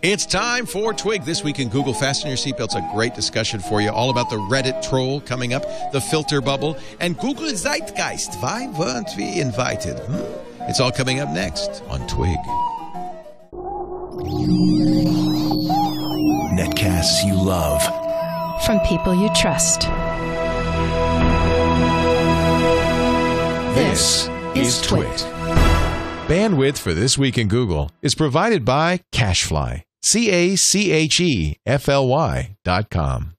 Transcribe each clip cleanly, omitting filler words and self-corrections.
It's time for Twig This Week in Google. Fasten your seatbelts. A great discussion for you, all about the Reddit troll coming up, the filter bubble, and Google Zeitgeist. Why weren't we invited? It's all coming up next on Twig. Netcasts you love. From people you trust. This is Twit. Bandwidth for This Week in Google is provided by CacheFly. CacheFly.com.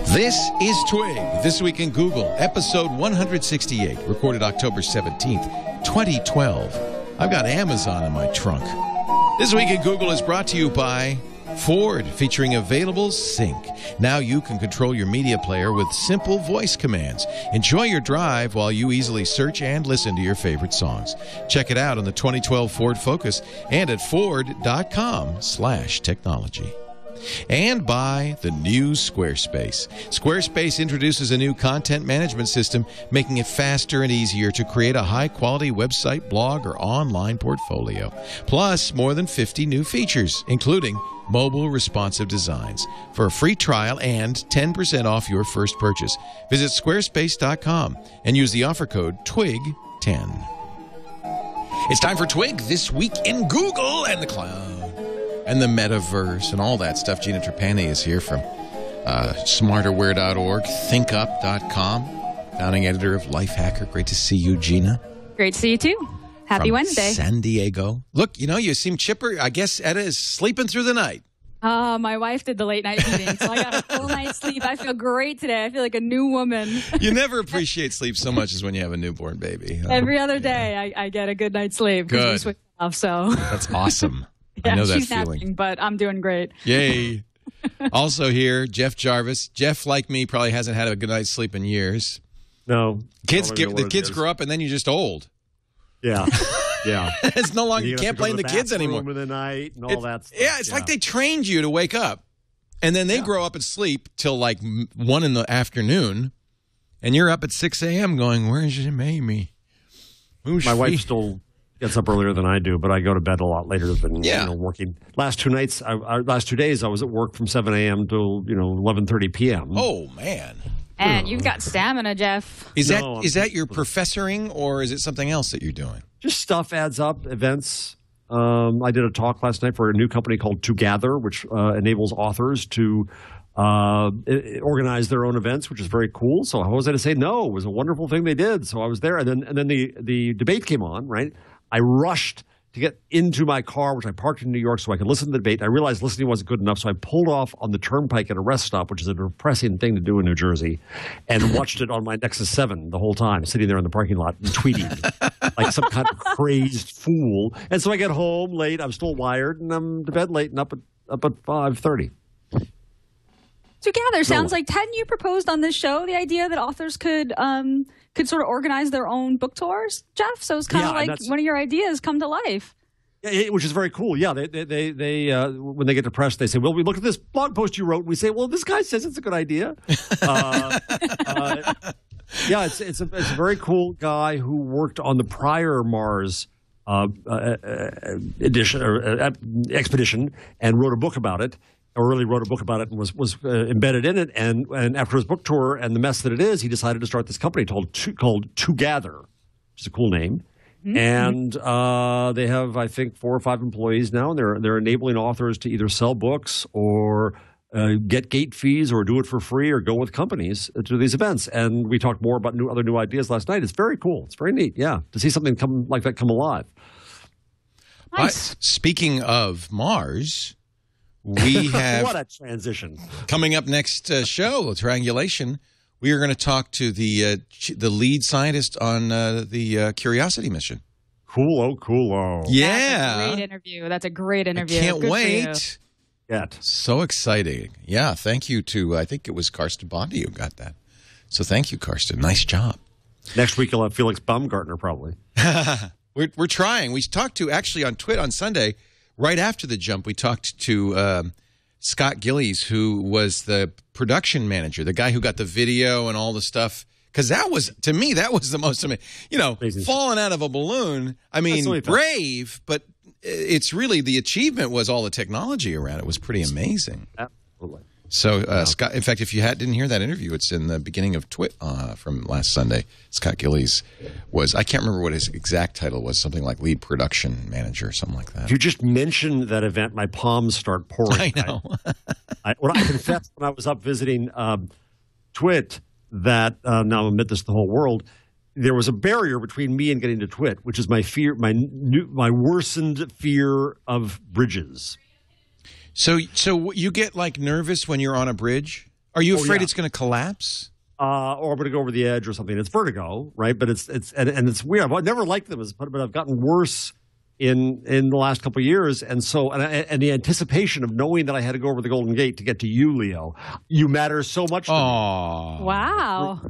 This is Twig, This Week in Google, episode 168, recorded October 17th, 2012. I've got Amazon in my trunk. This Week in Google is brought to you by Ford, featuring available Sync. Now you can control your media player with simple voice commands. Enjoy your drive while you easily search and listen to your favorite songs. Check it out on the 2012 Ford Focus and at Ford.com/technology. And by the new Squarespace. Squarespace introduces a new content management system, making it faster and easier to create a high-quality website, blog, or online portfolio. Plus, more than 50 new features, including mobile responsive designs. For a free trial and 10% off your first purchase, visit squarespace.com and use the offer code TWIG10. It's time for Twig This Week in Google and the cloud and the metaverse and all that stuff. Gina Trapani is here from smarterware.org, thinkup.com, founding editor of Lifehacker. Great to see you, Gina. Great to see you, too. Happy From Wednesday. San Diego. Look, you seem chipper. I guess Etta is sleeping through the night. My wife did the late night meeting, so I got a full night's sleep. I feel great today. I feel like a new woman. You never appreciate sleep so much as when you have a newborn baby. Every other day, I get a good night's sleep. Good. We switch off, so. That's awesome. Yeah, I know that she's feeling. napping, but I'm doing great. Yay. Also here, Jeff Jarvis. Jeff, like me, probably hasn't had a good night's sleep in years. No. The kids grow up and then you're just old. Yeah. Yeah. It's no longer, you can't blame the kids anymore. In the night and all that stuff. Yeah, it's like they trained you to wake up. And then they grow up and sleep till like 1 in the afternoon. And you're up at 6 a.m. going, where's your Mamie? My wife still gets up earlier than I do, but I go to bed a lot later than working. Last 2 days, I was at work from 7 a.m. till 11:30 p.m. Oh, man. And you've got stamina, Jeff. Is that your professoring, or is it something else that you're doing? Just stuff adds up, events. I did a talk last night for a new company called Together, which enables authors to organize their own events, which is very cool. So how was I to say no? It was a wonderful thing they did. So I was there, and then the debate came on, right? I rushed to get into my car, which I parked in New York so I could listen to the debate. I realized listening wasn't good enough, so I pulled off on the turnpike at a rest stop, which is a depressing thing to do in New Jersey, and watched it on my Nexus 7 the whole time, sitting there in the parking lot and tweeting like some kind of crazed fool. And so I get home late. I'm still wired, and I'm to bed late and up at 5:30. Together sounds like, hadn't you proposed on this show the idea that authors could sort of organize their own book tours, Jeff? So it's kind of like one of your ideas come to life. Yeah, which is very cool. Yeah, they when they get depressed, they say, "Well, we look at this blog post you wrote, and we say, well, this guy says it's a good idea." Yeah, it's a very cool guy who worked on the prior Mars expedition and wrote a book about it. Or really wrote a book about it and was embedded in it. And after his book tour and the mess that it is, he decided to start this company called Together, which is a cool name. Mm-hmm. And they have, I think, 4 or 5 employees now. And they're enabling authors to either sell books or get gate fees or do it for free or go with companies to these events. And we talked more about other new ideas last night. It's very cool. It's very neat, yeah, to see something like that come alive. Nice. Speaking of Mars... We have what a transition coming up next show, Triangulation. We are going to talk to the lead scientist on the Curiosity mission. Cool. Yeah, That's a great interview. I can't wait. Yet. So exciting. Yeah, thank you to I think it was Karsten Bondi who got that. So thank you, Karsten. Nice job. Next week you'll have Felix Baumgartner probably. We're trying. We talked to actually on Twitter on Sunday. Right after the jump, we talked to Scott Gillies, who was the production manager, the guy who got the video and all the stuff Because that was, to me, that was the most amazing. Falling out of a balloon, I mean, brave, but it's really, the achievement was all the technology around it was pretty amazing. Absolutely. So, Scott, in fact, if you didn't hear that interview, it's in the beginning of Twit from last Sunday. Scott Gillies was, I can't remember what his exact title was, something like lead production manager, something like that. If you just mentioned that event, my palms start pouring. I know. I confessed when I was up visiting Twit that, now amid this, the whole world, there was a barrier between me and getting to Twit, which is my fear, my worsened fear of bridges. So you get like nervous when you're on a bridge? Are you afraid it's going to collapse? Or I'm going to go over the edge or something. It's vertigo, right? But it's weird. I've never liked them, but I've gotten worse in the last couple of years, and the anticipation of knowing that I had to go over the Golden Gate to get to you, Leo. You matter so much to me. Wow.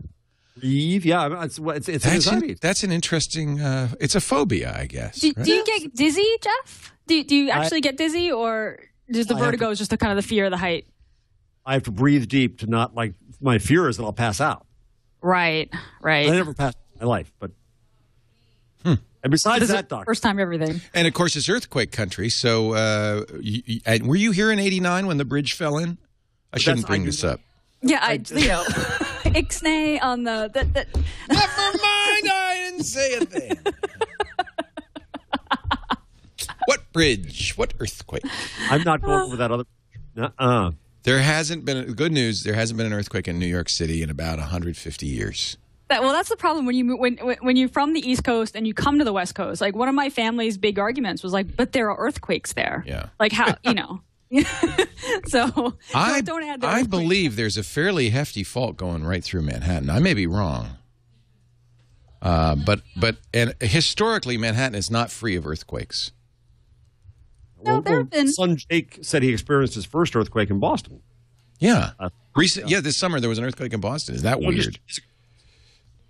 Breathe. Yeah, it's anxiety. That's an interesting. It's a phobia, I guess. Do you get dizzy, Jeff? Do you actually get dizzy, or just the vertigo is just the kind of the fear of the height? I have to breathe deep to not, like, my fear is that I'll pass out. Right. I never passed in my life, but. And besides that, Doctor. First time everything. And of course, it's earthquake country. So, were you here in '89 when the bridge fell in? I shouldn't bring this up. Yeah, Leo. Ixnay on the. Never mind, I didn't say a thing. What bridge? What earthquake? I'm not going over that other. There hasn't been, good news, there hasn't been an earthquake in New York City in about 150 years. That's the problem when you're from the East Coast and you come to the West Coast. Like, one of my family's big arguments was like, but there are earthquakes there. Yeah. Like, how, So don't add the I believe there's a fairly hefty fault going right through Manhattan. I may be wrong. But historically, Manhattan is not free of earthquakes. No, there have been. Son Jake said he experienced his first earthquake in Boston. Yeah. This summer there was an earthquake in Boston. Is that weird?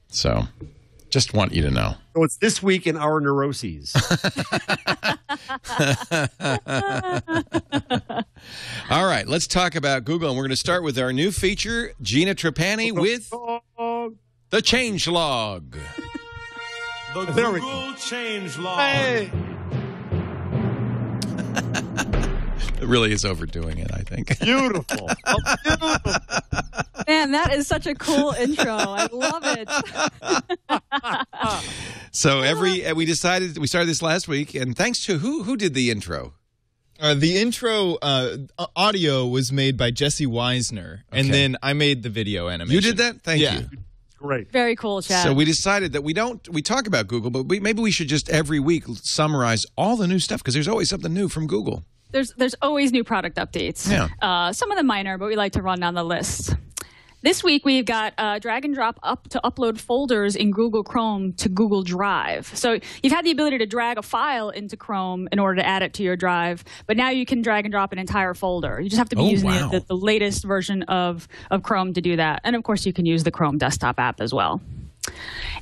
So, just want you to know. So it's this week in our neuroses. All right, let's talk about Google, and we're going to start with our new feature, Gina Trapani with the changelog. The Google changelog. Hey. It really is overdoing it, I think. Beautiful. Man, that is such a cool intro. I love it. So we started this last week, and thanks to who did the intro? The intro audio was made by Jesse Weisner, and then I made the video animation. You did that? Thank you. Great. Very cool, Chad. So we decided that we talk about Google, but maybe we should just every week summarize all the new stuff, because there's always something new from Google. There's always new product updates. Yeah. Some of them minor, but we like to run down the list. This week, we've got drag and drop up to upload folders in Google Chrome to Google Drive. So you've had the ability to drag a file into Chrome in order to add it to your drive, but now you can drag and drop an entire folder. You just have to be using the latest version of Chrome to do that. And, of course, you can use the Chrome desktop app as well.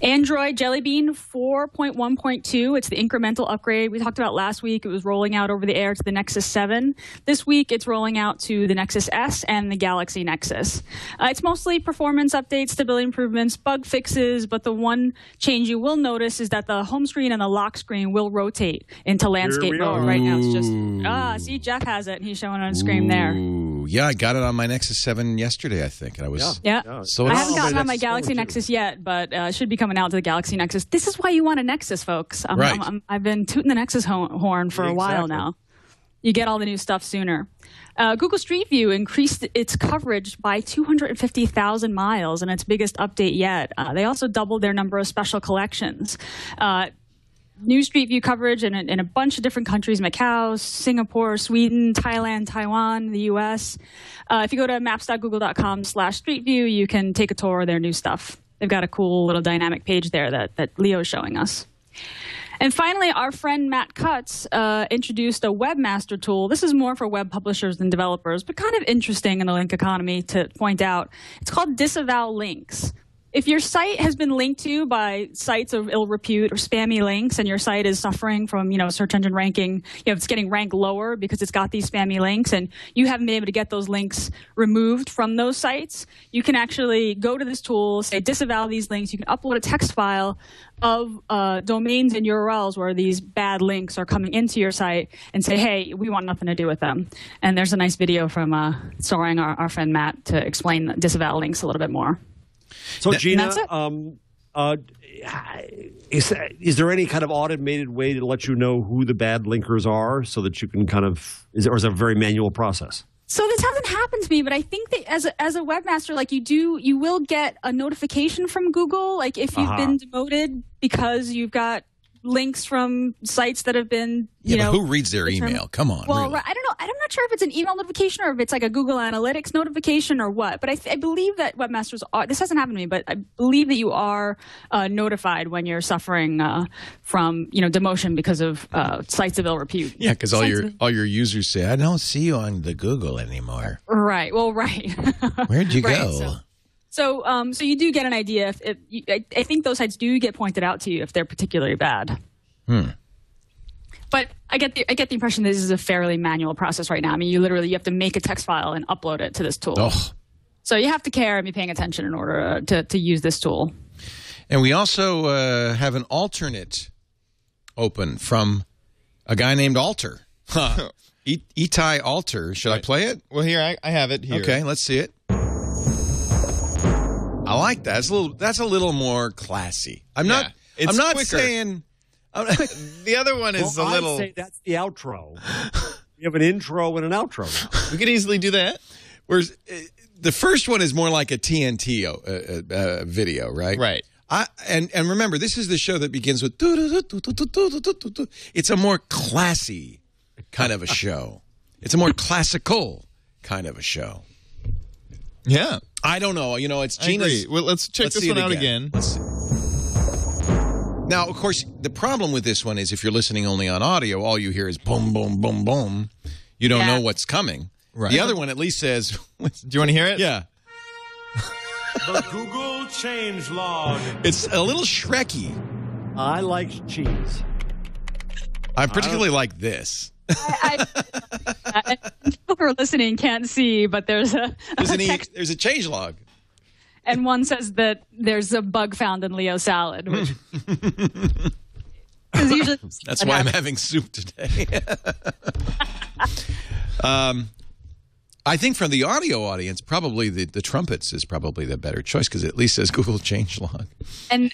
Android Jelly Bean 4.1.2. It's the incremental upgrade we talked about last week. It was rolling out over the air to the Nexus 7. This week, it's rolling out to the Nexus S and the Galaxy Nexus. It's mostly performance updates, stability improvements, bug fixes, but the one change you will notice is that the home screen and the lock screen will rotate into landscape mode. Right now, it's just, see, Jeff has it, and he's showing on the screen there. Yeah, I got it on my Nexus 7 yesterday, I think, and I was so I haven't gotten on my Galaxy Nexus yet, but it should be coming out to the Galaxy Nexus. This is why you want a Nexus, folks. I've been tooting the Nexus horn for a while now. You get all the new stuff sooner. Google Street View increased its coverage by 250,000 miles in its biggest update yet. They also doubled their number of special collections. New Street View coverage in a bunch of different countries: Macau, Singapore, Sweden, Thailand, Taiwan, the U.S. If you go to maps.google.com/Street View, you can take a tour of their new stuff. They've got a cool little dynamic page there that Leo is showing us. And finally, our friend Matt Cutts introduced a webmaster tool. This is more for web publishers than developers, but kind of interesting in the link economy to point out. It's called Disavow Links. if your site has been linked to by sites of ill repute or spammy links, and your site is suffering from, search engine ranking, it's getting ranked lower because it's got these spammy links, and you haven't been able to get those links removed from those sites, you can actually go to this tool, say disavow these links. You can upload a text file of domains and URLs where these bad links are coming into your site and say, hey, we want nothing to do with them. And there's a nice video from starring our friend Matt to explain disavow links a little bit more. So, Gina, is there any kind of automated way to let you know who the bad linkers are so that you can or is it a very manual process? So this hasn't happened to me, but I think that as a webmaster, like you will get a notification from Google, like if you've been demoted because you've got links from sites that have been, but who reads their email? Come on. Well, really? I don't know. I'm not sure if it's an email notification or if it's like a Google Analytics notification or what. But I believe that webmasters are. This hasn't happened to me, but I believe that you are notified when you're suffering from demotion because of sites of ill repute. Yeah, because all your users say, I don't see you on the Google anymore. Right. Well, right. Where'd you right, go? So you do get an idea. I think those sites do get pointed out to you if they're particularly bad. But I get the impression that this is a fairly manual process right now. I mean, you have to make a text file and upload it to this tool. Oh. So you have to care and be paying attention in order to use this tool. And we also have an alternate open from a guy named Alter. Itai Alter. Should I play it? Well, here, I have it here. Okay, let's see it. I like that. That's a little more classy. I'm not quicker. saying. The other one is a little. I'd say that's the outro. You have an intro and an outro now. We could easily do that. Whereas the first one is more like a TNT video, right? Right. And remember, this is the show that begins with. It's a more classy kind of a show. It's a more classical kind of a show. Yeah. I don't know. It's Gina's. Well, let's check this one out again. Let's see. Now, of course, the problem with this one is if you're listening only on audio, all you hear is boom, boom, boom, boom. You don't know what's coming. Right. The other one at least says... Do you want to hear it? Yeah. The Google change log. It's a little Shrekky. I like cheese. I particularly like this. People who are listening can't see, but there's a change log. And one says that there's a bug found in Leo salad, which usually that's why I'm having soup today. I think from the audio audience, probably the trumpets is probably the better choice because it at least says Google changelog. And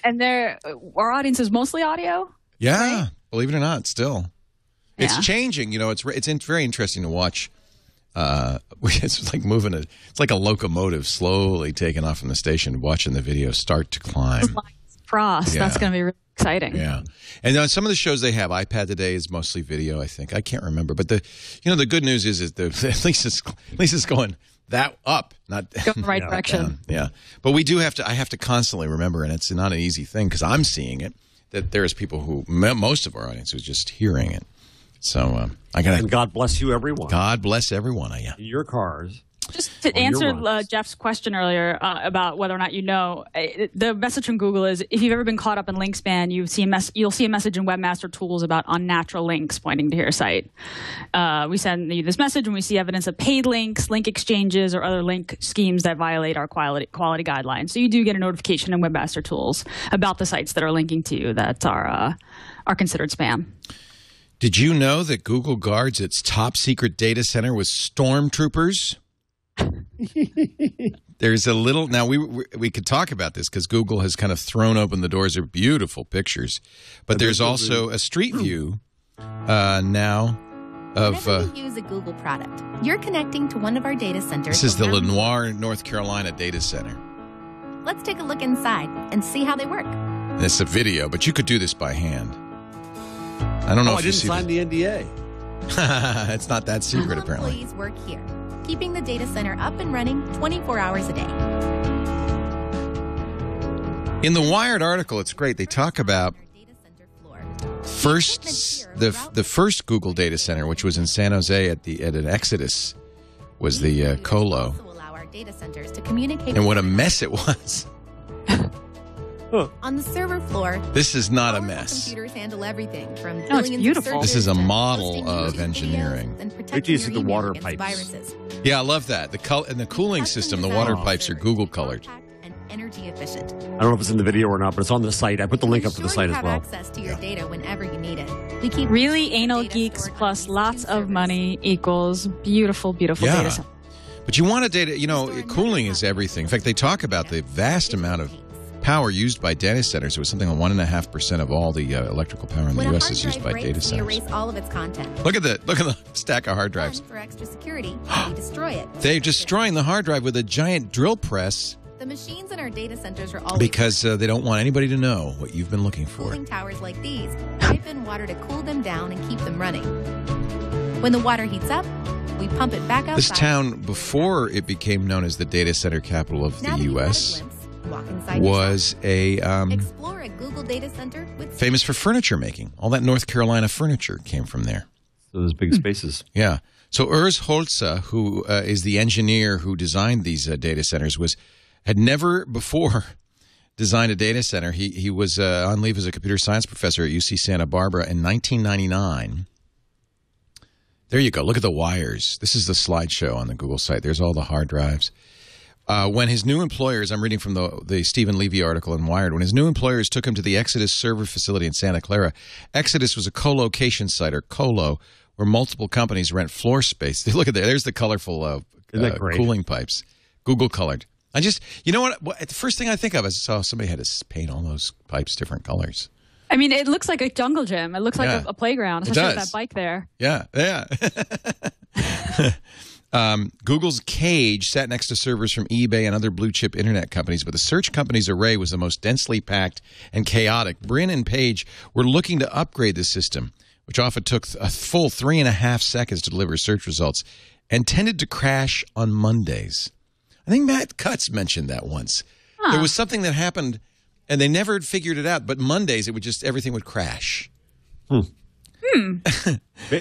our audience is mostly audio. Yeah, right? Believe it or not, still it's Yeah. changing. It's very interesting to watch. It's like it's like a locomotive slowly taking off from the station, watching the video start to climb. Frost. Yeah. That's going to be really exciting. Yeah, and on some of the shows they have, iPad Today is mostly video. I think I can't remember, but the good news is at least it's going that up, not Go in the right direction. down. Yeah, but we do have to. I have to constantly remember, and it's not an easy thing because I'm seeing it. That there's people who most of our audience who's just hearing it. So I got. And God bless you, everyone. God bless everyone. Yeah. In your cars. Just to answer Jeff's question earlier about whether or not the message from Google is if you've ever been caught up in link spam, you'll see a message in Webmaster Tools about unnatural links pointing to your site. We send you this message when we see evidence of paid links, link exchanges, or other link schemes that violate our quality guidelines. So you do get a notification in Webmaster Tools about the sites that are linking to you that are considered spam. Did you know that Google guards its top secret data center with stormtroopers? There's a little now we could talk about this because Google has kind of thrown open the doors of beautiful pictures, but there's also a street view now of. Whenever you use a Google product, you're connecting to one of our data centers. This is the Lenoir, North Carolina data center. Let's take a look inside and see how they work. And it's a video, but you could do this by hand. I don't know if I you didn't see sign the NDA. It's not that secret, Our apparently. employees work here, keeping the data center up and running 24 hours a day. In the Wired article, it's great. They talk about Our data center floor. the first Google data center, which was in San Jose at an Exodus, was the Colo. Also allow our data centers to communicate. And what a mess it was. On the server floor, This is not a powerful mess. computers handle everything from it's billions of beautiful. searches This is a to model posting of YouTube engineering. videos and Wait till protecting you see your the water email against pipes. viruses. Yeah, I love that. And the cooling system, the water pipes are Google colored. And energy efficient. I don't know if it's in the video or not, but it's on the site. I put the link up to the Ensure site you as have well. access to your data whenever you need it. We keep Really, anal data geeks stored on plus these lots two of servers. money equals beautiful, beautiful Yeah. data center. But you want a data, cooling is everything. In fact, they talk about the vast amount of power used by data centers. It was something like 1.5% of all the electrical power in the When a U.S. hard is used drive by breaks, data we centers. erase all of its content. Look at the stack of hard drives. And for extra security, we destroy it. They're destroying the hard drive with a giant drill press The machines in our data centers are always because they don't want anybody to know what you've been looking for. cooling towers like these. Pipe in water to cool them down and keep them running. When the water heats up, we pump it back outside. This town, before it became known as the data center capital of Now the that you've had a U.S., glimpse, walk inside was yourself. Explore a Google data center with famous for furniture making. All that North Carolina furniture came from there. Those big spaces. Yeah. So Urs Holze, who is the engineer who designed these data centers, had never before designed a data center. He was on leave as a computer science professor at UC Santa Barbara in 1999. There you go. Look at the wires. This is the slideshow on the Google site. There's all the hard drives. When his new employers, I'm reading from the Stephen Levy article in Wired, when his new employers took him to the Exodus server facility in Santa Clara, Exodus was a co-location site, or colo, where multiple companies rent floor space. Look at that. There's the colorful Isn't that great? cooling pipes. Google colored. I just, you know what? The first thing I think of is somebody had to paint all those pipes different colors. I mean, it looks like a jungle gym. It looks like Yeah. a playground, It especially with does. that bike there. Yeah, yeah. Google's Cage sat next to servers from eBay and other blue-chip internet companies, but the search company's array was the most densely packed and chaotic. Brin and Page were looking to upgrade the system, which often took a full 3.5 seconds to deliver search results, and tended to crash on Mondays. I think Matt Cutts mentioned that once. There was something that happened, and they never had figured it out, but Mondays everything would crash.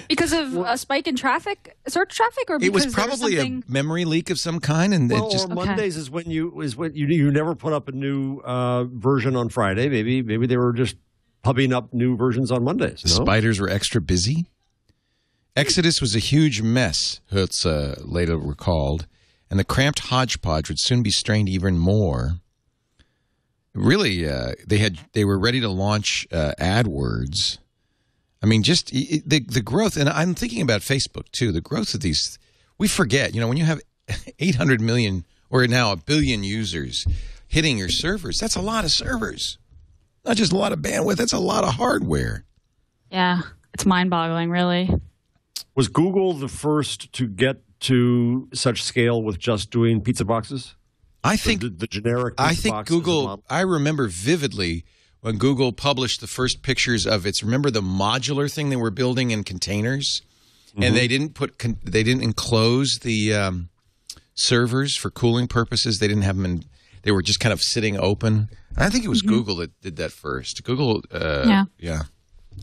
Because of a spike in search traffic, or because It was there probably something... a memory leak of some kind, and Well, it just or Mondays is when you never put up a new version on Friday. Maybe they were just pubbing up new versions on Mondays. the No? spiders were extra busy. Exodus was a huge mess, Hertz later recalled, and the cramped hodgepodge would soon be strained even more. Really, they were ready to launch AdWords. I mean, just the growth, and I'm thinking about Facebook too. The growth of these, we forget. When you have 800 million or now 1 billion users hitting your servers, that's a lot of servers. Not just a lot of bandwidth. That's a lot of hardware. Yeah, it's mind-boggling, really. Was Google the first to get to such scale with just doing pizza boxes? I think the generic pizza I think box as a Google. model? I remember vividly when Google published the first pictures of its. Remember the modular thing they were building in containers, and they didn't they didn't enclose the servers for cooling purposes. They didn't have them in. They were just kind of sitting open. I think it was Google that did that first. Google. Yeah.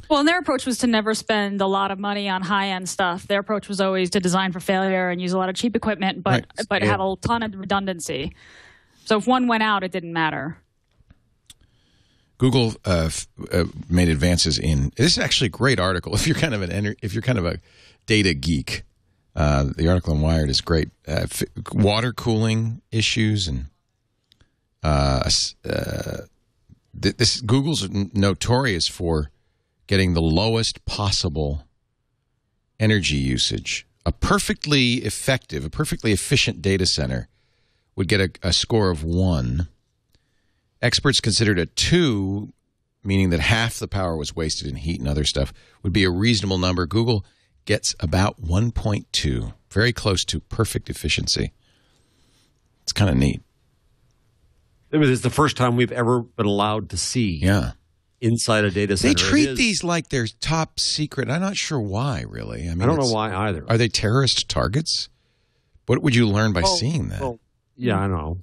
Well, and their approach was to never spend a lot of money on high-end stuff. Their approach was always to design for failure and use a lot of cheap equipment, but have a ton of redundancy. So if one went out, it didn't matter. Google made advances in. This is actually a great article if you're kind of a data geek. The article in Wired is great. Water cooling issues and this Google's notorious for getting the lowest possible energy usage. A perfectly efficient data center would get a score of 1. Experts considered a 2, meaning that half the power was wasted in heat and other stuff, would be a reasonable number. Google gets about 1.2, very close to perfect efficiency. It's kind of neat. It was the first time we've ever been allowed to see inside a data center. They treat these like they're top secret. I'm not sure why, really. I mean, I don't know why either. Are they terrorist targets? What would you learn by seeing that? Well, yeah, I know.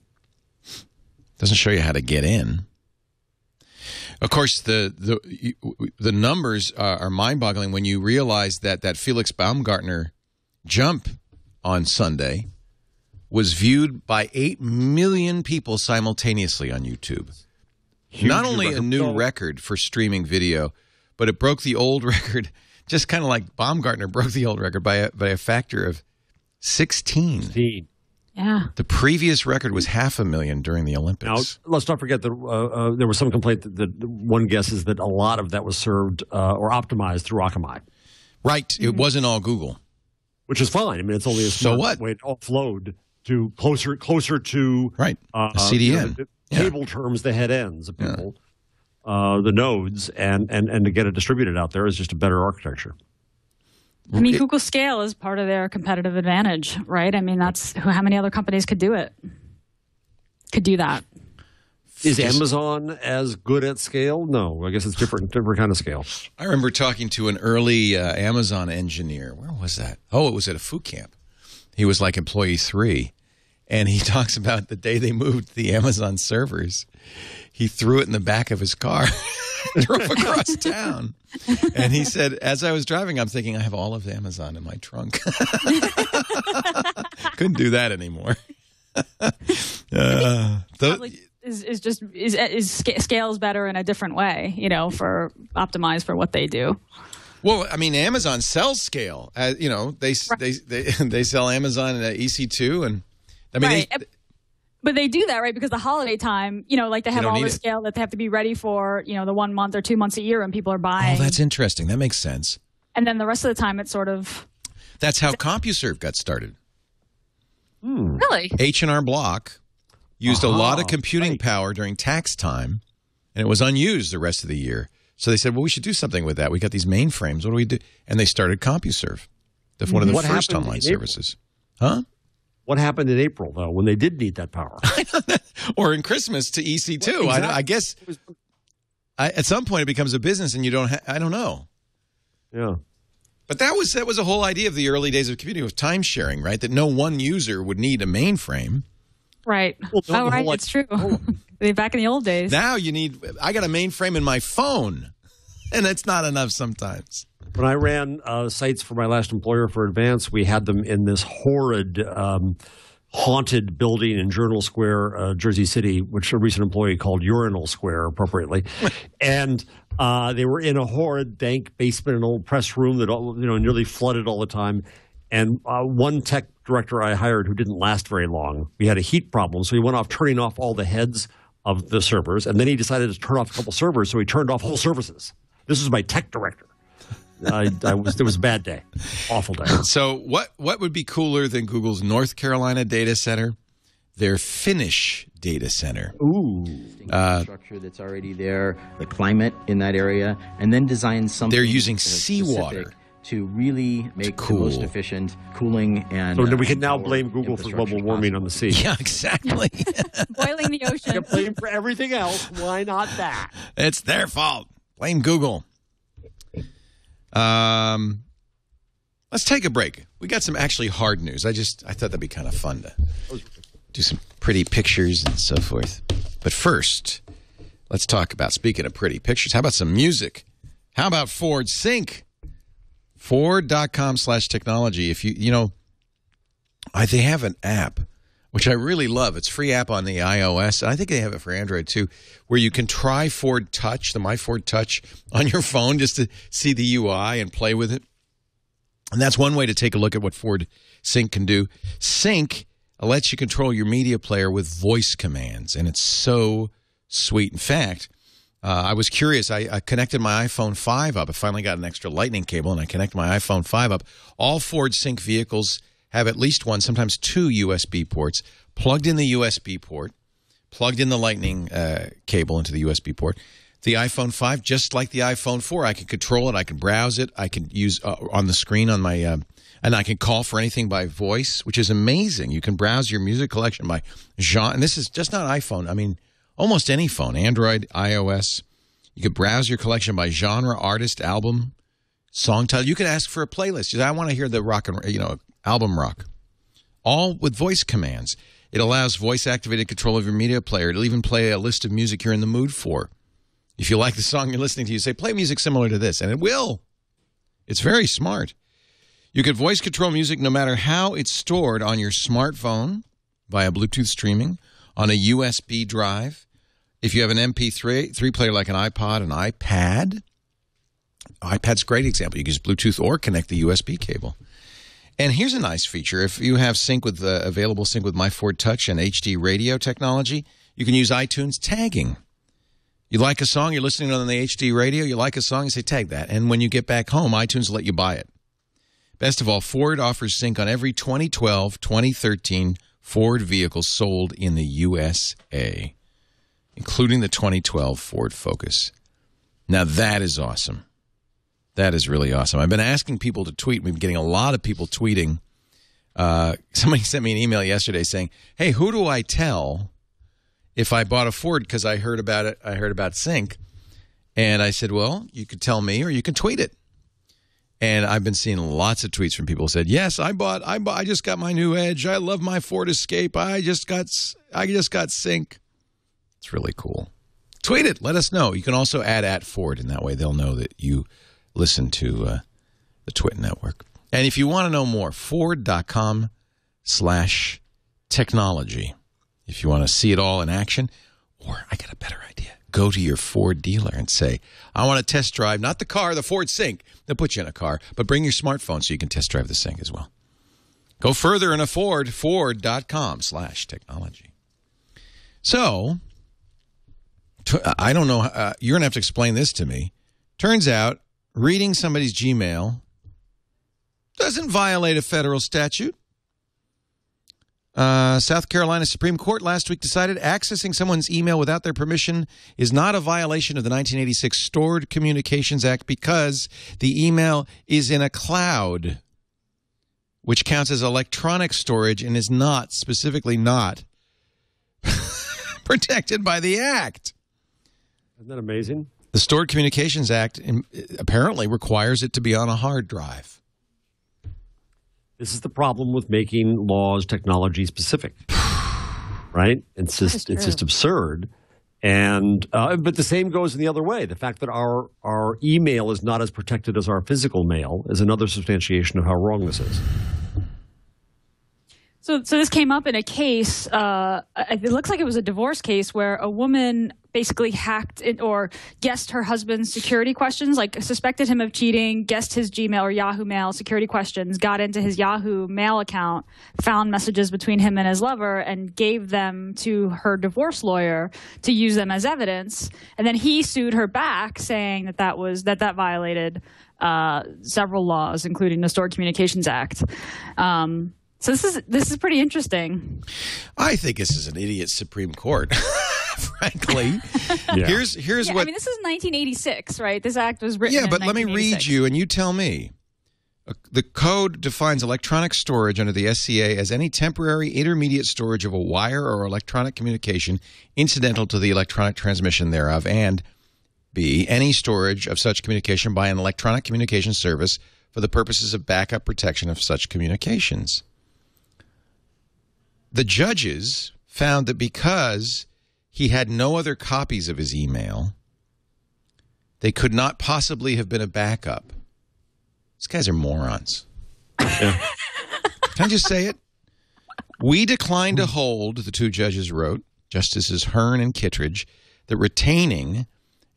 Doesn't show you how to get in. Of course, the numbers are mind-boggling when you realize that Felix Baumgartner jump on Sunday was viewed by 8 million people simultaneously on YouTube. Not only a new record for streaming video, but it broke the old record, just kind of like Baumgartner broke the old record by a factor of 16. Yeah. The previous record was 500,000 during the Olympics. Now, let's not forget that there was some complaint that one guesses that a lot of that was served or optimized through Akamai. Right. It wasn't all Google. Which is fine. I mean, it's only a smart way to offload to closer to CDN. The cable terms, the head ends of people, the nodes, and to get it distributed out there is just a better architecture. I mean, Google Scale is part of their competitive advantage, right? I mean, that's how many other companies could do it? Could do that. Is Amazon as good at scale? No, I guess it's different kind of scale. I remember talking to an early Amazon engineer. Where was that? Oh, it was at a food camp. He was like employee 3. And he talks about the day they moved the Amazon servers. He threw it in the back of his car, drove across town. And he said, as I was driving, I'm thinking, I have all of Amazon in my trunk. Couldn't do that anymore. Scales better in a different way, for optimized for what they do. Well, I mean, Amazon sells Scale. They sell Amazon EC2, and I mean, but they do that, right? Because the holiday time, like they have all the Scale that they have to be ready for, the 1 month or 2 months a year, and people are buying. Oh, that's interesting. That makes sense. And then the rest of the time, it's sort of. That's how CompuServe got started. Really? H&R Block used a lot of computing power during tax time, and it was unused the rest of the year. So they said, well, we should do something with that. We got these mainframes. What do we do? And they started CompuServe, one of the first online services. Huh? What happened in April, though, when they did need that power? Or in Christmas to EC2. Well, exactly. I guess at some point it becomes a business and you don't I don't know. Yeah. But that was the whole idea of the early days of computing, with time sharing, right? That no one user would need a mainframe. Right. Well, right. It's true. Back in the old days. Now I got a mainframe in my phone, and it's not enough sometimes. When I ran sites for my last employer for Advance, we had them in this horrid, haunted building in Journal Square, Jersey City, which a recent employee called Urinal Square, appropriately. And they were in a horrid, dank basement, an old press room that nearly flooded all the time. And one tech director I hired who didn't last very long, we had a heat problem, so he went off turning off all the heads of the servers, and then he decided to turn off a couple servers, so he turned off whole services. This was my tech director. It was a bad day, awful day. So what would be cooler than Google's North Carolina data center? Their Finnish data center. Ooh. Infrastructure that's already there, the climate in that area, and then design something. They're using seawater to really make the most efficient cooling and. So we can now blame Google for global warming on the sea. Yeah, exactly. Boiling the ocean. You blame for everything else. Why not that? It's their fault. Blame Google. Let's take a break. We got some actually hard news. I thought that'd be kind of fun to do some pretty pictures and so forth. But first, let's talk about, speaking of pretty pictures, how about some music? How about Ford Sync? Ford.com/technology. If they have an app, which I really love. It's a free app on the iOS. And I think they have it for Android too, where you can try Ford Touch, the My Ford Touch, on your phone just to see the UI and play with it. And that's one way to take a look at what Ford Sync can do. Sync lets you control your media player with voice commands, and it's so sweet. In fact, I was curious. I connected my iPhone 5 up. I finally got an extra lightning cable, and I connected my iPhone 5 up. All Ford Sync vehicles have at least one, sometimes two USB ports. Plugged in the USB port, plugged in the lightning cable into the USB port. The iPhone 5, just like the iPhone 4, I can control it. I can browse it. I can use on the screen on my and I can call for anything by voice, which is amazing. You can browse your music collection by genre. And this is just not iPhone. I mean, almost any phone, Android, iOS. You could browse your collection by genre, artist, album, song title. You could ask for a playlist. I want to hear the rock and album rock, all with voice commands. It allows voice-activated control of your media player. It'll even play a list of music you're in the mood for. If you like the song you're listening to, you say, play music similar to this, and it will. It's very smart. You can voice control music no matter how it's stored on your smartphone via Bluetooth streaming, on a USB drive, If you have an MP3 player like an iPod, an iPad's a great example. You can use Bluetooth or connect the USB cable. And here's a nice feature. If you have available sync with My Ford Touch and HD radio technology, you can use iTunes tagging. You like a song, you're listening on the HD radio, you like a song, you say tag that. And when you get back home, iTunes will let you buy it. Best of all, Ford offers sync on every 2012, 2013 Ford vehicle sold in the USA, including the 2012 Ford Focus. Now that is awesome. That is really awesome. I've been asking people to tweet. We've been getting a lot of people tweeting. Somebody sent me an email yesterday saying, hey, who do I tell if I bought a Ford because I heard about it? I heard about Sync. And I said, well, you could tell me or you can tweet it. And I've been seeing lots of tweets from people who said, yes, I just got my new Edge. I love my Ford Escape. I just got Sync. It's really cool. Tweet it. Let us know. You can also add @Ford, and that way they'll know that you listen to the Twit Network. And if you want to know more, Ford.com/technology. If you want to see it all in action, or I got a better idea, go to your Ford dealer and say, I want to test drive, not the car, the Ford Sync. They'll put you in a car, but bring your smartphone so you can test drive the Sync as well. Go further in a Ford, Ford.com/technology. So, I don't know, you're going to have to explain this to me. Turns out, reading somebody's Gmail doesn't violate a federal statute. South Carolina Supreme Court last week decided accessing someone's email without their permission is not a violation of the 1986 Stored Communications Act because the email is in a cloud, which counts as electronic storage and is not, specifically not, protected by the Act. Isn't that amazing? The Stored Communications Act apparently requires it to be on a hard drive. This is the problem with making laws technology specific, right? It's just absurd. And but the same goes in the other way. The fact that our email is not as protected as our physical mail is another substantiation of how wrong this is. So this came up in a case, it looks like it was a divorce case where a woman basically hacked it or guessed her husband's security questions, like suspected him of cheating, guessed his Gmail or Yahoo Mail security questions, got into his Yahoo Mail account, found messages between him and his lover, and gave them to her divorce lawyer to use them as evidence. And then he sued her back, saying that violated several laws, including the Stored Communications Act. So this is pretty interesting. I think this is an idiot Supreme Court, frankly. Yeah. Here's what I mean, this is 1986, right? This act was written. Yeah, but let me read you, and you tell me. The code defines electronic storage under the SCA as any temporary intermediate storage of a wire or electronic communication incidental to the electronic transmission thereof, and B, any storage of such communication by an electronic communication service for the purposes of backup protection of such communications. The judges found that because he had no other copies of his email, they could not possibly have been a backup. These guys are morons. Yeah. Can I just say it? We declined to hold, the two judges wrote, Justices Hearn and Kittredge, that retaining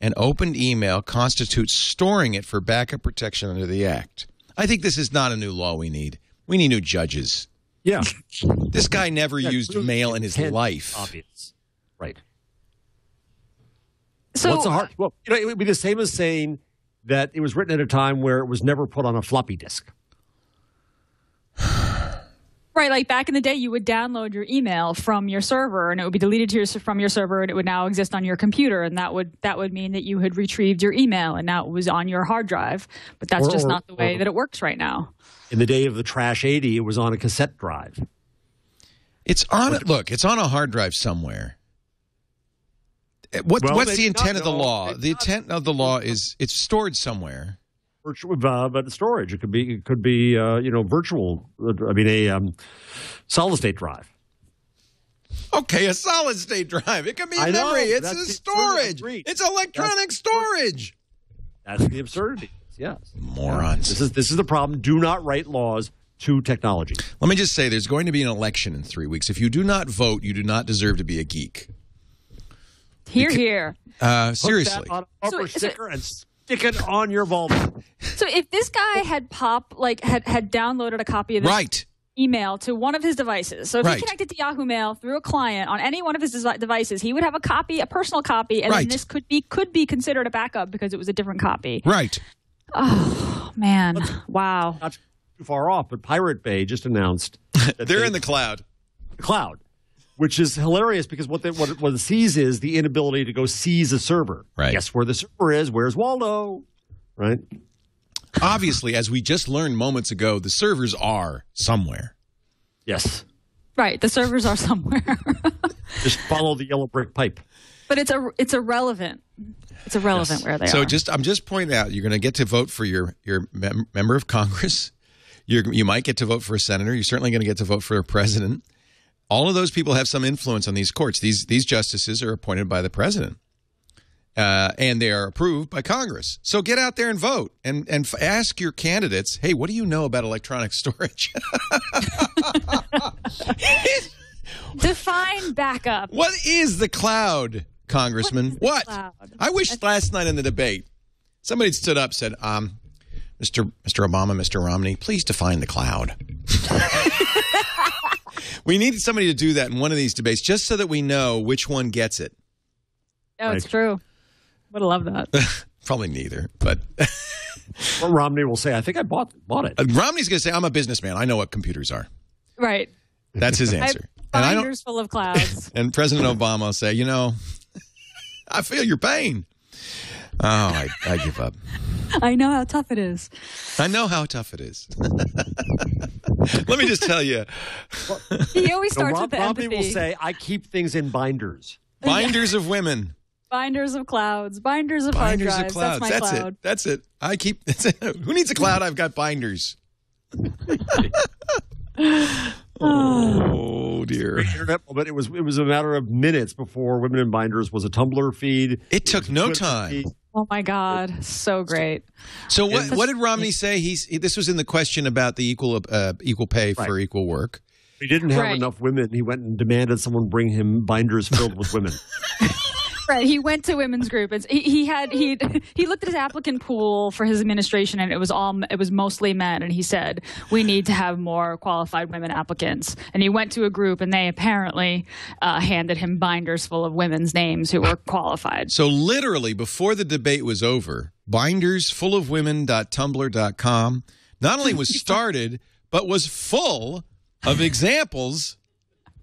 an opened email constitutes storing it for backup protection under the Act. I think this is not a new law we need. We need new judges. Yeah. This guy never used mail in his life. Obvious. Right. So what's the hard? Well, it would be the same as saying that it was written at a time where it was never put on a floppy disk. Right, like back in the day, you would download your email from your server, and it would be deleted from your server, and it would now exist on your computer, and that would mean that you had retrieved your email, and now it was on your hard drive. But that's just not the way that it works right now. In the day of the Trash 80, it was on a cassette drive. It's on it. Look, it's on a hard drive somewhere. What's the intent of the law? The intent of the law is it's stored somewhere. But storage, it could be virtual. I mean, a solid state drive. Okay, a solid state drive. It can be memory. It's a storage. It's electronic storage. That's the absurdity. Yes. Morons. This is the problem. Do not write laws to technology. Let me just say, there's going to be an election in 3 weeks. If you do not vote, you do not deserve to be a geek. Hear, hear. Seriously. Put that on a bumper sticker and stick it on your Volvo. So if this guy had had downloaded a copy of this email to one of his devices, so if he connected to Yahoo Mail through a client on any one of his devices, he would have a copy, a personal copy, and then this could be considered a backup because it was a different copy. Right. Oh man! Wow. Not too far off, but Pirate Bay just announced that they're in the cloud. The cloud, which is hilarious because what it sees is the inability to go seize a server. Right. Guess where the server is? Where's Waldo? Right. Obviously, as we just learned moments ago, the servers are somewhere. Yes. Right. The servers are somewhere. Just follow the yellow brick pipe. But it's irrelevant. It's irrelevant where they are. So I'm just pointing out, you're going to get to vote for your member of Congress. You might get to vote for a senator. You're certainly going to get to vote for a president. All of those people have some influence on these courts. These justices are appointed by the president. And they are approved by Congress. So get out there and vote and ask your candidates, hey, what do you know about electronic storage? Define backup. What is the cloud, Congressman? What? I wish last night in the debate, somebody stood up and said, Mr. Obama, Mr. Romney, please define the cloud. We need somebody to do that in one of these debates just so that we know which one gets it. Oh, it's true. Would have loved that. Probably neither, but or Romney will say, I think I bought it. Romney's going to say, I'm a businessman. I know what computers are. Right. That's his answer. Binders full of clouds. And President Obama will say, I feel your pain. Oh, I give up. I know how tough it is. I know how tough it is. Let me just tell you. He always starts with the Romney empathy. will say, I keep things in binders. Binders of women. Binders of clouds. Binders of hard drives. Binders of clouds. That's my cloud. That's it. Who needs a cloud? I've got binders. Oh dear. Internet, but it was a matter of minutes before Women in Binders was a Tumblr feed. It took no time. Feed. Oh my God, so great. So what did Romney say? This was in the question about the equal pay for equal work. He didn't have enough women. He went and demanded someone bring him binders filled with women. Right, he went to women's group. He looked at his applicant pool for his administration, and it was mostly men. And he said, "We need to have more qualified women applicants." And he went to a group, and they apparently handed him binders full of women's names who were qualified. So literally, before the debate was over, bindersfullofwomen.tumblr.com not only was started, but was full of examples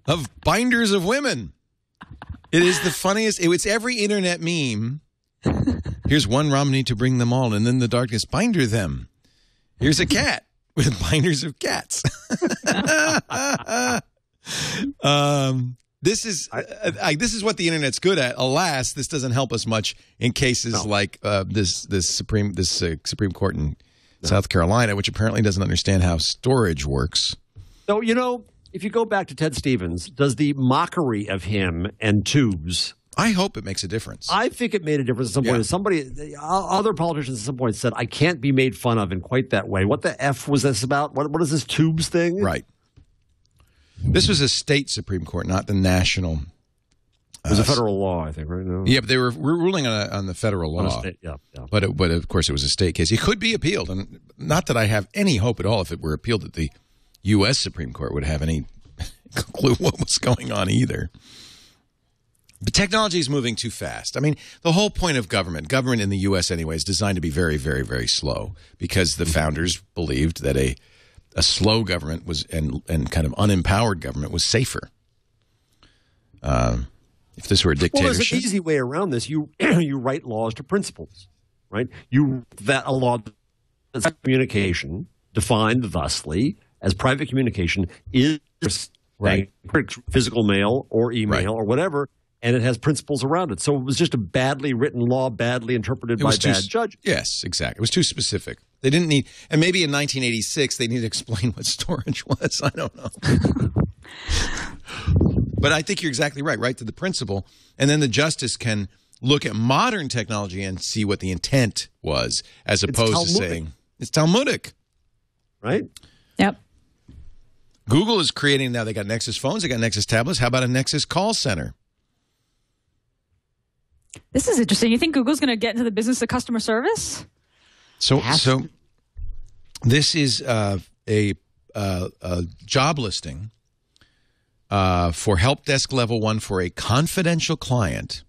of binders of women. It is the funniest. It's every internet meme. Here's one Romney to bring them all, and then the darkness binder them. Here's a cat with binders of cats. This is what the internet's good at. Alas, this doesn't help us much in cases like this Supreme Court in South Carolina, which apparently doesn't understand how storage works. So if you go back to Ted Stevens, does the mockery of him and tubes? I hope it makes a difference. I think it made a difference at some point. Other politicians at some point said, I can't be made fun of in quite that way. What the F was this about? What is this tubes thing? Right. This was a state Supreme Court, not the national. It was a federal law, I think, right now. Yeah, but they were ruling on the federal law. Yeah. But of course, it was a state case. It could be appealed, and not that I have any hope at all if it were appealed that the U.S. Supreme Court would have any clue what was going on either. But technology is moving too fast. I mean, the whole point of government in the U.S. anyway, is designed to be very, very, very slow because the founders believed that a slow government was and kind of unempowered government was safer. If this were a dictatorship, well, there's an easy way around this. You write laws to principles, right? A law that's communication defined thusly as private communication is physical mail or email or whatever, and it has principles around it. So it was just a badly written law, badly interpreted by bad judges. Yes, exactly. It was too specific. They didn't need, and maybe in 1986 they needed to explain what storage was. I don't know. But I think you're exactly right. Right to the principle, and then the justice can look at modern technology and see what the intent was, as opposed to saying it's Talmudic. Right? Yep. Google is creating now. They got Nexus phones. They got Nexus tablets. How about a Nexus call center? This is interesting. You think Google's going to get into the business of customer service? So this is a job listing for help desk level 1 for a confidential client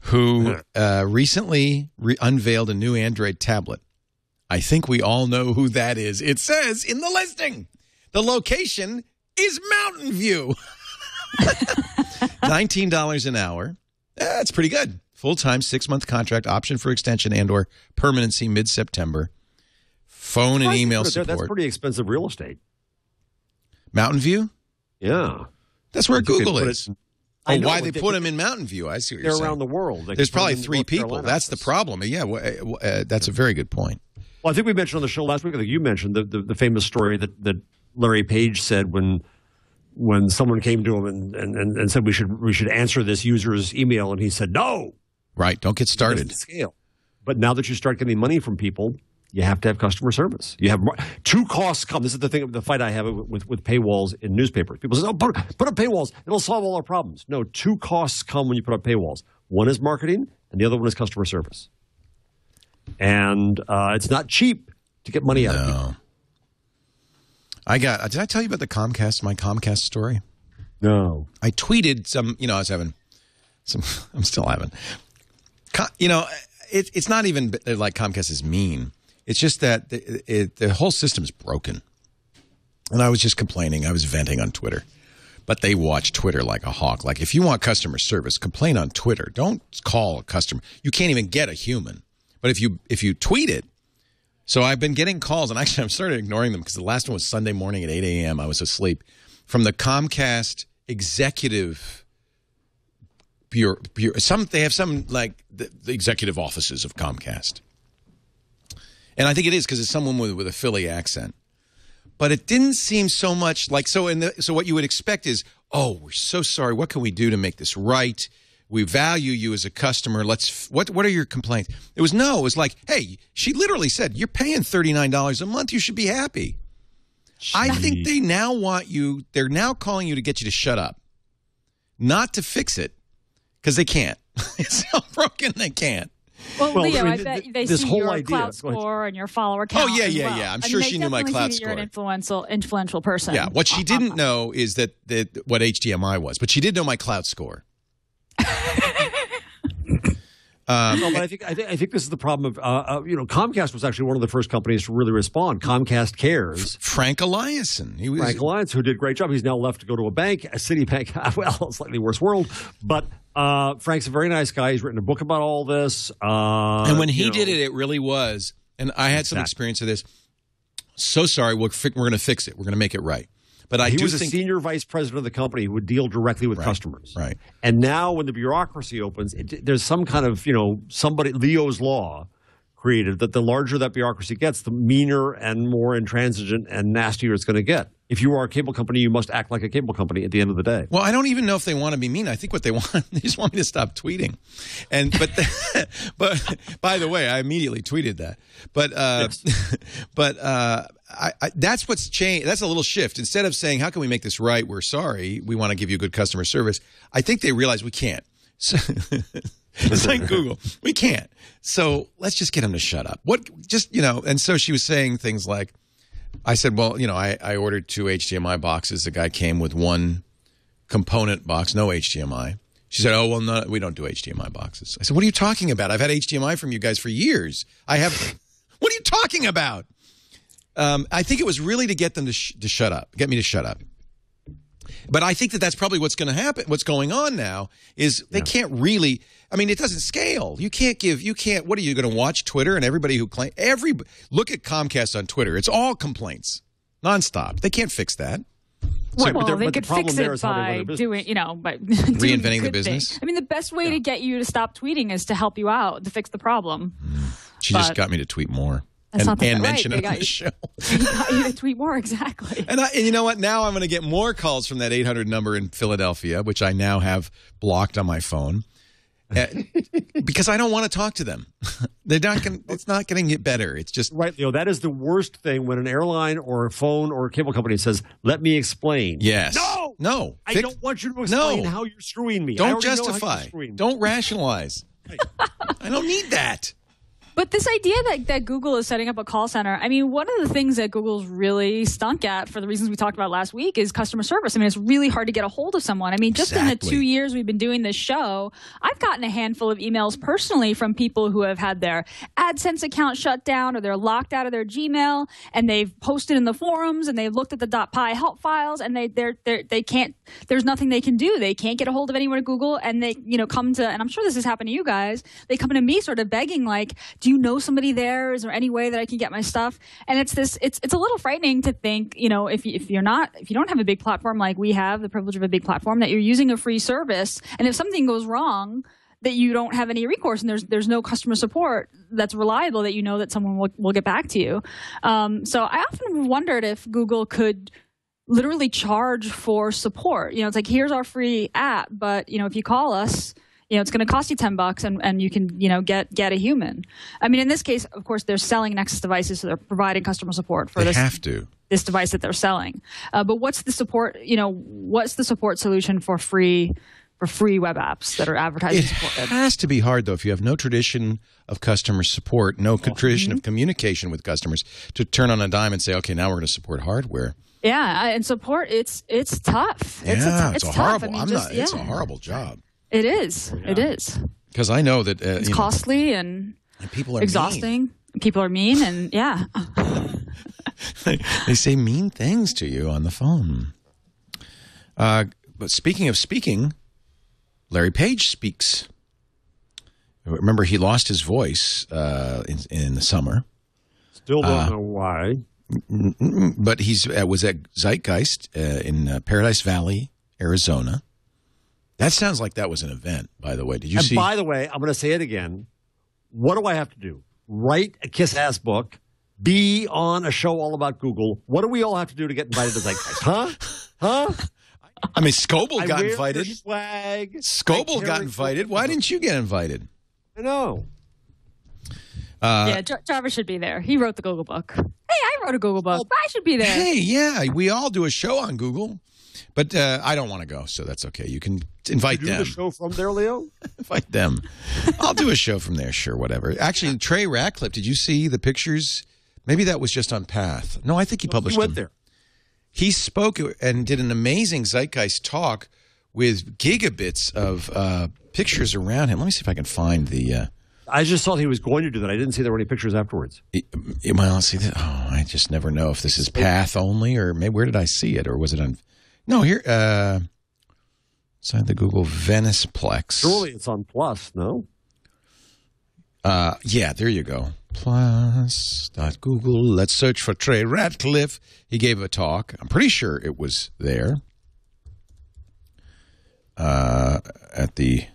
who recently unveiled a new Android tablet. I think we all know who that is. It says in the listing, the location is Mountain View. $19 an hour. That's pretty good. Full-time, 6-month contract, option for extension and or permanency mid-September. Phone and email support. That's pretty expensive real estate. Mountain View? Yeah. That's where Google is. I know, why they put them in Mountain View. I see what you're saying. They're around the world. There's probably 3 people. That's the problem. Yeah, that's a very good point. Well, I think we mentioned on the show last week, I think you mentioned the famous story that Larry Page said when someone came to him and said we should answer this user's email, and he said no. Right. Don't get started. Scale. But now that you start getting money from people, you have to have customer service. You have 2 costs come. This is the fight I have with paywalls in newspapers. People say, "Oh, put up paywalls; it'll solve all our problems." No, 2 costs come when you put up paywalls. One is marketing, and the other one is customer service. And it's not cheap to get money out of people. Did I tell you about my Comcast story? No. I tweeted some, I was having some, I'm still having, it's not even like Comcast is mean. It's just that the whole system's broken. And I was just complaining. I was venting on Twitter. But they watch Twitter like a hawk. Like, if you want customer service, complain on Twitter. Don't call a customer. You can't even get a human. But if you tweet it, so I've been getting calls, and actually I've started ignoring them because the last one was Sunday morning at 8 a.m. I was asleep, from the Comcast executive bureau. They have some, like, the executive offices of Comcast. And I think it is because it's someone with a Philly accent. But it didn't seem so much like, so what you would expect is, oh, we're so sorry. What can we do to make this right? We value you as a customer. What are your complaints? It was like, hey, she literally said, you're paying $39 a month. You should be happy. Jeez. I think they now they're now calling you to get you to shut up, not to fix it, because they can't. It's so broken they can't. Well, Leo, I bet they see your cloud score and your follower count. Oh, yeah. I'm sure she knew my cloud score. You're an influential person. Yeah, what she didn't know is that what HDMI was, but she did know my cloud score. No, but I think this is the problem of Comcast was actually one of the first companies to really respond. Comcast Cares. Frank Eliason. Frank Eliason, who did a great job. He's now left to go to a bank, a Citibank. Well, a slightly worse world, but Frank's a very nice guy. He's written a book about all this. And when he did it, it really was. And I had some experience of this. So sorry, we're going to fix it. We're going to make it right. But he was a senior vice president of the company who would deal directly with customers. Right. And now when the bureaucracy opens, there's some kind of, Leo's Law created that the larger that bureaucracy gets, the meaner and more intransigent and nastier it's going to get. If you are a cable company, you must act like a cable company at the end of the day. Well, I don't even know if they want to be mean. I think what they want, they just want me to stop tweeting. But by the way, I immediately tweeted that. But that's what's changed. That's a little shift. Instead of saying, how can we make this right? We're sorry. We want to give you good customer service. I think they realize we can't. So, it's like Google. We can't. So let's just get them to shut up. And so she was saying things like, I said, well, I ordered 2 HDMI boxes. The guy came with 1 component box, no HDMI. She said, oh, well, no, we don't do HDMI boxes. I said, what are you talking about? I've had HDMI from you guys for years. What are you talking about? I think it was really to get them to shut up, get me to shut up. But I think that's probably what's going to happen. What's going on now is they can't really, it doesn't scale. You can't, what are you going to watch Twitter and everybody who claim, look at Comcast on Twitter. It's all complaints, nonstop. They can't fix that. Well, they could fix it by doing, by reinventing the business. The best way to get you to stop tweeting is to help you out, to fix the problem. She just got me to tweet more. And mention it on the show. He got you to tweet more, exactly. And you know what? Now I'm going to get more calls from that 800 number in Philadelphia, which I now have blocked on my phone, because I don't want to talk to them. It's not going to get better. It's just right, Leo. That is the worst thing when an airline or a phone or a cable company says, "Let me explain." Yes. No. No. I don't want you to explain how you're screwing me. I Don't already know how justify. you're screwing me. Don't rationalize. I don't need that. But this idea that Google is setting up a call center, I mean, one of the things that Google's really stunk at for the reasons we talked about last week is customer service. I mean, it's really hard to get a hold of someone. I mean, just in the 2 years we've been doing this show, I've gotten a handful of emails personally from people who have had their AdSense account shut down or they're locked out of their Gmail and they've posted in the forums and they've looked at the .py help files and they can't, there's nothing they can do. They can't get a hold of anyone at Google and they, come to, and I'm sure this has happened to you guys, they come to me sort of begging like, do you know somebody there? Is there any way that I can get my stuff? And it's a little frightening to think, if you don't have a big platform like we have, the privilege of a big platform, that you're using a free service, and if something goes wrong, that you don't have any recourse, and there's no customer support that's reliable that that someone will get back to you. So I often wondered if Google could literally charge for support. It's like, here's our free app, but if you call us, it's going to cost you $10 and you can, get a human. I mean, in this case, of course, they're selling Nexus devices, so they're providing customer support for this device that they're selling. But what's the support, what's the support solution for free web apps that are advertising supported? It has to be hard, though, if you have no tradition of customer support, no tradition of communication with customers, to turn on a dime and say, okay, now we're going to support hardware. Yeah, and support, it's tough. It's a tough. horrible, it's a horrible job. It is. Yeah. It is. Because I know that it's costly and people are exhausting. Mean. People are mean, and yeah, they say mean things to you on the phone. But speaking of speaking, Larry Page speaks. Remember, he lost his voice in the summer. Still don't know why. But he was at Zeitgeist in Paradise Valley, Arizona. That sounds like that was an event, by the way. Did you see? By the way, I'm going to say it again. What do I have to do? Write a kiss-ass book, be on a show all about Google. What do we all have to do to get invited to Zeitgeist? Huh? I mean, Scoble got invited. Swag. Scoble got invited. Why didn't you get invited? I know. Travis should be there. He wrote the Google book. Hey, I wrote a Google book. I should be there. Hey, yeah, we all do a show on Google. But I don't want to go, so that's okay. You can invite them. Do the show from there, Leo? Invite them. I'll do a show from there, sure, whatever. Actually, Trey Ratcliffe, did you see the pictures? Maybe that was just on Path. No, I think he published them. He went there. He spoke and did an amazing Zeitgeist talk with gigabits of pictures around him. Let me see if I can find the... I just thought he was going to do that. I didn't see there were any pictures afterwards. Well, see, I just never know if this is Path only, or maybe where did I see it, or was it on... No, here, inside the Google Veniceplex. Surely it's on Plus, no? Yeah, there you go. Plus.google. Let's search for Trey Ratcliffe. He gave a talk. I'm pretty sure it was there. At the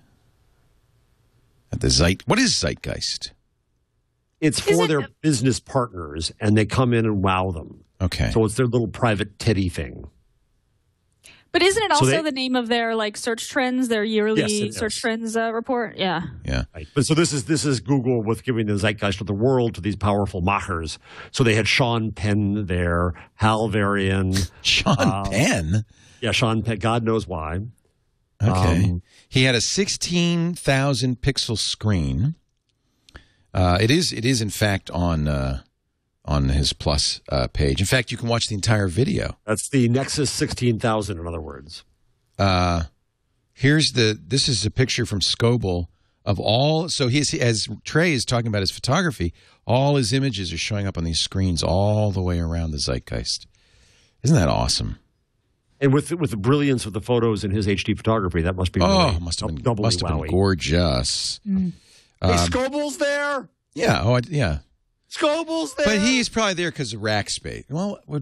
what is Zeitgeist? It's for their business partners, and they come in and wow them. Okay. So it's their little private teddy thing. But isn't it also the name of their search trends, their yearly search trends report? Yeah. Yeah. Right. But so this is Google with giving the Zeitgeist of the world to these powerful machers. So they had Sean Penn there, Hal Varian. Sean Penn? Yeah, Sean Penn. God knows why. Okay. He had a 16,000 pixel screen. It is in fact on his Plus page. In fact, you can watch the entire video. That's the Nexus 16,000, in other words. This is a picture from Scoble of all. So as Trey is talking about his photography, all his images are showing up on these screens all the way around the Zeitgeist. Isn't that awesome? And with the brilliance of the photos in his HD photography, that must be must have been gorgeous. Mm. Hey, Scoble's there. Yeah. Yeah. Scoble's there. But he's probably there because of rack space. Well, I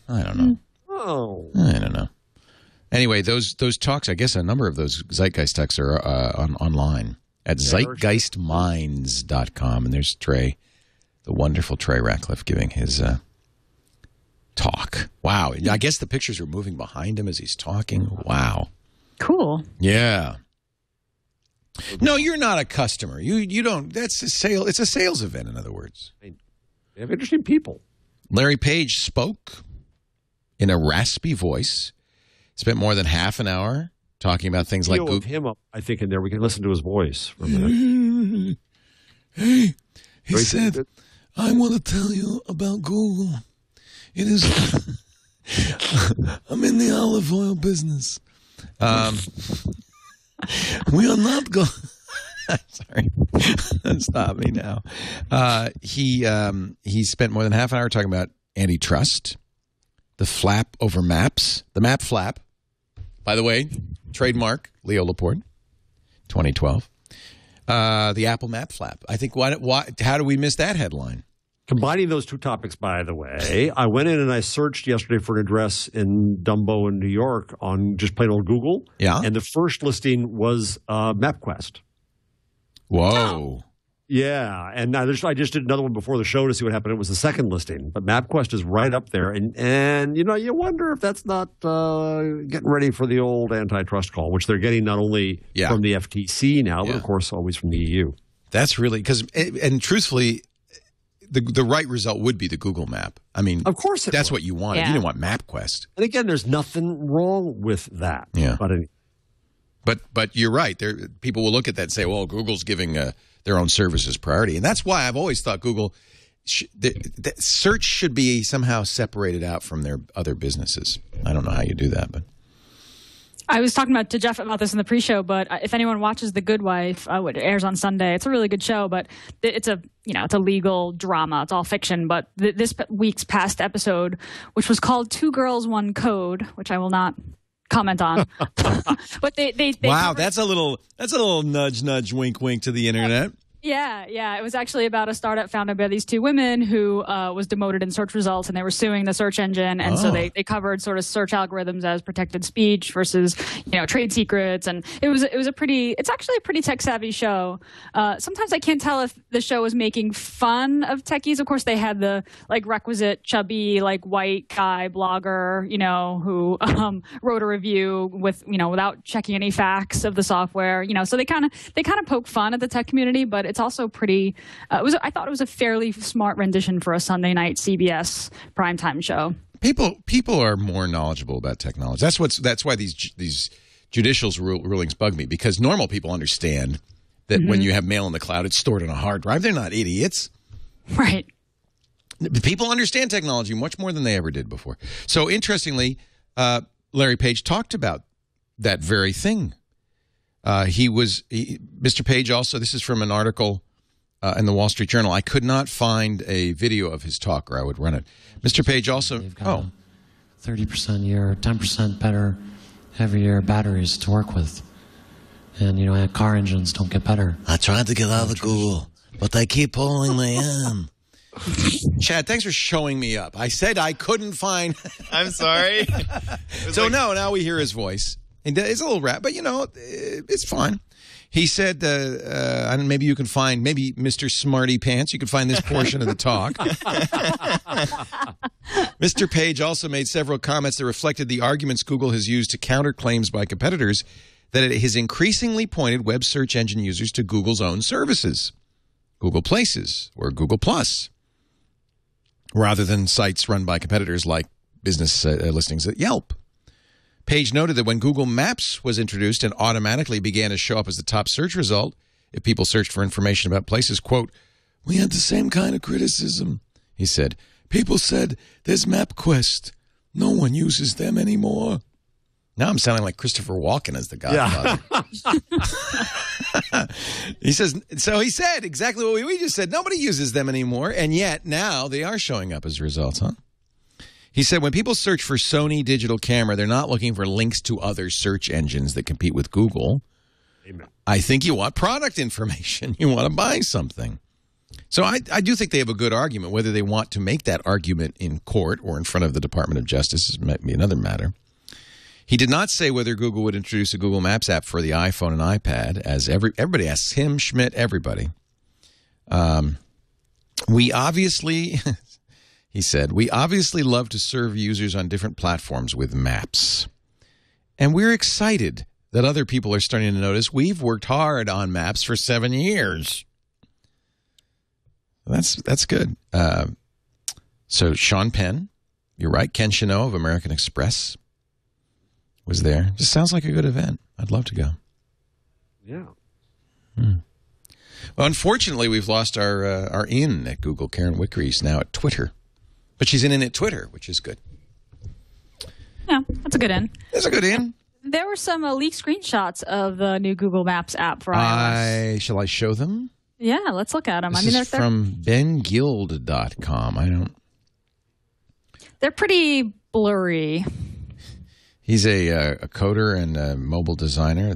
don't know. Oh. I don't know. Anyway, those talks, I guess a number of those Zeitgeist talks are online at zeitgeistminds.com. And there's Trey, the wonderful Trey Ratcliffe, giving his talk. Wow. I guess the pictures are moving behind him as he's talking. Wow. Cool. Yeah. No, you're not a customer. You don't. That's a sale. It's a sales event, in other words. They have interesting people. Larry Page spoke in a raspy voice. Spent more than half an hour talking about things like Google. Him up, I think, in there. We can listen to his voice for a minute. Hey, he said, I want to tell you about Google. It is, I'm in the olive oil business. We are not going. Sorry, stop me now. He spent more than half an hour talking about antitrust, the flap over maps, the map flap. By the way, trademark Leo Laporte, 2012. The Apple map flap. I think how do we miss that headline? Combining those two topics, by the way, I went in and I searched yesterday for an address in Dumbo in New York on just plain old Google. Yeah. And the first listing was MapQuest. Whoa. Yeah. And I just did another one before the show to see what happened. It was the second listing. But MapQuest is right up there. And you know, you wonder if that's not getting ready for the old antitrust call, which they're getting not only from the FTC now, but of course always from the EU. That's really because, and truthfully, the right result would be the Google map. I mean, of course that's what you wanted. Yeah. You didn't want MapQuest. And again, there's nothing wrong with that. Yeah. But you're right. People will look at that and say, well, Google's giving their own services priority. And that's why I've always thought Google, search should be somehow separated out from their other businesses. I don't know how you do that, but. I was talking to Jeff about this in the pre-show, but if anyone watches The Good Wife, it airs on Sunday. It's a really good show, but it's a legal drama. It's all fiction. But this week's past episode, which was called Two Girls, One Code, which I will not comment on. But they wow, that's a little nudge, wink, wink to the internet. Yeah. It was actually about a startup founded by these two women who was demoted in search results, and they were suing the search engine. And so they covered sort of search algorithms as protected speech versus, trade secrets. And it's actually a pretty tech savvy show. Sometimes I can't tell if the show is making fun of techies. Of course, they had the requisite chubby, white guy blogger, who wrote a review without checking any facts of the software. So they kind of poke fun at the tech community, but it's also pretty. I thought it was a fairly smart rendition for a Sunday night CBS primetime show. People are more knowledgeable about technology. That's why these judicial rulings bug me, because normal people understand that when you have mail in the cloud, it's stored on a hard drive. They're not idiots, right? People understand technology much more than they ever did before. So interestingly, Larry Page talked about that very thing. Mr. Page also, this is from an article in the Wall Street Journal. I could not find a video of his talk, or I would run it. Mr. Page also, 30% year, 10% better, heavier batteries to work with. And, car engines don't get better. I tried to get out of Google, but they keep pulling me in. Chad, thanks for showing me up. I said I couldn't find. I'm sorry. So now we hear his voice. It's a little rap, but it's fine. He said, maybe you can find, maybe Mr. Smarty Pants, you can find this portion of the talk. Mr. Page also made several comments that reflected the arguments Google has used to counter claims by competitors that it has increasingly pointed web search engine users to Google's own services, Google Places or Google Plus, rather than sites run by competitors like business listings at Yelp. Page noted that when Google Maps was introduced and automatically began to show up as the top search result, if people searched for information about places, quote, we had the same kind of criticism, he said. People said, there's MapQuest. No one uses them anymore. Now I'm sounding like Christopher Walken as the Godfather. Yeah. He said exactly what we just said. Nobody uses them anymore, and yet now they are showing up as results, huh? He said when people search for Sony digital camera, they're not looking for links to other search engines that compete with Google. Amen. I think you want product information. You want to buy something. So I do think they have a good argument. Whether they want to make that argument in court or in front of the Department of Justice might be another matter. He did not say whether Google would introduce a Google Maps app for the iPhone and iPad, as everybody asks him, Schmidt, everybody. He said, we obviously love to serve users on different platforms with maps. And we're excited that other people are starting to notice we've worked hard on maps for 7 years. That's good. So Sean Penn, you're right, Ken Chenault of American Express, was there. Just sounds like a good event. I'd love to go. Yeah. Well, unfortunately, we've lost our in at Google. Karen Wickery's now at Twitter. But she's in at Twitter, which is good. Yeah, that's a good in. That's a good in. There were some leaked screenshots of the new Google Maps app for iOS. Shall I show them? Yeah, let's look at them. This is from benguild.com. They're pretty blurry. He's a coder and a mobile designer.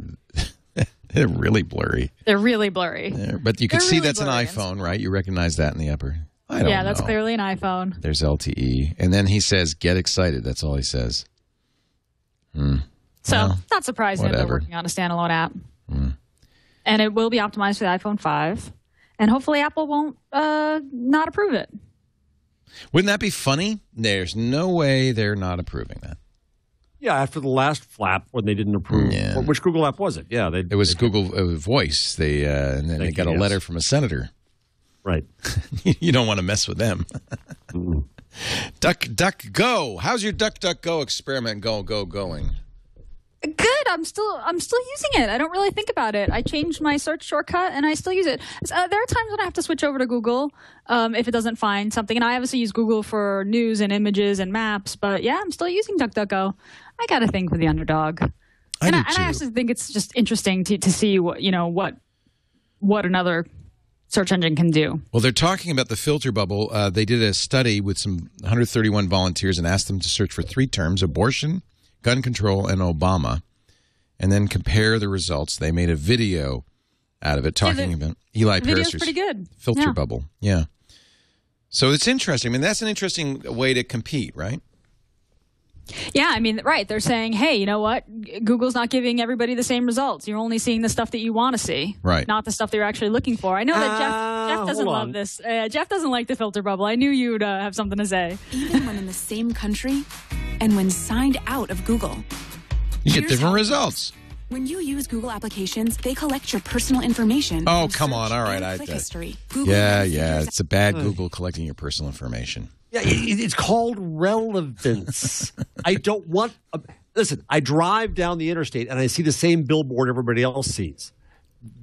They're really blurry. They're really blurry. But you can see really that's blurry. An iPhone, right? You recognize that in the upper. I don't know. Yeah, that's clearly an iPhone. There's LTE. And then he says, get excited. That's all he says. So, not surprising that they're whatever. working on a standalone app. And it will be optimized for the iPhone 5. And hopefully Apple won't not approve it. Wouldn't that be funny? There's no way they're not approving that. Yeah, after the last flap when they didn't approve. Yeah. Which Google app was it? Yeah, it was Google Voice. And then they got a letter from a senator. Right. You don't want to mess with them. DuckDuckGo. How's your DuckDuckGo experiment going? Good. I'm still using it. I don't really think about it. I changed my search shortcut and I still use it. There are times when I have to switch over to Google if it doesn't find something. And I obviously use Google for news and images and maps. But yeah, I'm still using DuckDuckGo. I got a thing for the underdog. I I also think it's just interesting to see what another search engine can do. Well, they're talking about the filter bubble. They did a study with some 131 volunteers and asked them to search for 3 terms: abortion, gun control, and Obama, and then compare the results. They made a video out of it talking about Eli Pariser's pretty good. filter bubble. Yeah. So it's interesting. I mean, that's an interesting way to compete, right? Yeah, I mean, right. They're saying, hey, you know what? Google's not giving everybody the same results. You're only seeing the stuff that you want to see, right? Not the stuff that you're actually looking for. I know that Jeff doesn't love this. Jeff doesn't like the filter bubble. I knew you'd have something to say. Even when in the same country and when signed out of Google, you get different results. When you use Google applications, they collect your personal information. Oh, come on. All right. History. Yeah. It's a bad Google collecting your personal information. Yeah, it's called relevance. I don't want listen, I drive down the interstate and I see the same billboard everybody else sees.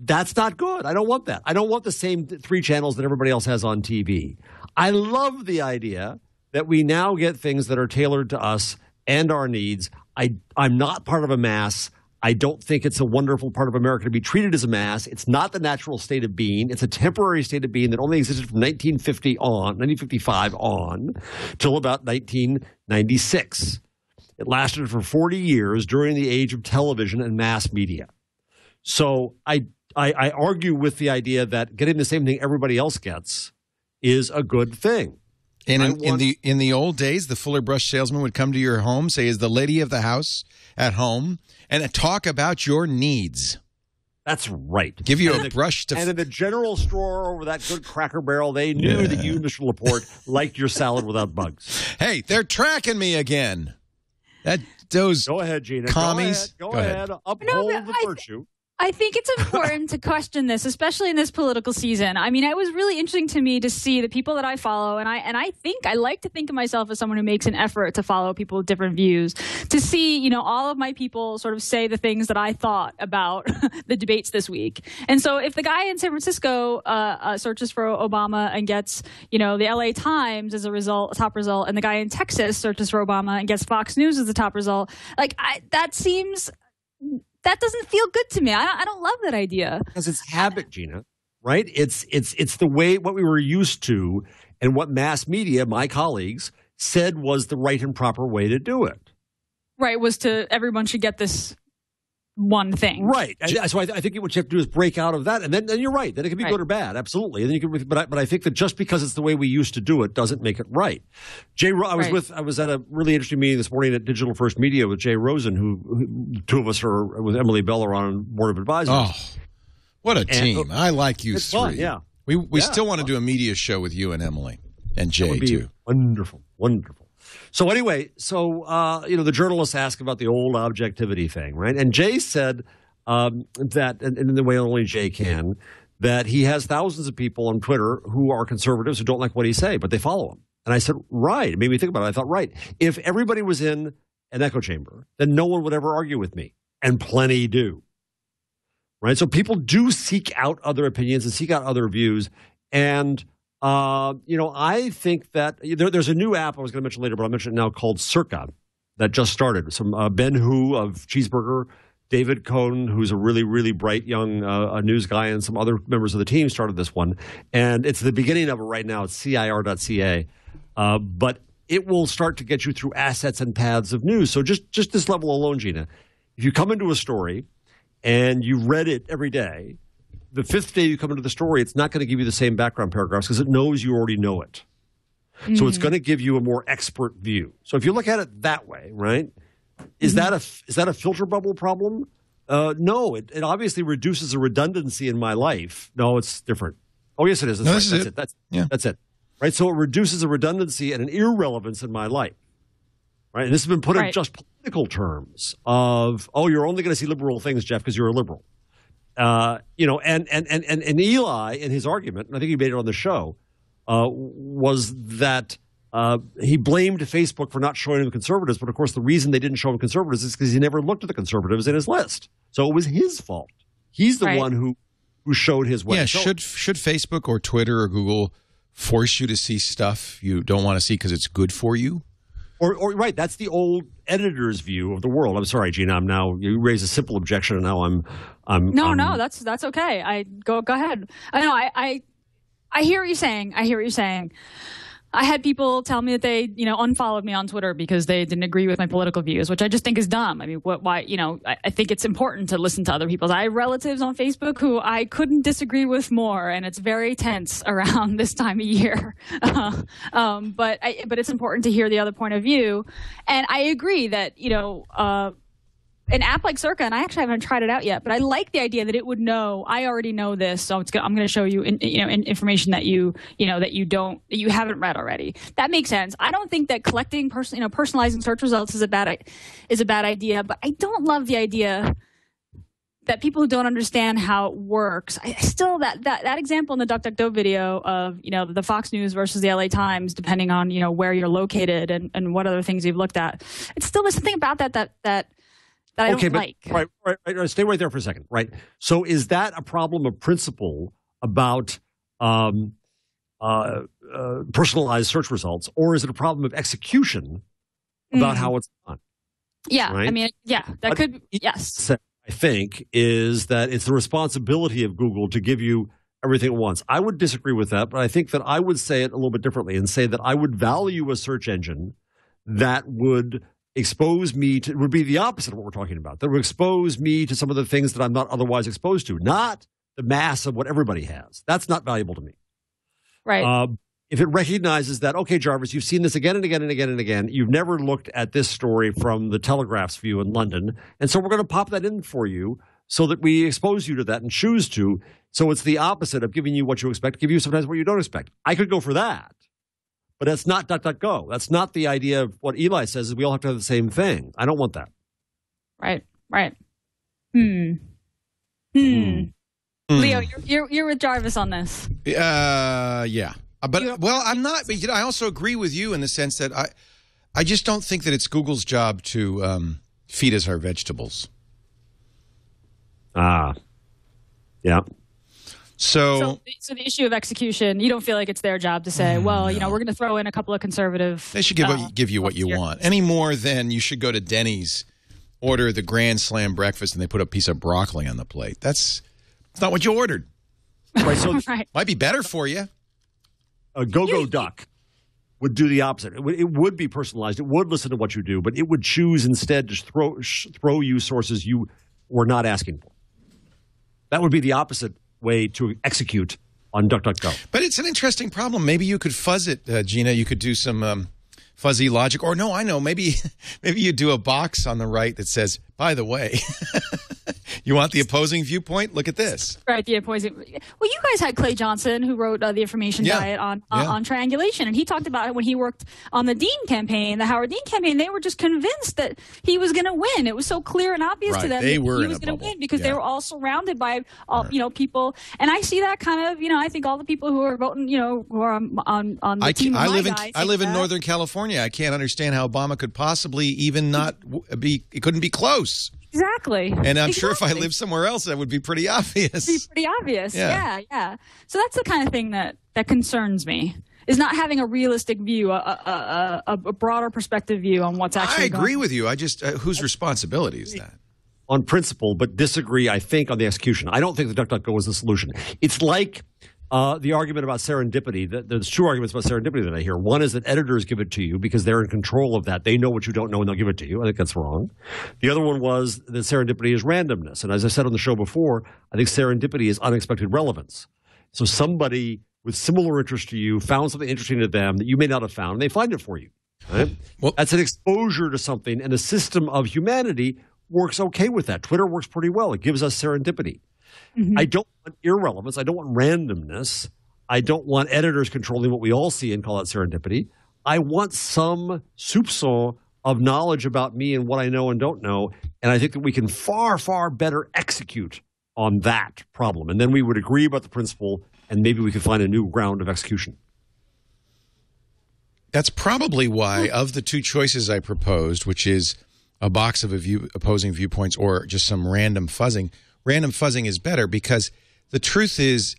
That's not good. I don't want that. I don't want the same 3 channels that everybody else has on TV. I love the idea that we now get things that are tailored to us and our needs. I'm not part of a mass. I don't think it's a wonderful part of America to be treated as a mass. It's not the natural state of being. It's a temporary state of being that only existed from 1955 on till about 1996. It lasted for 40 years during the age of television and mass media. So I argue with the idea that getting the same thing everybody else gets is a good thing. And in the old days, the Fuller Brush salesman would come to your home, say, "Is the lady of the house at home?" and talk about your needs. That's right. Give you a brush to... And in the general store over that good Cracker Barrel, they knew that you, Mr. Laporte, liked your salad without bugs. Hey, they're tracking me again. Those Go ahead, Gina. commies. Go ahead. Uphold the virtue. I think it's important to question this, especially in this political season. I mean, it was really interesting to me to see the people that I follow, and I like to think of myself as someone who makes an effort to follow people with different views, to see, all of my people sort of say the things that I thought about the debates this week. And so if the guy in San Francisco searches for Obama and gets, the LA Times as a top result, and the guy in Texas searches for Obama and gets Fox News as the top result, that doesn't feel good to me. I don't love that idea. Because it's habit, Gina, right? It's the way what we were used to and what mass media, my colleagues, said was the right and proper way to do it. Right, was to everyone should get this one thing. Right. So I think what you have to do is break out of that. And then you're right. Then it can be good or bad. Absolutely. And then you can, but I think that just because it's the way we used to do it doesn't make it right. I was at a really interesting meeting this morning at Digital First Media with Jay Rosen, who 2 of us are with Emily Beller on Board of Advisors. Oh, what a team. I like you 3. Fun, yeah. We still want to do a media show with you and Emily and Jay, too. Wonderful. So anyway, the journalists ask about the old objectivity thing, right? And Jay said that, and in the way only Jay can, that he has thousands of people on Twitter who are conservatives who don't like what he say, but they follow him. And I said, right. It made me think about it. I thought, right. If everybody was in an echo chamber, then no one would ever argue with me. And plenty do. Right? So people do seek out other opinions and seek out other views. And, I think that there's a new app I was going to mention later, but I'll mention it now, called Circa, that just started. Some Ben Hu of Cheeseburger, David Cohn, who's a really, really bright young news guy, and some other members of the team started this one. And it's the beginning of it right now. It's CIR.ca. But it will start to get you through assets and paths of news. So just this level alone, Gina, if you come into a story and you read it every day, the fifth day you come into the story, it's not going to give you the same background paragraphs because it knows you already know it. So it's going to give you a more expert view. So if you look at it that way, right, is that a filter bubble problem? No, it obviously reduces the redundancy in my life. No, it's different. Oh, yes, it is. That's it. That's it. Right? So it reduces the redundancy and an irrelevance in my life. Right? And this has been put in just political terms of, you're only going to see liberal things, Jeff, because you're a liberal. And Eli, in his argument, and I think he made it on the show, was that he blamed Facebook for not showing him conservatives. But, of course, the reason they didn't show him conservatives is because he never looked at the conservatives in his list. So it was his fault. He's the one who showed his way. Yeah, should Facebook or Twitter or Google force you to see stuff you don't want to see because it's good for you? Or right, that's the old editor's view of the world. I'm sorry, Gina. You raise a simple objection, and now I'm. No, that's okay. Go ahead. I hear what you're saying. I had people tell me that they, unfollowed me on Twitter because they didn't agree with my political views, which I just think is dumb. I mean, why? I think it's important to listen to other people's. I have relatives on Facebook who I couldn't disagree with more, and it's very tense around this time of year. But it's important to hear the other point of view, and I agree that an app like Circa, and I actually haven't tried it out yet, but I like the idea that it would know, I already know this, so I'm going to show you information that you haven't read already. That makes sense. I don't think that collecting personalizing search results is a bad idea, but I don't love the idea that people who don't understand how it works. I still that example in the DuckDuckGo video of the Fox News versus the LA Times, depending on where you're located and what other things you've looked at. It's still there's something about that I don't like. Right. Stay right there for a second. Right. So is that a problem of principle about personalized search results, or is it a problem of execution about how it's done? Yeah. Right? I mean, that could. Yes. I think is that it's the responsibility of Google to give you everything at once. I would disagree with that, but I think that I would say it a little bit differently and say that I would value a search engine that would expose me to, would be the opposite of what we're talking about. That would expose me to some of the things that I'm not otherwise exposed to, not the mass of what everybody has. That's not valuable to me. Right. If it recognizes that, okay, Jarvis, you've seen this again and again and again and again. You've never looked at this story from the Telegraph's view in London. And so we're going to pop that in for you so that we expose you to that and choose to. So it's the opposite of giving you what you expect, give you sometimes what you don't expect. I could go for that. But that's not DuckDuckGo. That's not the idea of what Eli says is we all have to have the same thing. I don't want that. Right. Leo, you're with Jarvis on this. Yeah. But I'm not. But I also agree with you in the sense that I just don't think that it's Google's job to feed us our vegetables. Yeah. So the issue of execution, you don't feel like it's their job to say, well, we're going to throw in a couple of conservative. They should give you what you want. Any more than you should go to Denny's, order the Grand Slam breakfast, and they put a piece of broccoli on the plate. That's not what you ordered. Right. So might be better for you. A Go-Go Duck would do the opposite. It would be personalized. It would listen to what you do, but it would choose instead to throw you sources you were not asking for. That would be the opposite way to execute on DuckDuckGo. But it's an interesting problem. Maybe you could fuzz it, Gina. You could do some fuzzy logic. Or no, I know. Maybe you do a box on the right that says, by the way, You want the opposing viewpoint? Look at this. Right, the opposing. Well, you guys had Clay Johnson, who wrote the Information Diet on triangulation, and he talked about it when he worked on the Dean campaign, the Howard Dean campaign. They were just convinced that he was going to win. It was so clear and obvious to them that he was going to win because they were all surrounded by people. And I see that kind of, I think all the people who are voting, who are on the team of my guy. I live in Northern California. I can't understand how Obama could possibly even not be. It couldn't be close. Exactly. And I'm sure if I lived somewhere else, that would be pretty obvious. Yeah. So that's the kind of thing that concerns me, is not having a realistic view, a broader perspective view on what's actually going on. I agree with you. I just, whose responsibility is that? On principle, but disagree, I think, on the execution. I don't think the DuckDuckGo is the solution. It's like the argument about serendipity. There's two arguments about serendipity that I hear. One is that editors give it to you because they're in control of that. They know what you don't know and they'll give it to you. I think that's wrong. The other one was that serendipity is randomness. And as I said on the show before, I think serendipity is unexpected relevance. So somebody with similar interest to you found something interesting to them that you may not have found, and they find it for you. Right? Well, that's an exposure to something, and the system of humanity works okay with that. Twitter works pretty well. It gives us serendipity. I don't want irrelevance. I don't want randomness. I don't want editors controlling what we all see and call it serendipity. I want some soupçon of knowledge about me and what I know and don't know. And I think that we can far, far better execute on that problem. And then we would agree about the principle, and maybe we could find a new ground of execution. That's probably why, of the two choices I proposed, which is a box of opposing viewpoints or just some random fuzzing is better, because the truth is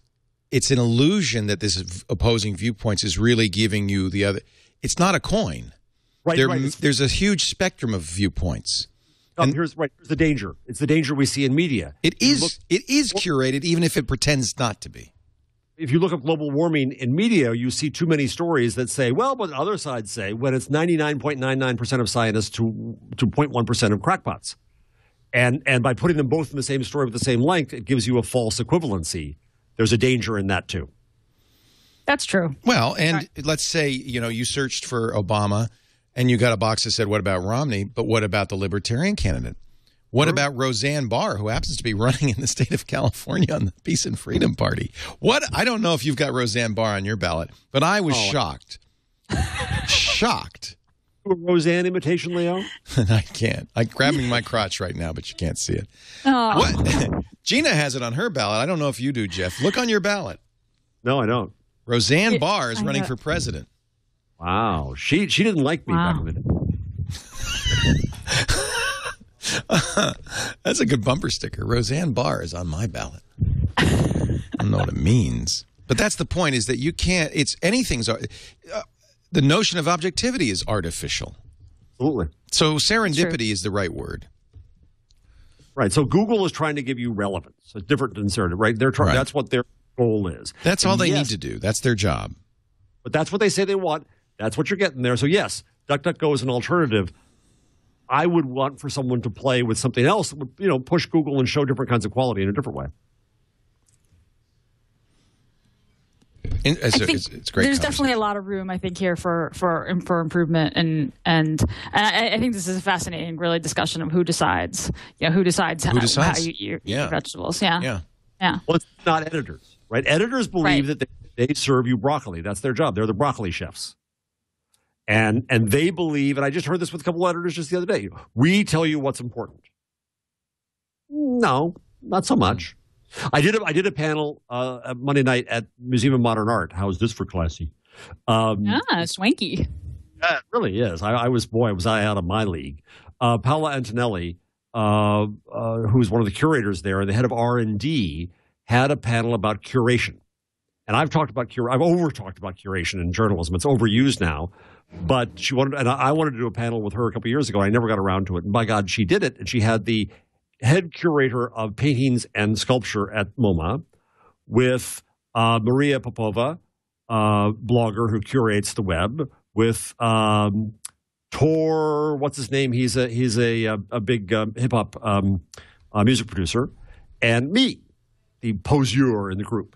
it's an illusion that this opposing viewpoints is really giving you the other. It's not a coin. Right. There's a huge spectrum of viewpoints. Here's the danger. It's the danger we see in media. It is curated, even if it pretends not to be. If you look at global warming in media, you see too many stories that say, well, but other sides say, when it's 99.99% of scientists to 0.1% of crackpots. And by putting them both in the same story with the same length, it gives you a false equivalency. There's a danger in that, too. That's true. Well, and let's say, you searched for Obama and you got a box that said, what about Romney? But what about the Libertarian candidate? What about Roseanne Barr, who happens to be running in the state of California on the Peace and Freedom Party? I don't know if you've got Roseanne Barr on your ballot, but I was shocked. Shocked. A Roseanne imitation, Leo? I can't. I'm grabbing my crotch right now, but you can't see it. Oh. What? Gina has it on her ballot. I don't know if you do, Jeff. Look on your ballot. No, I don't. Roseanne Barr is running for president. Wow. She didn't like me back in the day. That's a good bumper sticker. Roseanne Barr is on my ballot. I don't know what it means. But that's the point, is that you can't, the notion of objectivity is artificial. Absolutely. So serendipity is the right word. Right. So Google is trying to give you relevance. It's different than serendipity, right? That's what their goal is. That's all they need to do. That's their job. But that's what they say they want. That's what you're getting there. So yes, DuckDuckGo is an alternative. I would want for someone to play with something else that would, push Google and show different kinds of quality in a different way. It's great. There's definitely a lot of room, I think, here for improvement, and I think this is a fascinating, really, discussion of who decides. Who decides how you eat your vegetables. Yeah. Well, it's not editors, right? Editors believe that they serve you broccoli. That's their job. They're the broccoli chefs. And they believe, and I just heard this with a couple of editors just the other day, we tell you what's important. No, not so much. I did a panel Monday night at Museum of Modern Art. How is this for classy? Swanky. Yeah, it really is. I was out of my league. Paola Antonelli, who's one of the curators there, the head of R&D, had a panel about curation. And I've over-talked about curation in journalism. It's overused now. But I wanted to do a panel with her a couple of years ago. I never got around to it. And by God, she did it. And she had the head curator of paintings and sculpture at MoMA with Maria Popova, blogger who curates the web, with Tor, what's his name? He's a big hip-hop music producer, and me, the poseur in the group.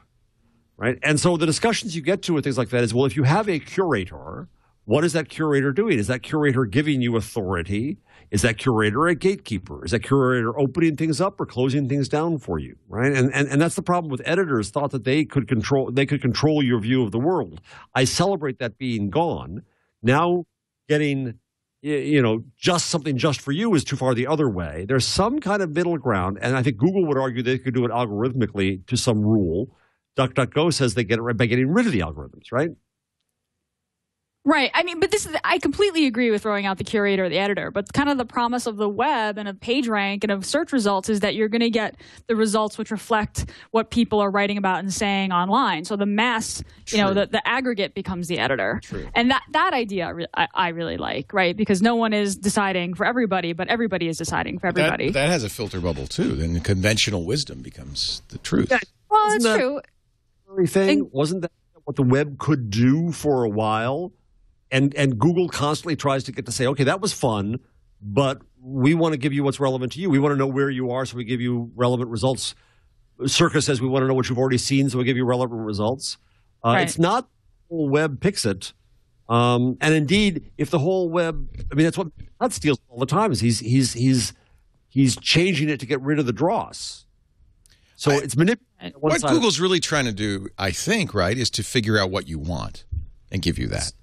Right? And so the discussions you get to with things like that is, well, if you have a curator, What is that curator doing? Is that curator giving you authority? Is that curator a gatekeeper? Is that curator opening things up or closing things down for you? Right? And that's the problem with editors thought that they could control your view of the world. I celebrate that being gone. Now getting just something just for you is too far the other way. There's some kind of middle ground, and I think Google would argue they could do it algorithmically to some rule. DuckDuckGo says they get it right by getting rid of the algorithms, right? Right. I mean, but I completely agree with throwing out the curator or the editor, but kind of the promise of the web and of PageRank and of search results is that you're going to get the results which reflect what people are writing about and saying online. So the mass, the aggregate becomes the editor. True. And that idea I really like, right? Because no one is deciding for everybody, but everybody is deciding for everybody. That has a filter bubble too. Then conventional wisdom becomes the truth. Yeah. Well, it's true. Wasn't that what the web could do for a while? And Google constantly tries to get to say, okay, that was fun, but we want to give you what's relevant to you. We want to know where you are, so we give you relevant results. Circa says we want to know what you've already seen, so we give you relevant results. Right. It's not the whole web picks it. And indeed, if the whole web, I mean, that's what Todd steals all the time, is he's changing it to get rid of the dross. So it's manipulated. What Google's really trying to do, I think, right, is to figure out what you want and give you that.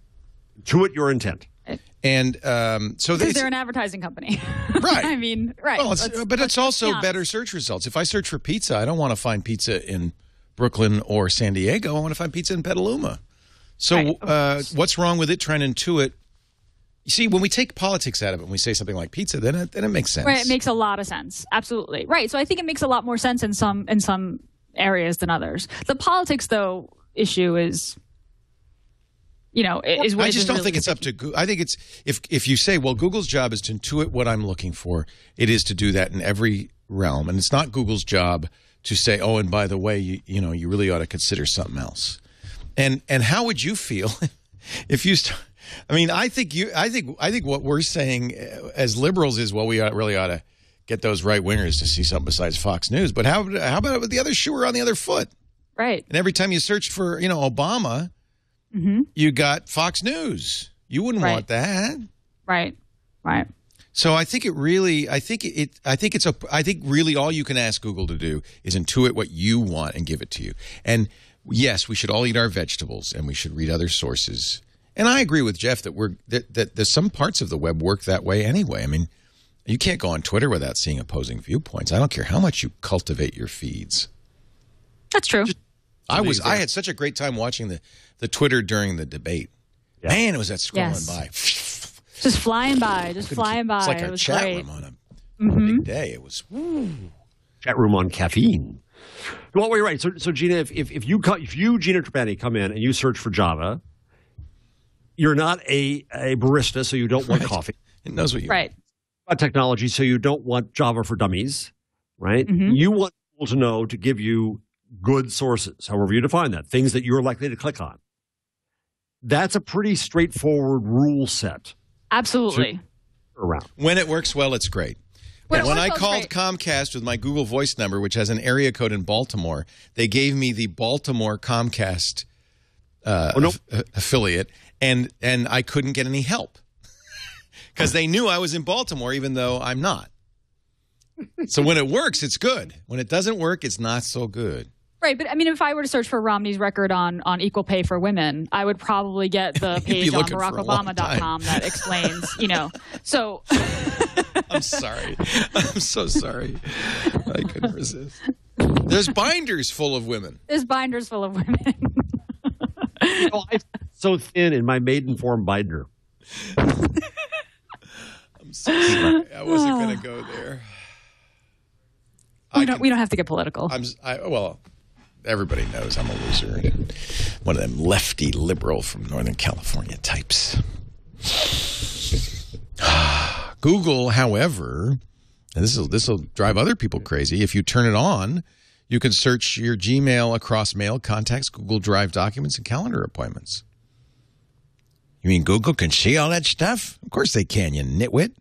To it, your intent. And so because they're an advertising company. Right. I mean, right. Well, it's also better search results. If I search for pizza, I don't want to find pizza in Brooklyn or San Diego. I want to find pizza in Petaluma. So what's wrong with it trying to intuit? You see, when we take politics out of it and we say something like pizza, then it makes sense. Right, it makes a lot of sense. Absolutely. Right. So I think it makes a lot more sense in some areas than others. The politics, though, issue is... is what I just don't really think it's up to Google. I think it's if you say, well, Google's job is to intuit what I'm looking for, it is to do that in every realm, and it's not Google's job to say, oh, and by the way, you really ought to consider something else. And how would you feel if you? I mean, I think what we're saying as liberals is, well, we really ought to get those right wingers to see something besides Fox News. But how about with the other shoe on the other foot? Right. And every time you searched for Obama. Mm-hmm. You got Fox News. You wouldn't want that. Right. Right. So I think really all you can ask Google to do is intuit what you want and give it to you. And yes, we should all eat our vegetables and we should read other sources. And I agree with Jeff that there's some parts of the web work that way anyway. I mean, you can't go on Twitter without seeing opposing viewpoints. I don't care how much you cultivate your feeds. That's true. I had such a great time watching the Twitter during the debate. Yeah. Man, it was that scrolling by. Just flying by. Just flying by. It's like our chat room on a big day. It was chat room on caffeine. Well, you're right. So Gina, if you Gina Trapani come in and you search for Java, you're not a barista, so you don't want coffee. It knows what you want. About technology, so you don't want Java for Dummies, right? Mm-hmm. You want people to know to give you good sources, however you define that, things that you're likely to click on. That's a pretty straightforward rule set. Absolutely. Around. When it works well, it's great. When I called Comcast with my Google Voice number, which has an area code in Baltimore, they gave me the Baltimore Comcast affiliate, and I couldn't get any help because they knew I was in Baltimore, even though I'm not. So when it works, it's good. When it doesn't work, it's not so good. Right, but I mean, if I were to search for Romney's record on equal pay for women, I would probably get the page on BarackObama.com that explains, So I'm sorry. I'm so sorry. I couldn't resist. There's binders full of women. There's binders full of women. I'm so thin in my maiden form binder. I'm so sorry. I wasn't going to go there. We don't have to get political. Everybody knows I'm a loser. One of them lefty liberal from Northern California types. Google, however, and this will drive other people crazy. If you turn it on, you can search your Gmail across mail, contacts, Google Drive documents, and calendar appointments. You mean Google can see all that stuff? Of course they can, you nitwit.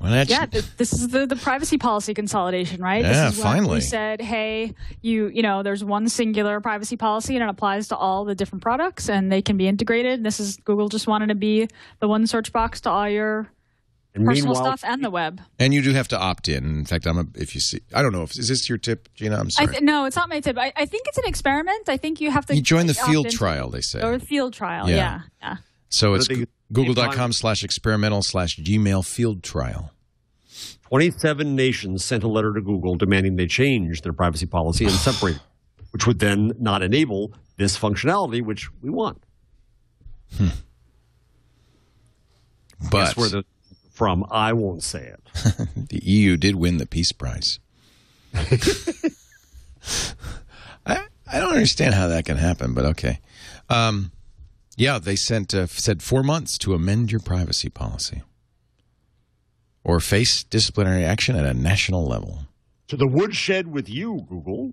Well, yeah, this is the privacy policy consolidation, right? Yeah, this is when finally. we said, hey, you know, there's one singular privacy policy and it applies to all the different products and they can be integrated. This is Google just wanted to be the one search box to all your personal stuff and the web. And you do have to opt in. In fact, if you see, I don't know, is this your tip, Gina? I'm sorry. No, it's not my tip. I think it's an experiment. I think you have to. You join the field trial, they say. Or the field trial, yeah. So it's google.com/experimental/Gmail field trial. 27 nations sent a letter to Google demanding they change their privacy policy and separate it, which would then not enable this functionality, which we want. But guess where they're from, I won't say it. The EU did win the Peace Prize. I don't understand how that can happen, but okay. Yeah, they said 4 months to amend your privacy policy or face disciplinary action at a national level. To the woodshed with you, Google.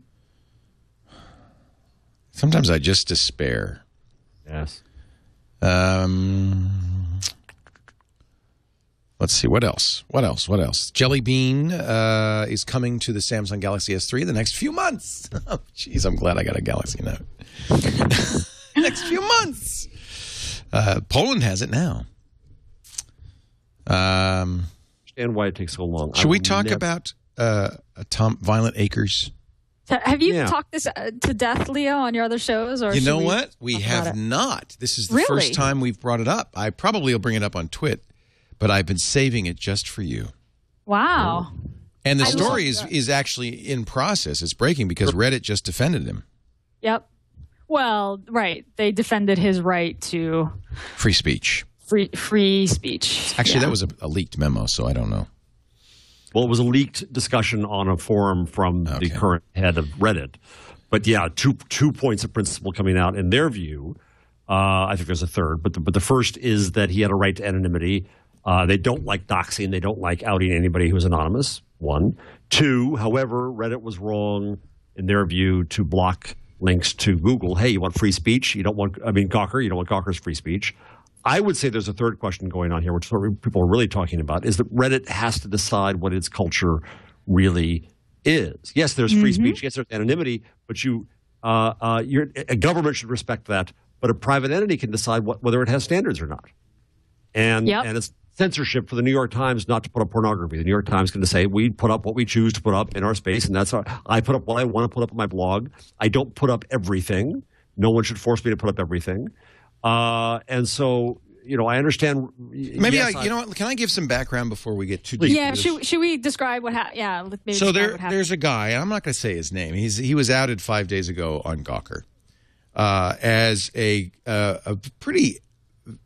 Sometimes I just despair. Yes. Let's see. What else? Jelly Bean is coming to the Samsung Galaxy S3 the next few months. Oh, jeez, I'm glad I got a Galaxy Note. Next few months. Poland has it now. Understand why it takes so long. Should we talk about Violent Acres? Have you talked this to death, Leo, on your other shows? Or you know what? We have not. This is the first time we've brought it up. I probably will bring it up on Twit, but I've been saving it just for you. Wow. And the story is actually in process. It's breaking because Reddit just defended him. Yep. Well, right. They defended his right to free speech. Free speech. Actually, that was a leaked memo, so I don't know. Well, it was a leaked discussion on a forum from the current head of Reddit. But yeah, two points of principle coming out in their view. I think there's a third, but the first is that he had a right to anonymity. They don't like doxing. They don't like outing anybody who's anonymous, one. Two, however, Reddit was wrong in their view to block links to Google. Hey, you want free speech? You don't want Gawker. You don't want Gawker's free speech. I would say there's a third question going on here, which is what people are really talking about, is that Reddit has to decide what its culture really is. Yes, there's free speech. Yes, there's anonymity, but a government should respect that. But a private entity can decide whether it has standards or not. And it's censorship for the New York Times not to put up pornography. The New York Times can say we put up what we choose to put up in our space, and I put up what I want to put up on my blog. I don't put up everything. No one should force me to put up everything. And so, I understand. Maybe you know what? Can I give some background before we get too deep? Yeah. Should we describe what happened? Yeah. Maybe so there's a guy. I'm not going to say his name. he was outed 5 days ago on Gawker as a pretty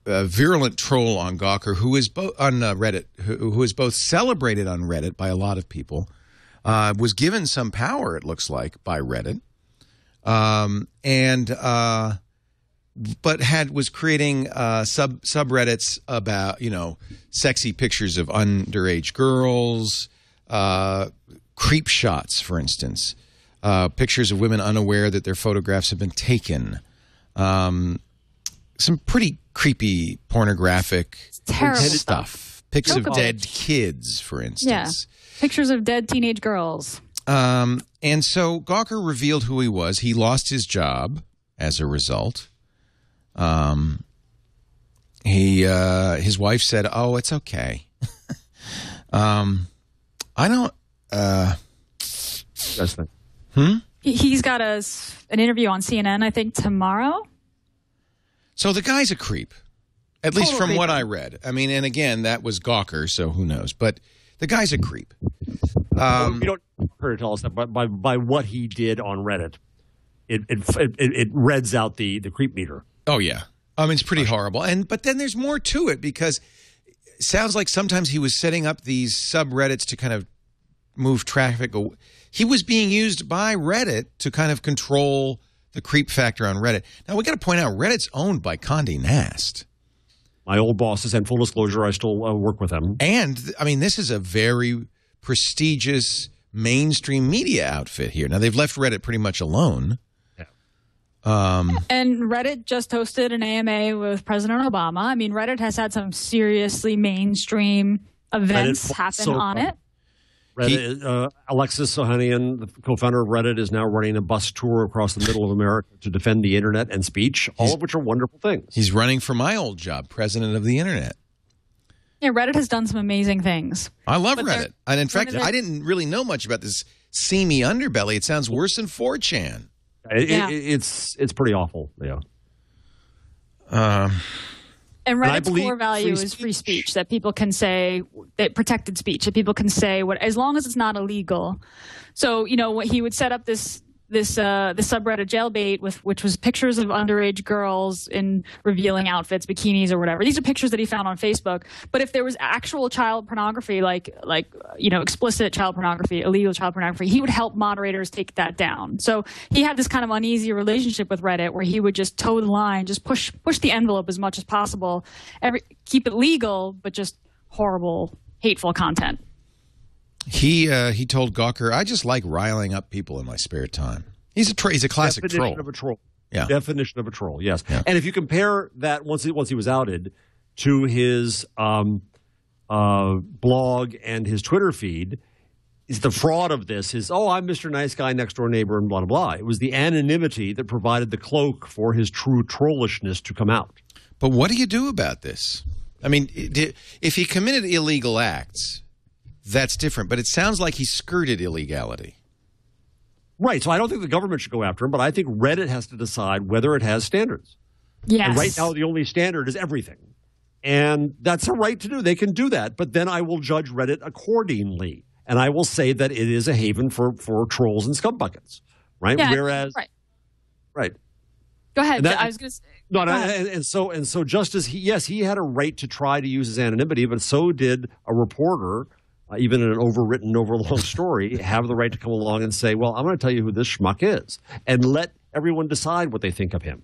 virulent troll on Gawker, who is both on Reddit, who is both celebrated on Reddit by a lot of people, was given some power, it looks like, by Reddit, but was creating subreddits about sexy pictures of underage girls, creep shots, for instance, pictures of women unaware that their photographs have been taken. Some pretty creepy, pornographic stuff. Pics of dead kids, for instance. Yeah. Pictures of dead teenage girls. And so Gawker revealed who he was. He lost his job as a result. His wife said, "Oh, it's okay." I don't. He's got an interview on CNN, I think, tomorrow. So the guy's a creep, at least from what I read. I mean, and again, that was Gawker, so who knows? But the guy's a creep. You don't hear to tell us that, but by what he did on Reddit, it reds out the creep meter. Oh yeah, I mean it's pretty horrible. But then there's more to it because it sounds like sometimes he was setting up these subreddits to kind of move traffic. He was being used by Reddit to kind of control the creep factor on Reddit. Now, we got to point out, Reddit's owned by Condé Nast. My old bosses, and full disclosure, I still work with them. And, I mean, this is a very prestigious mainstream media outfit here. Now, they've left Reddit pretty much alone. Yeah. And Reddit just hosted an AMA with President Obama. I mean, Reddit has had some seriously mainstream events happen on it. Reddit, Alexis Ohanian, the co-founder of Reddit, is now running a bus tour across the middle of America to defend the internet and speech, all of which are wonderful things. He's running for my old job, president of the internet. Yeah, Reddit has done some amazing things. I love Reddit. And in fact, I didn't really know much about this seamy underbelly. It sounds worse than 4chan. It's pretty awful, yeah. And Reddit's core value is free speech, that people can say, that protected speech, that people can say what, as long as it's not illegal. So, he would set up this subreddit Jailbait, which was pictures of underage girls in revealing outfits, bikinis or whatever. These are pictures that he found on Facebook. But if there was actual child pornography, like explicit child pornography, illegal child pornography, he would help moderators take that down. So he had this kind of uneasy relationship with Reddit where he would just toe the line, just push the envelope as much as possible, keep it legal, but just horrible, hateful content. He told Gawker, "I just like riling up people in my spare time." He's a classic troll. Definition of a troll. Yeah. Definition of a troll. Yes. Yeah. And if you compare that once he was outed to his blog and his Twitter feed, is the fraud of this is I'm Mr. Nice Guy, next door neighbor, and blah blah blah. It was the anonymity that provided the cloak for his true trollishness to come out. But what do you do about this? I mean, if he committed illegal acts, that's different, but it sounds like he skirted illegality. Right, so I don't think the government should go after him, but I think Reddit has to decide whether it has standards. Yes. And right now, the only standard is everything. And that's a right to do. They can do that, but then I will judge Reddit accordingly. And I will say that it is a haven for trolls and scumbuckets, right? Yeah, Whereas, right. Go ahead. I was going to say. No, and so just as he had a right to try to use his anonymity, but so did a reporter, even in an overlong story, have the right to come along and say, well, I'm going to tell you who this schmuck is, and let everyone decide what they think of him.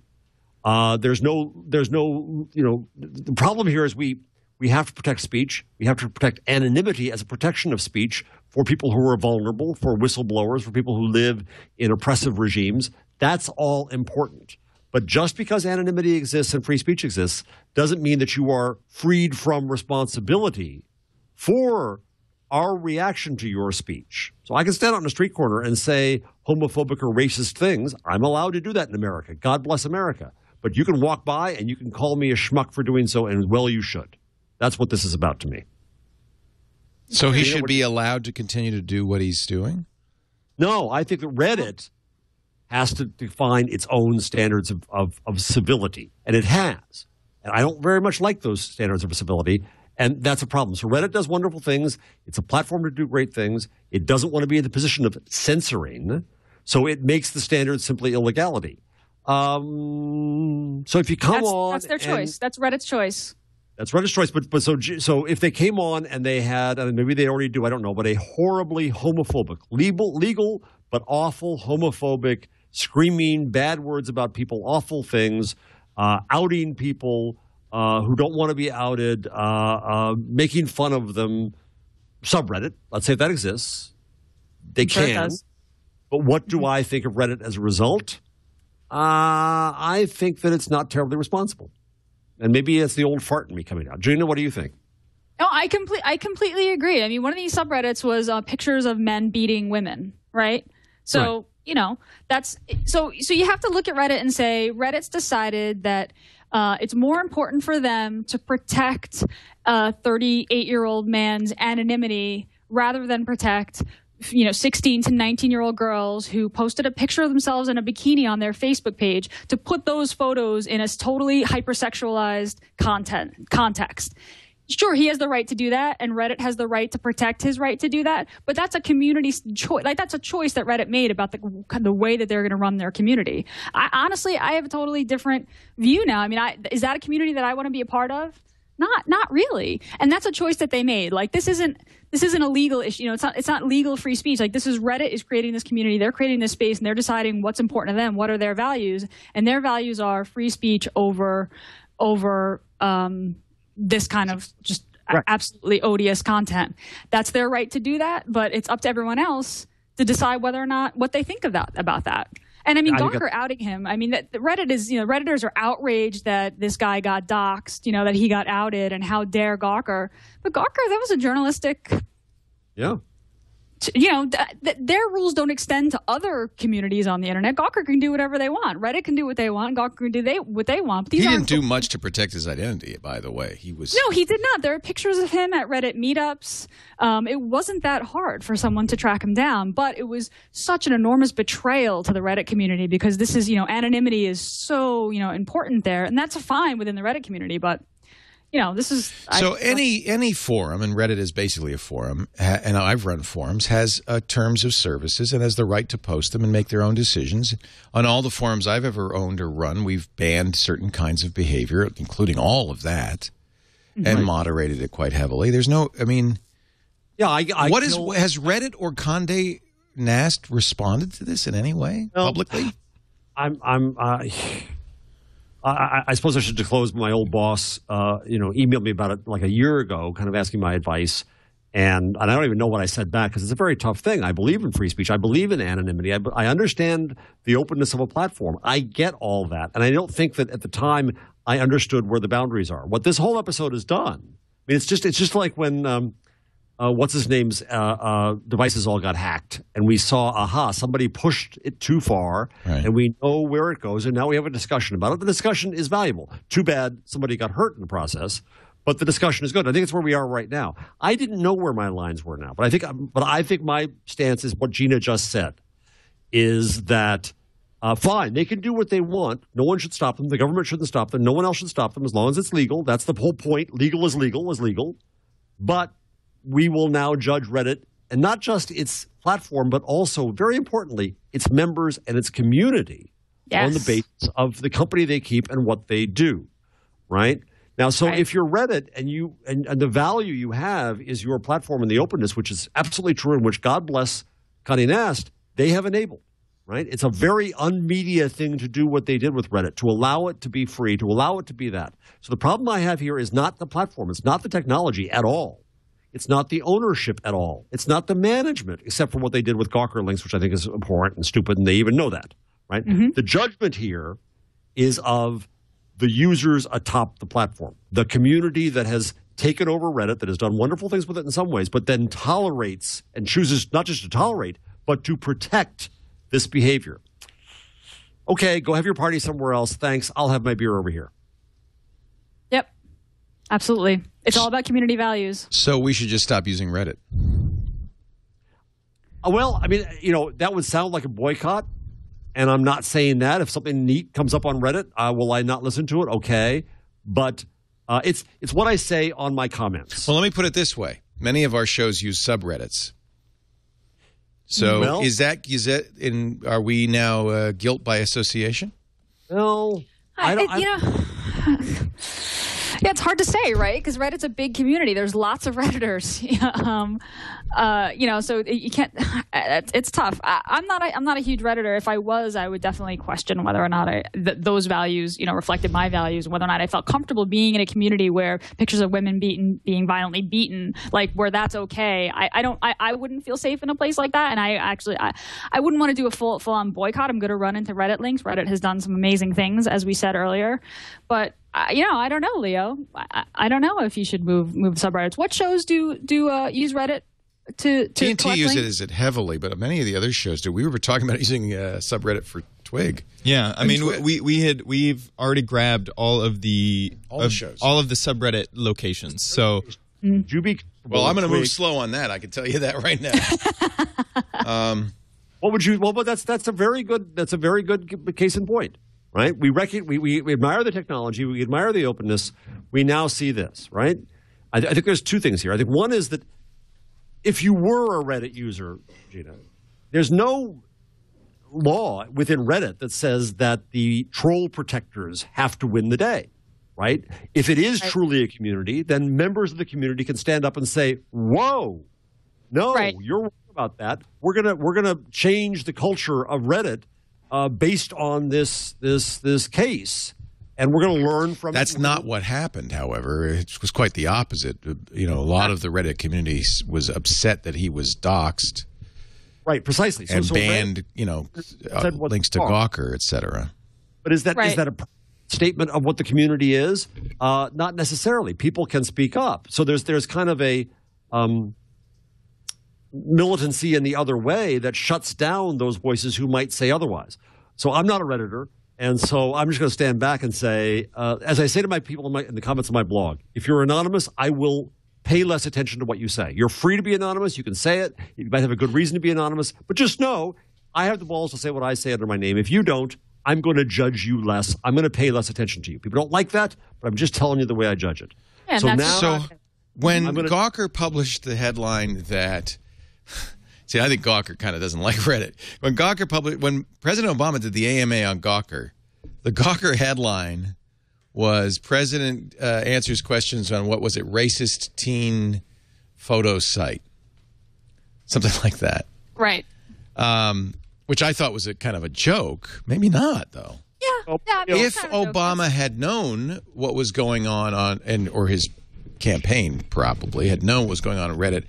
There's no, the problem here is we have to protect speech. We have to protect anonymity as a protection of speech for people who are vulnerable, for whistleblowers, for people who live in oppressive regimes. That's all important. But just because anonymity exists and free speech exists doesn't mean that you are freed from responsibility for our reaction to your speech. So I can stand on a street corner and say homophobic or racist things. I'm allowed to do that in America. God bless America. But you can walk by and you can call me a schmuck for doing so, and well, you should. That's what this is about to me. So he should be allowed to continue to do what he's doing? No, I think that Reddit has to define its own standards of civility, and it has. And I don't very much like those standards of civility, and that's a problem. So Reddit does wonderful things. It's a platform to do great things. It doesn't want to be in the position of censoring, so it makes the standards simply illegality. So if you come on... That's their choice. That's Reddit's choice. That's Reddit's choice. But so if they came on and they had, and maybe they already do, I don't know, but a horribly homophobic, legal but awful homophobic, screaming bad words about people, awful things, outing people who don't want to be outed, making fun of them, subreddit, let's say if that exists, they can. Sure it does. But what do I think of Reddit as a result? I think that it's not terribly responsible. And maybe it's the old fart in me coming out. Gina, what do you think? No, I completely agree. I mean, one of these subreddits was pictures of men beating women, right? So, right. That's so you have to look at Reddit and say Reddit's decided that it's more important for them to protect a 38-year-old man's anonymity rather than protect 16 to 19-year-old girls who posted a picture of themselves in a bikini on their Facebook page, to put those photos in a totally hypersexualized context. Sure, he has the right to do that, and Reddit has the right to protect his right to do that, but that's a community choice. Like, that's a choice that Reddit made about the way that they're going to run their community. Honestly, I have a totally different view now. I mean, is that a community that I want to be a part of? Not really. And that's a choice that they made. Like, this isn't a legal issue. It's not legal free speech. Like, this is Reddit is creating this community. They're creating this space, and they're deciding what's important to them. What are their values? And their values are free speech over this kind of just absolutely odious content. That's their right to do that, but it's up to everyone else to decide whether or not what they think about that. And I mean, Gawker outing him. I mean, Reddit is, Redditors are outraged that this guy got doxxed, that he got outed, and how dare Gawker. But Gawker, that was a journalistic. Yeah. Their rules don't extend to other communities on the internet. Gawker can do whatever they want. Reddit can do what they want. Gawker can do what they want. But he didn't do much to protect his identity, by the way. No, he did not. There are pictures of him at Reddit meetups. It wasn't that hard for someone to track him down, but it was such an enormous betrayal to the Reddit community because this is, anonymity is so, important there. And that's fine within the Reddit community, but this is any forum, and Reddit is basically a forum, and I've run forums, has terms of services and has the right to post them and make their own decisions. On all the forums I've ever owned or run, we've banned certain kinds of behavior, including all of that, and moderated it quite heavily. There's no, has Reddit or Condé Nast responded to this in any way publicly? I suppose I should disclose my old boss, emailed me about it like a year ago, kind of asking my advice. And I don't even know what I said back because it's a very tough thing. I believe in free speech. I believe in anonymity. I understand the openness of a platform. I get all that. And I don't think that at the time I understood where the boundaries are. What this whole episode has done, I mean, it's just like when what's his name's devices all got hacked, and we saw, somebody pushed it too far, and we know where it goes, and now we have a discussion about it. The discussion is valuable. Too bad somebody got hurt in the process, but the discussion is good. I think it's where we are right now. I didn't know where my lines were now, but I think my stance is what Gina just said, is that fine, they can do what they want. No one should stop them. The government shouldn't stop them. No one else should stop them as long as it's legal. That's the whole point. Legal is legal. But we will now judge Reddit, and not just its platform, but also, very importantly, its members and its community on the basis of the company they keep and what they do, right? Now, so if you're Reddit and the value you have is your platform and the openness, which is absolutely true, and which, God bless Condé Nast, they have enabled, right? It's a very unmedia thing to do what they did with Reddit, to allow it to be free, to allow it to be that. So the problem I have here is not the platform. It's not the technology at all. It's not the ownership at all. It's not the management, except for what they did with Gawker links, which I think is abhorrent and stupid, and they even know that, right? The judgment here is of the users atop the platform, the community that has taken over Reddit, that has done wonderful things with it in some ways, but then tolerates and chooses not just to tolerate, but to protect this behavior. Okay, go have your party somewhere else. Thanks. I'll have my beer over here. Yep. Absolutely. It's all about community values. So we should just stop using Reddit. Well, I mean, that would sound like a boycott, and I'm not saying that. If something neat comes up on Reddit, will I not listen to it? Okay. But it's what I say on my comments. Well, let me put it this way. Many of our shows use subreddits. So are we now guilt by association? No. Yeah, it's hard to say, right? Because Reddit's a big community. There's lots of Redditors. So you can't. It's tough. I'm not a huge Redditor. If I was, I would definitely question whether or not those values, reflected my values, and whether or not I felt comfortable being in a community where pictures of women being violently beaten, like where that's okay. I wouldn't feel safe in a place like that, and I wouldn't want to do a full on boycott. I'm going to run into Reddit links. Reddit has done some amazing things, as we said earlier, but. I don't know, Leo. I don't know if you should move subreddits. What shows do use Reddit to TNT uses it heavily, but many of the other shows do. We were talking about using subreddit for Twig. Yeah, I mean, we've already grabbed all of the shows, all of the subreddit locations. So, well, I'm going to move slow on that. I can tell you that right now. What would you? Well, but that's a very good case in point. Right? We admire the technology. We admire the openness. We now see this, right? I think there's two things here. I think one is that if you were a Reddit user, Gina, there's no law within Reddit that says that the troll protectors have to win the day, right? If it is truly a community, then members of the community can stand up and say, "Whoa, no, you're wrong about that. We're gonna change the culture of Reddit." Based on this case, and we're going to learn from That's it. not what happened, however. It was quite the opposite. A lot of the Reddit community was upset that he was doxxed, Right, precisely. And banned, links to Gawker, et cetera. But is that a statement of what the community is? Not necessarily. People can speak up. So there's kind of a militancy in the other way that shuts down those voices who might say otherwise. So I'm not a Redditor, and so I'm just going to stand back and say, as I say to my people in the comments of my blog, if you're anonymous, I will pay less attention to what you say. You're free to be anonymous. You can say it. You might have a good reason to be anonymous. But just know, I have the balls to say what I say under my name. If you don't, I'm going to judge you less. I'm going to pay less attention to you. People don't like that, but I'm just telling you the way I judge it. Yeah, so when Gawker published the headline that – see, I think Gawker kind of doesn't like Reddit. When President Obama did the AMA on Gawker, the Gawker headline was President answers questions on, what was it, racist teen photo site. Something like that. Right. Which I thought was a kind of a joke. Maybe not, though. Yeah. If Obama had known what was going on or his campaign probably had known what was going on Reddit,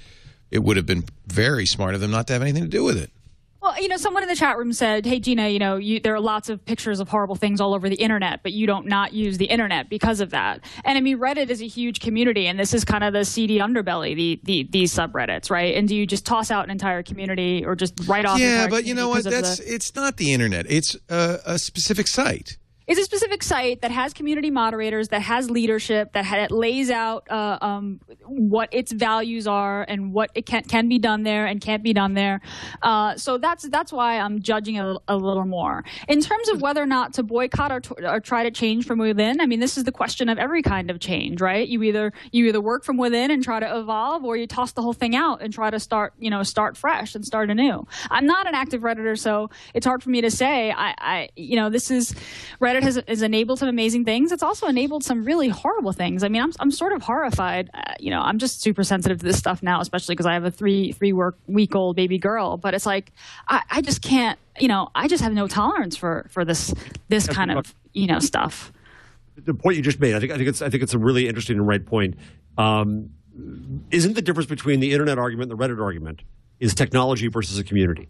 it would have been very smart of them not to have anything to do with it. Well, someone in the chat room said, hey, Gina, there are lots of pictures of horrible things all over the internet, but you don't not use the internet because of that. And I mean, Reddit is a huge community, and this is kind of the seedy underbelly, these subreddits, right? And do you just toss out an entire community or just write off? Yeah, but you know what? It's not the internet. It's a specific site. It's a specific site that has community moderators, that has leadership, that lays out what its values are and what it can be done there and can't be done there. So that's why I'm judging it a little more. In terms of whether or not to boycott or try to change from within, I mean, this is the question of every kind of change, right? You either work from within and try to evolve, or you toss the whole thing out and try to start fresh and start anew. I'm not an active Redditor, so it's hard for me to say. This is Reddit has enabled some amazing things. It's also enabled some really horrible things. I mean, I'm sort of horrified. I'm just super sensitive to this stuff now, especially because I have a three-week-old baby girl. But it's like I just can't. I just have no tolerance for this kind of stuff. The point you just made, I think it's a really interesting and right point. Isn't the difference between the internet argument and the Reddit argument is technology versus a community?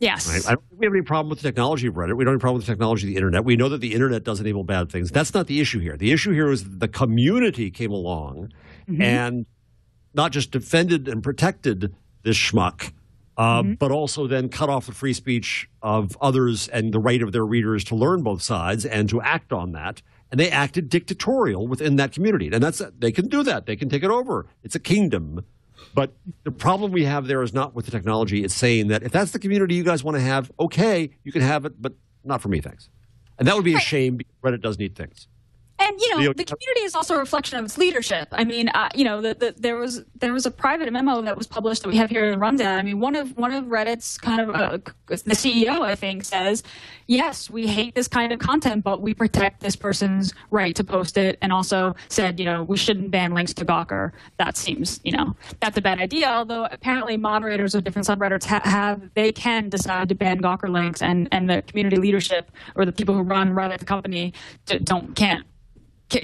Yes. Right? I don't think we have any problem with the technology of Reddit. We don't have any problem with the technology of the internet. We know that the internet does enable bad things. That's not the issue here. The issue here is that the community came along and not just defended and protected this schmuck, but also then cut off the free speech of others and the right of their readers to learn both sides and to act on that. And they acted dictatorial within that community. And they can do that. They can take it over. It's a kingdom. But the problem we have there is not with the technology. It's saying that if that's the community you guys want to have, okay, you can have it, but not for me, thanks. And that would be a shame because Reddit does neat things. And the community is also a reflection of its leadership. I mean, there was a private memo that was published that we have here in the rundown. I mean, one of Reddit's kind of the CEO, I think, says, yes, we hate this kind of content, but we protect this person's right to post it. And also said, we shouldn't ban links to Gawker. That seems, that's a bad idea. Although apparently moderators of different subreddits they can decide to ban Gawker links, and the community leadership or the people who run Reddit, the company,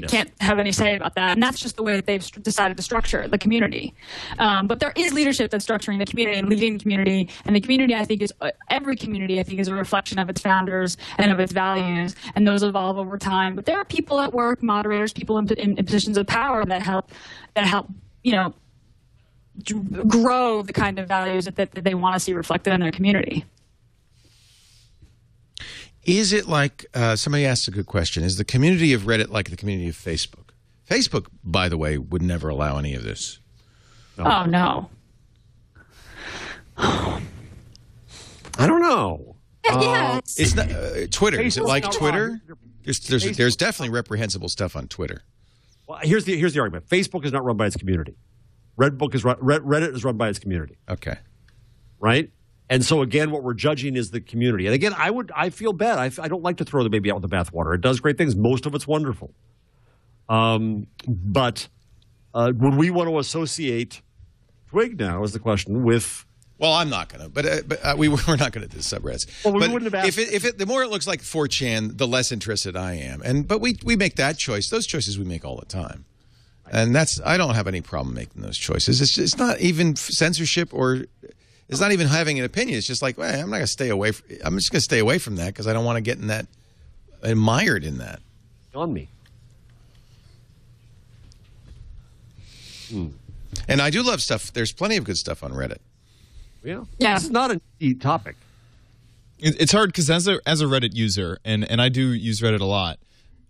can't have any say about that. And that's just the way that they've decided to structure the community. But there is leadership that's structuring the community and leading the community. And the community, I think, every community, I think, is a reflection of its founders and of its values. And those evolve over time. But there are people at work, moderators, people in positions of power that help, grow the kind of values that they want to see reflected in their community. Is it like, somebody asked a good question, is the community of Reddit like the community of Facebook? Facebook, by the way, would never allow any of this. No. Oh, no. I don't know. Yeah, it's not, Twitter, is it like Twitter? There's definitely reprehensible stuff on Twitter. Well, here's the argument. Facebook is not run by its community. Reddit is run by its community. Okay. Right? And so, again, what we're judging is the community. And, again, I feel bad. I don't like to throw the baby out with the bathwater. It does great things. Most of it's wonderful. But would we want to associate Twig now is the question with – Well, I'm not going to. But we're not going to do subreddits. Well, we but wouldn't have asked. the more it looks like 4chan, the less interested I am. But we make that choice. Those choices we make all the time. And I don't have any problem making those choices. It's not even censorship or – It's not even having an opinion. It's just like, well, I'm not going to stay away. I'm just going to stay away from that because I don't want to get in that, mired in that. On me. And I do love stuff. There's plenty of good stuff on Reddit. Yeah. Yeah. It's not an easy topic. It's hard because as a Reddit user, and I do use Reddit a lot,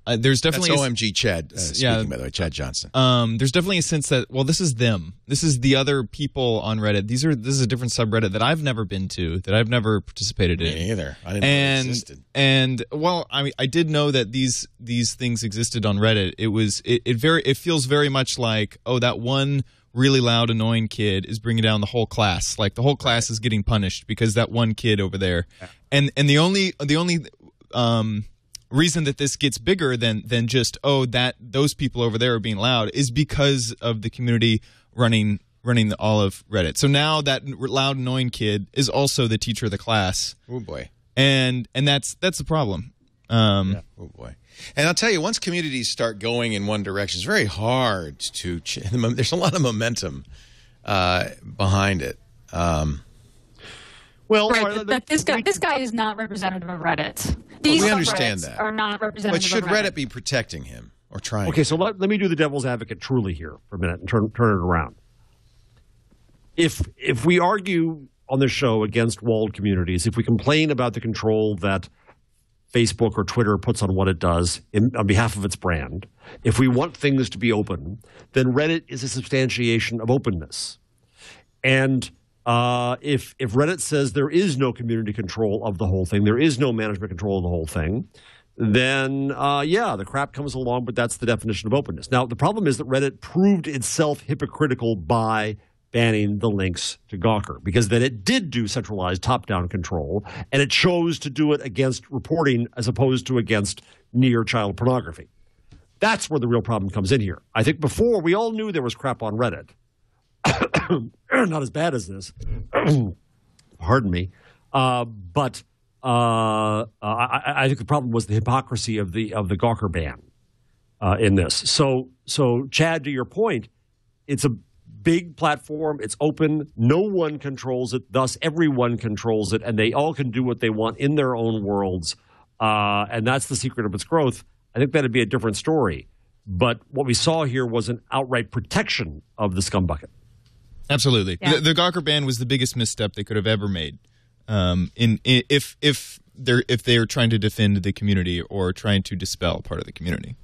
there's definitely That's OMG Chad speaking, by the way, Chad Johnson. There's definitely a sense that, well, this is them. This is the other people on Reddit. This is a different subreddit that I've never been to, that I've never participated in. Me either. I didn't know it existed. And well, I mean, I did know that these things existed on Reddit. It feels very much like, oh, that one really loud, annoying kid is bringing down the whole class. Like the whole class is getting punished because that one kid over there. And the only reason that this gets bigger than just, oh, that those people over there are being loud is because of the community running all of Reddit. So now that loud, annoying kid is also the teacher of the class. Oh boy. And that's the problem. Oh boy. And I'll tell you, once communities start going in one direction, it's very hard to there's a lot of momentum behind it. Well, right, this guy is not representative of Reddit. These we understand that are not representative. But should of Reddit be protecting him or trying? Okay, so let me do the devil's advocate truly here for a minute and turn it around. If we argue on the show against walled communities, if we complain about the control that Facebook or Twitter puts on what it does on behalf of its brand, if we want things to be open, then Reddit is a substantiation of openness. And if Reddit says there is no community control of the whole thing, there is no management control of the whole thing, then the crap comes along, but that's the definition of openness. Now, the problem is that Reddit proved itself hypocritical by banning the links to Gawker, because then it did do centralized top-down control, and it chose to do it against reporting as opposed to against near child pornography. That's where the real problem comes in here. I think before, we all knew there was crap on Reddit. Not as bad as this. Pardon me. But I think the problem was the hypocrisy of the Gawker ban in this. So Chad, to your point, it's a big platform. It's open. No one controls it. Thus, everyone controls it, and they all can do what they want in their own worlds. And that's the secret of its growth. I think that'd be a different story. But what we saw here was an outright protection of the scumbucket. Absolutely. Yeah. The Gawker ban was the biggest misstep they could have ever made. If they're trying to defend the community or trying to dispel part of the community.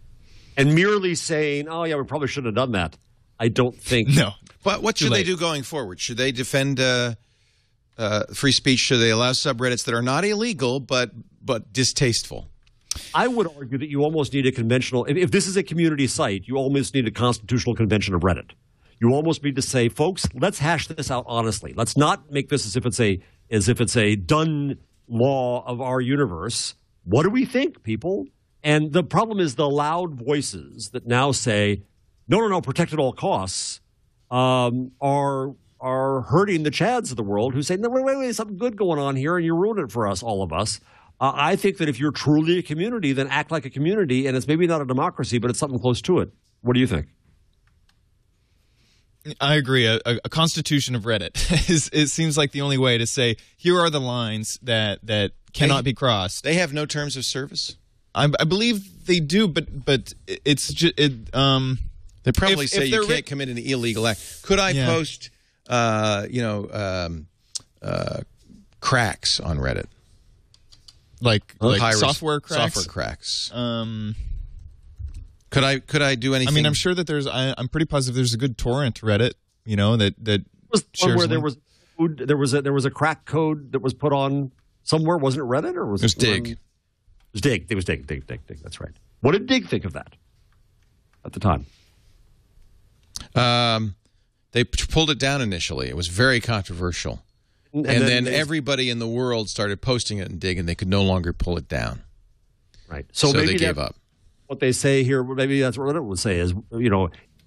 And merely saying, oh, yeah, we probably shouldn't have done that, I don't think. No. But what should they do going forward? Should they defend free speech? Should they allow subreddits that are not illegal but distasteful? I would argue that you almost need a conventional – if this is a community site, you almost need a constitutional convention of Reddit. You almost need to say, folks, let's hash this out honestly. Let's not make this as if it's a done law of our universe. What do we think, people? And the problem is the loud voices that now say, no, protect at all costs, are hurting the Chads of the world who say, no, wait, something good going on here, and you ruined it for us, all of us. I think that if you're truly a community, then act like a community, and it's maybe not a democracy, but it's something close to it. What do you think? I agree. A constitution of Reddit it seems like the only way to say, here are the lines that cannot be crossed. They have no terms of service? I believe they do, but it's just they probably say you can't commit an illegal act. Could I post cracks on Reddit? Like software cracks? Software cracks. Could I do anything? I mean, I'm sure that I'm pretty positive there's a good torrent Reddit, that was shares where there was a crack code that was put on somewhere. Wasn't it Reddit or was it Dig? It was Dig. It was Dig. That's right. What did Dig think of that at the time? They pulled it down initially. It was very controversial. And then everybody in the world started posting it in Dig, and they could no longer pull it down. Right. So they gave up. What they say here, maybe that's what Reddit would say is,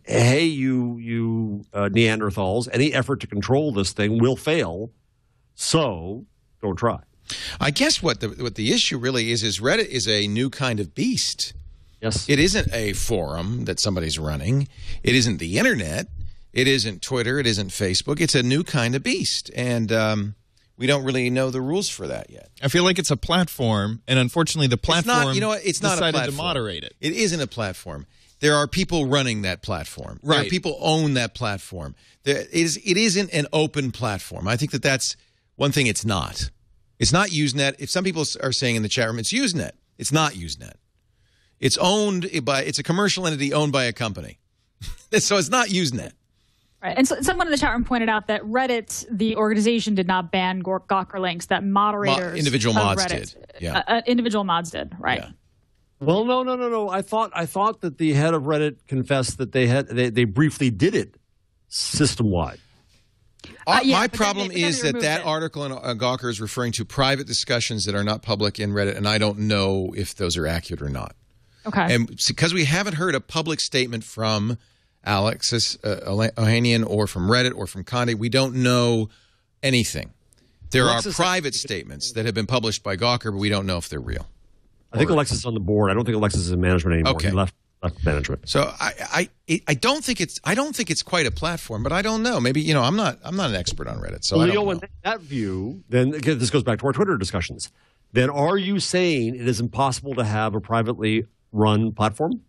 hey, you Neanderthals, any effort to control this thing will fail, so don't try. I guess what the issue really is Reddit is a new kind of beast. Yes. It isn't a forum that somebody's running. It isn't the internet. It isn't Twitter. It isn't Facebook. It's a new kind of beast, and we don't really know the rules for that yet. I feel like it's a platform, and unfortunately, the platform it's not, you know what? It's not a decided platform. to moderate it. It isn't a platform. There are people running that platform. Right. There are people own that platform. It isn't an open platform. I think that's one thing it's not. It's not Usenet. If some people are saying in the chat room it's Usenet, it's not Usenet. It's owned by, it's a commercial entity owned by a company. So it's not Usenet. Right. And so someone in the chat room pointed out that Reddit, the organization, did not ban Gawker links, that moderators individual of mods Reddit, did. Yeah. Individual mods did, right? Yeah. Well, no. I thought that the head of Reddit confessed that they briefly did it system-wide. My problem is that article in Gawker is referring to private discussions that are not public in Reddit, and I don't know if those are accurate or not. Okay. And because we haven't heard a public statement from Alexis Ohanian or from Reddit or from Conde, we don't know anything. There are private statements that have been published by Gawker, but we don't know if they're real. I think Alexis is on the board. I don't think Alexis is in management anymore. Okay. He left management. So I don't think it's quite a platform, but I don't know. Maybe I'm not an expert on Reddit, so Leo, I don't know. in that view, then again, this goes back to our Twitter discussions. Then are you saying it is impossible to have a privately run platform?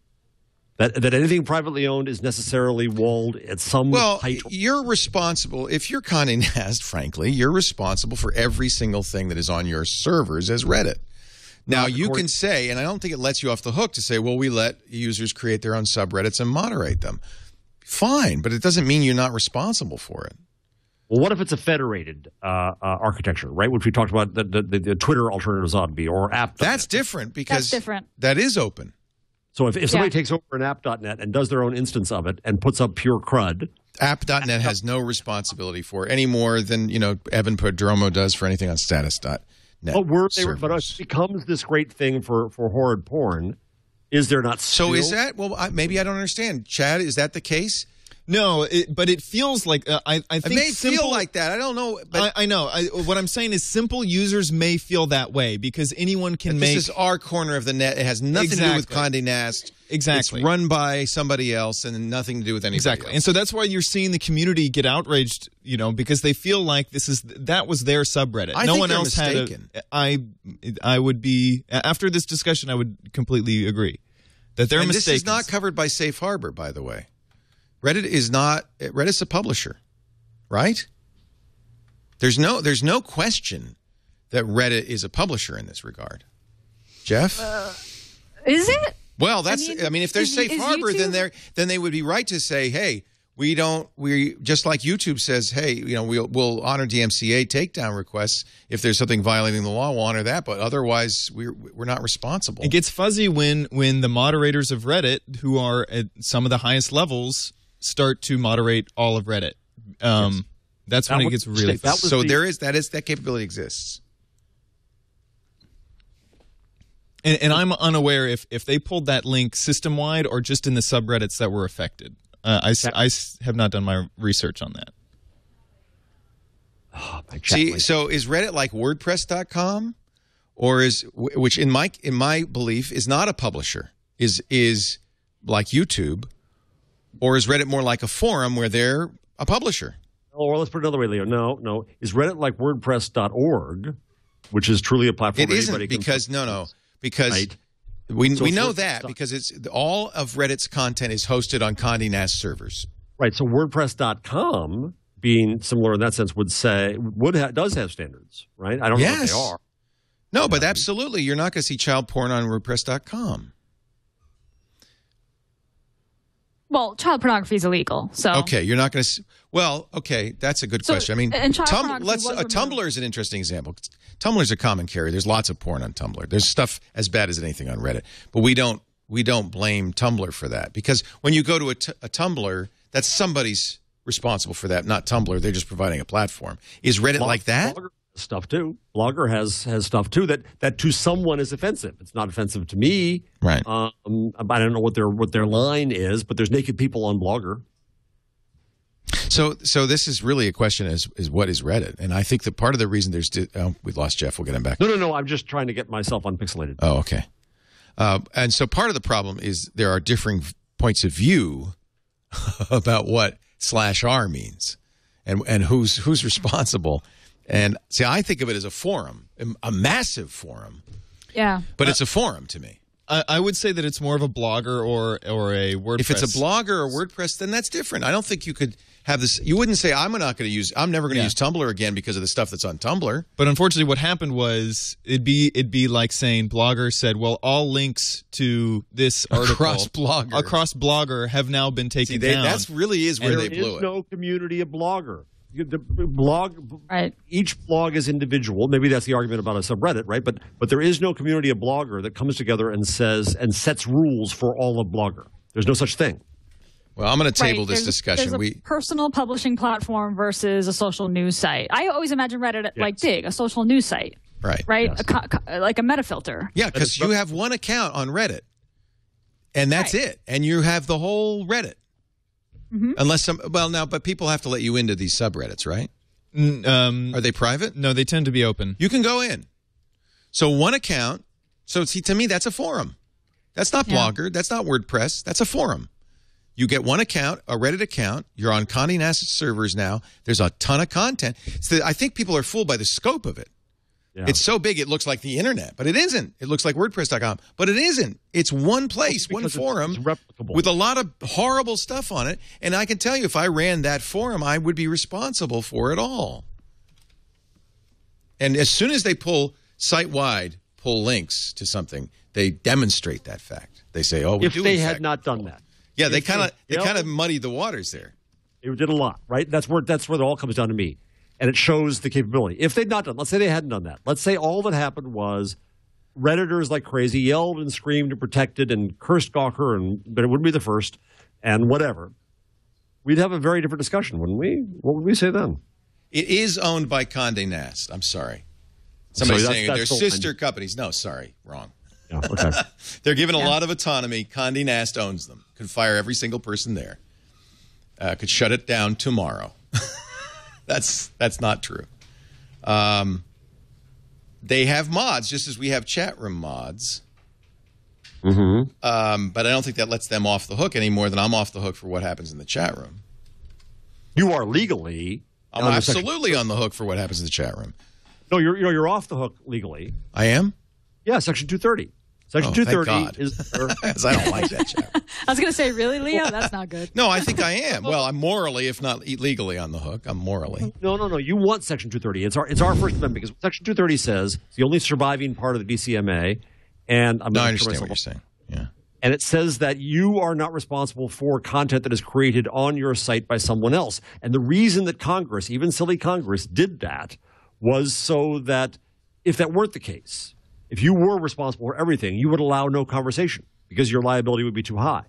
That anything privately owned is necessarily walled at some height? You're responsible. If you're Condé Nast, frankly, you're responsible for every single thing that is on your servers as Reddit. Now, you can say, and I don't think it lets you off the hook to say, well, we let users create their own subreddits and moderate them. Fine, but it doesn't mean you're not responsible for it. Well, what if it's a federated architecture, right? Which we talked about, the Twitter alternatives ought to be, or app. That's different because that is open. So if somebody takes over an app.net and does their own instance of it and puts up pure crud. App.net has no responsibility for it any more than, Evan Prodromo does for anything on status.net. But it becomes this great thing for horrid porn. Is there not still? So is that? Well, maybe I don't understand. Chad, is that the case? No, but it feels like I think it may feel like that. I don't know. But I know. What I'm saying is simple users may feel that way because anyone can make. This is our corner of the net. It has nothing to do with Condé Nast. Exactly. It's run by somebody else and nothing to do with anybody else. And so that's why you're seeing the community get outraged, because they feel like that was their subreddit. I no think one they're else mistaken. I would be after this discussion. I would completely agree that they're mistaken. This is not covered by Safe Harbor, by the way. Reddit is not. Reddit's a publisher, right? There's no question that Reddit is a publisher in this regard. Jeff, is it? Well, that's. If there's Safe Harbor, YouTube? then they would be right to say, hey, we just like YouTube says, hey, we'll honor DMCA takedown requests if there's something violating the law. We'll honor that, but otherwise we're not responsible. It gets fuzzy when the moderators of Reddit, who are at some of the highest levels, start to moderate all of Reddit. That's when it gets really fuzzy. So that capability exists. And I'm unaware if they pulled that link system-wide or just in the subreddits that were affected. I have not done my research on that. See, so is Reddit like WordPress.com, or which in my belief is not a publisher, is like YouTube, or is Reddit more like a forum where they're a publisher? Or let's put it another way, Leo. No. Is Reddit like WordPress.org, which is truly a platform? It isn't because because right. we know that because it's all of Reddit's content is hosted on Condé Nast servers. Right. So WordPress.com, being similar in that sense, does have standards, right? I don't know if they are. No, but absolutely, you're not going to see child porn on WordPress.com. Well, child pornography is illegal, so okay, you're not going to. Well, okay, that's a good question. I mean, Tumblr is an interesting example. Tumblr's a common carrier. There's lots of porn on Tumblr. There's stuff as bad as anything on Reddit, but we don't blame Tumblr for that because when you go to a Tumblr, that's somebody's responsible for that, not Tumblr. They're just providing a platform. Is Reddit like that? Blogger has stuff too. Blogger has stuff too that to someone is offensive. It's not offensive to me. Right. I don't know what their line is, but there's naked people on Blogger. So this is really a question is what is Reddit? And I think that part of the reason we lost Jeff. We'll get him back. No. I'm just trying to get myself unpixelated. Oh, okay. And so part of the problem is there are differing points of view about what /r means, and who's responsible. And see, I think of it as a forum, a massive forum. Yeah. But it's a forum to me. I would say that it's more of a blogger or a WordPress. If it's a blogger or WordPress, then that's different. I don't think you could have this. You wouldn't say, I'm never going to use Tumblr again because of the stuff that's on Tumblr. But unfortunately, what happened was it'd be like saying Blogger said, well, all links to this article across Blogger have now been taken down. That really is where they blew it. There is no community of Blogger. The blog, right. Each blog is individual. Maybe that's the argument about a subreddit, right? But there is no community of Blogger that comes together and says and sets rules for all of Blogger. There's no such thing. Well, I'm going to table this discussion. There's a personal publishing platform versus a social news site. I always imagine Reddit like Dig, a social news site. Right. Right? Yes. Like a meta filter. Yeah, because you have one account on Reddit, and that's it. And you have the whole Reddit. Mm-hmm. Unless but people have to let you into these subreddits, right? Are they private? No, they tend to be open. You can go in. So one account. So see, to me, that's a forum. That's not Blogger. That's not WordPress. That's a forum. You get one account, a Reddit account. You're on Condé Nast servers now. There's a ton of content. So I think people are fooled by the scope of it. Yeah. It's so big it looks like the internet, but it isn't. It looks like WordPress.com, but it isn't. It's one place, one forum with a lot of horrible stuff on it. And I can tell you, if I ran that forum, I would be responsible for it all. And as soon as they pull site-wide, pull links to something, they demonstrate that fact. They say, "Oh, if they had not done that." Yeah, they kind of muddied the waters there. They did a lot, right? That's where it all comes down to me. And it shows the capability. If they'd not done, let's say they hadn't done that. Let's say all that happened was Redditors like crazy yelled and screamed and protected and cursed Gawker, but it wouldn't be the first, and whatever. We'd have a very different discussion, wouldn't we? What would we say then? It is owned by Condé Nast. I'm sorry. Somebody's saying they're sister companies. No, sorry, wrong. Yeah, okay. They're given a lot of autonomy. Condé Nast owns them. Could fire every single person there. Could shut it down tomorrow. That's not true. They have mods, just as we have chat room mods. Mm-hmm. But I don't think that lets them off the hook any more than I'm off the hook for what happens in the chat room. You are legally. I'm absolutely on the hook for what happens in the chat room. No, you're off the hook legally. I am? Yeah, Section 230. Section 230 is. Because I don't like that chat room. I was going to say, really, Leo? That's not good. No, I think I am. Well, I'm morally, if not legally, on the hook. I'm morally. No. You want Section 230. It's our First Amendment because Section 230 says it's the only surviving part of the DCMA. And I understand what you're saying. Yeah. And it says that you are not responsible for content that is created on your site by someone else. And the reason that Congress, even silly Congress, did that was so that if that weren't the case, if you were responsible for everything, you would allow no conversation because your liability would be too high.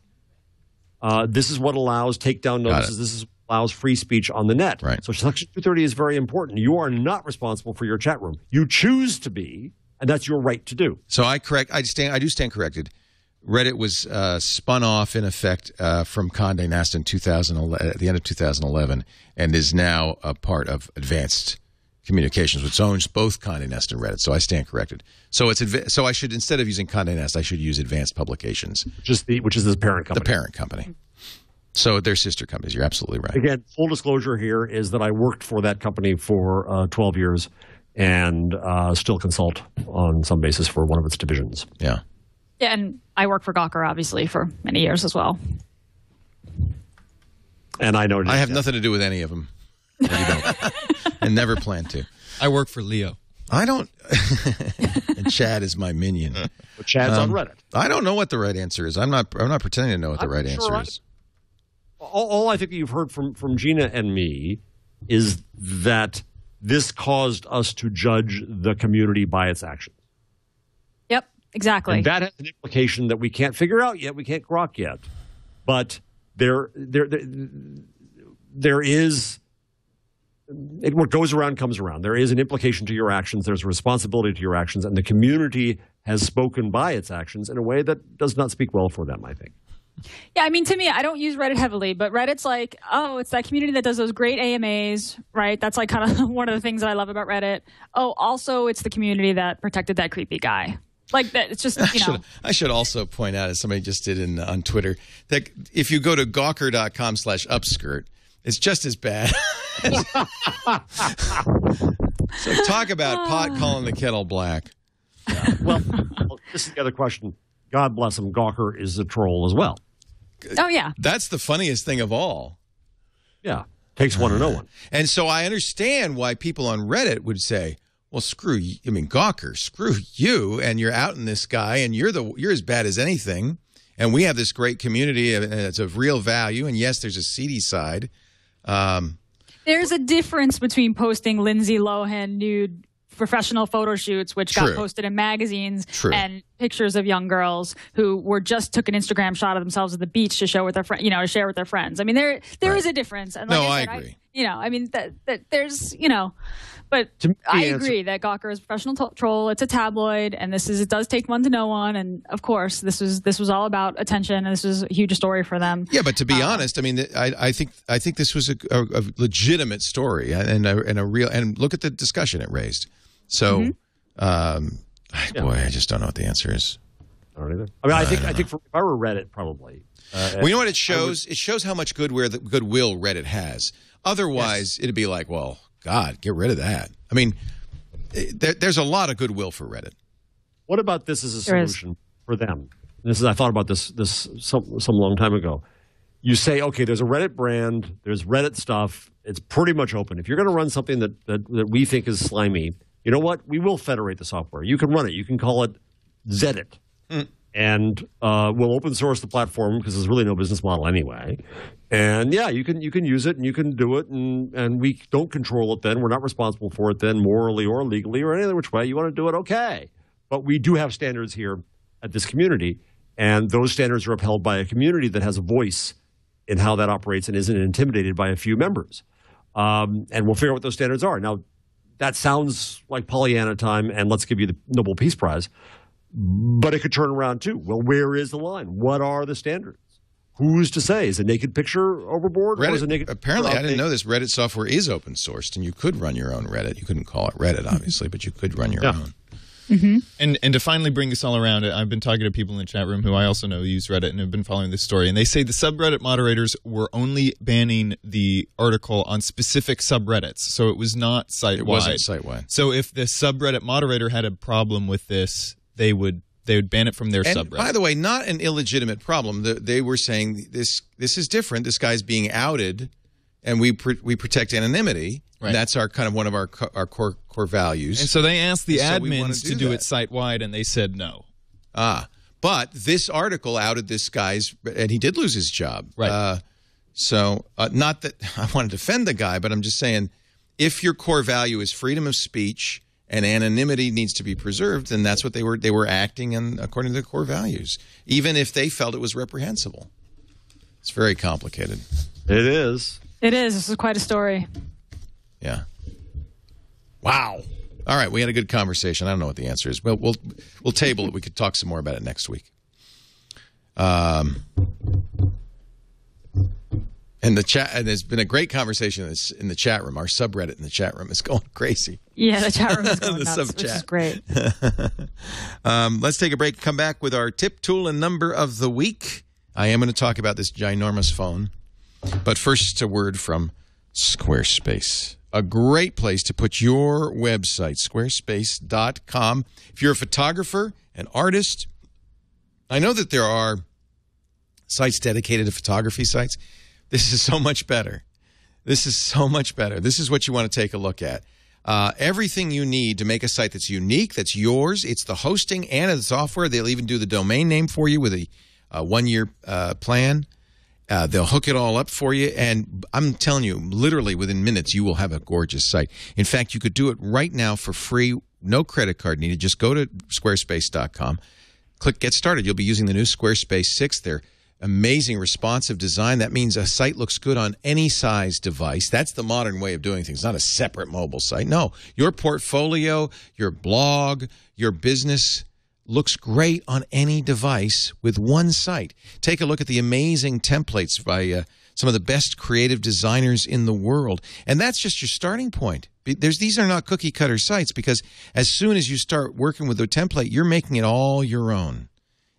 This is what allows takedown notices. This is what allows free speech on the net. Right. So Section 230 is very important. You are not responsible for your chat room. You choose to be, and that's your right to do. So I do stand corrected. Reddit was spun off, in effect, from Condé Nast in 2011, at the end of 2011, and is now a part of Advanced Communications, which owns both Condé Nast and Reddit. So I stand corrected. So so I should, instead of using Condé Nast, I should use Advanced Publications, which is the parent company. The parent company. So they're sister companies. You're absolutely right. Again, full disclosure here is that I worked for that company for 12 years and still consult on some basis for one of its divisions. Yeah. Yeah, and I worked for Gawker, obviously, for many years as well. And I know I have nothing to do with any of them. You don't. And never plan to. I work for Leo. I don't. And Chad is my minion. But Chad's on Reddit. I don't know what the right answer is. I'm not pretending to know what the right answer is. All I think you've heard from Gina and me is that this caused us to judge the community by its actions. Yep, exactly. And that has an implication that we can't figure out yet. We can't grok yet. But there is. What goes around comes around. There is an implication to your actions. There's a responsibility to your actions. And the community has spoken by its actions in a way that does not speak well for them, I think. Yeah, I mean, to me, I don't use Reddit heavily, but Reddit's like, oh, it's that community that does those great AMAs, right? That's like kind of one of the things that I love about Reddit. Oh, also, it's the community that protected that creepy guy. Like that, it's just, I should also point out, as somebody just did on Twitter, that if you go to gawker.com/upskirt, It's just as bad. So talk about pot calling the kettle black. Yeah. Well, this is the other question. God bless him, Gawker is a troll as well. Oh, yeah. That's the funniest thing of all. Yeah. Takes one to know one. And so I understand why people on Reddit would say, well, screw you. I mean, Gawker, screw you. And you're outing this guy, and you're as bad as anything. And we have this great community, and it's of real value. And yes, there's a seedy side. There's a difference between posting Lindsay Lohan nude professional photo shoots, which got posted in magazines, and pictures of young girls who just took an Instagram shot of themselves at the beach to show with their to share with their friends. I mean, there is a difference. And like I agree. That there's but I agree that Gawker is a professional troll. It's a tabloid, and it does take one to know one. And of course, this was all about attention, and this was a huge story for them. Yeah, but to be honest, I mean, I think this was a legitimate story and a real, and look at the discussion it raised. So, boy, I just don't know what the answer is. I don't either. I mean, I think if I were Reddit, probably. Well, you know what it shows? It shows how much goodwill Reddit has. Otherwise, it'd be like, well, God, get rid of that. I mean, there's a lot of goodwill for Reddit. What about this as a solution for them? I thought about this some long time ago. You say, okay, there's a Reddit brand, there's Reddit stuff. It's pretty much open. If you're going to run something that we think is slimy, you know what? We will federate the software. You can run it. You can call it Zedit. And we'll open source the platform because there's really no business model anyway. And yeah, you can use it and you can do it, and we don't control it then. We're not responsible for it then, morally or legally or any other which way. You want to do it, okay. But we do have standards here at this community, and those standards are upheld by a community that has a voice in how that operates and isn't intimidated by a few members. And we'll figure out what those standards are. Now, that sounds like Pollyanna time, and let's give you the Nobel Peace Prize. But it could turn around, too. Well, where is the line? What are the standards? Who's to say? Is a naked picture overboard? Reddit, or is a naked apparently, I didn't know this. Reddit software is open sourced, and you could run your own Reddit. You couldn't call it Reddit, obviously, but you could run your own. And to finally bring this all around, I've been talking to people in the chat room who I also know use Reddit and have been following this story, and they say the subreddit moderators were only banning the article on specific subreddits, so it was not site-wide. It wasn't site-wide. So if the subreddit moderator had a problem with this, they would ban it from their subreddit. By the way, not an illegitimate problem. They were saying this is different. This guy's being outed, and we protect anonymity. Right. That's our kind of one of our core values. And so they asked the admins to do it site-wide, and they said no. But this article outed this guy's, and he did lose his job. Right. So not that I want to defend the guy, but I'm just saying if your core value is freedom of speech and anonymity needs to be preserved, then that's what they were acting in according to their core values, even if they felt it was reprehensible. It's very complicated. It is. It is. This is quite a story. Yeah. Wow. All right, we had a good conversation. I don't know what the answer is, but we'll table it. We could talk some more about it next week. And there's been a great conversation in the chat room. Our subreddit in the chat room is going crazy. Yeah, the chat room is going nuts, which is great. Let's take a break. Come back with our tip, tool, and number of the week. I am going to talk about this ginormous phone, but first a word from Squarespace. A great place to put your website, squarespace.com. If you're a photographer, an artist, I know that there are sites dedicated to photography sites. This is so much better. This is so much better. This is what you want to take a look at. Everything you need to make a site that's unique, that's yours. It's the hosting and the software. They'll even do the domain name for you with a one-year plan. They'll hook it all up for you, and I'm telling you, literally within minutes, you will have a gorgeous site. In fact, you could do it right now for free, no credit card needed. Just go to squarespace.com, click Get Started. You'll be using the new Squarespace 6. They're amazing responsive design. That means a site looks good on any size device. That's the modern way of doing things, not a separate mobile site. No, your portfolio, your blog, your business looks great on any device with one site. Take a look at the amazing templates by some of the best creative designers in the world. And that's just your starting point. These are not cookie cutter sites, because as soon as you start working with a template, you're making it all your own.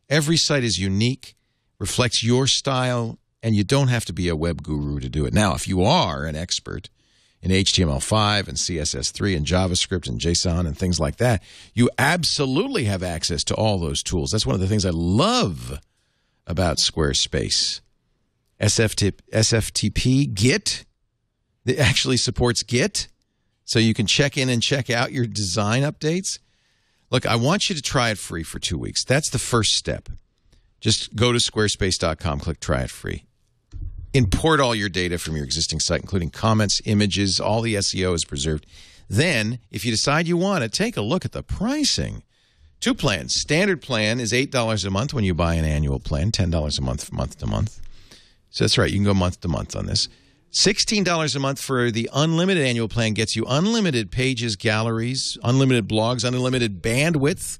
Every site is unique, reflects your style and you don't have to be a web guru to do it. Now, if you are an expert in HTML5 and CSS3 and JavaScript and JSON and things like that, you absolutely have access to all those tools. That's one of the things I love about Squarespace. SFTP Git, it actually supports Git, so you can check in and check out your design updates. Look, I want you to try it free for 2 weeks. That's the first step. Just go to squarespace.com, click Try It Free. Import all your data from your existing site, including comments, images, all the SEO is preserved. Then, if you decide you want it, take a look at the pricing. 2 plans. Standard plan is $8 a month when you buy an annual plan, $10 a month, month to month. So that's right, you can go month to month on this. $16 a month for the unlimited annual plan gets you unlimited pages, galleries, unlimited blogs, unlimited bandwidth,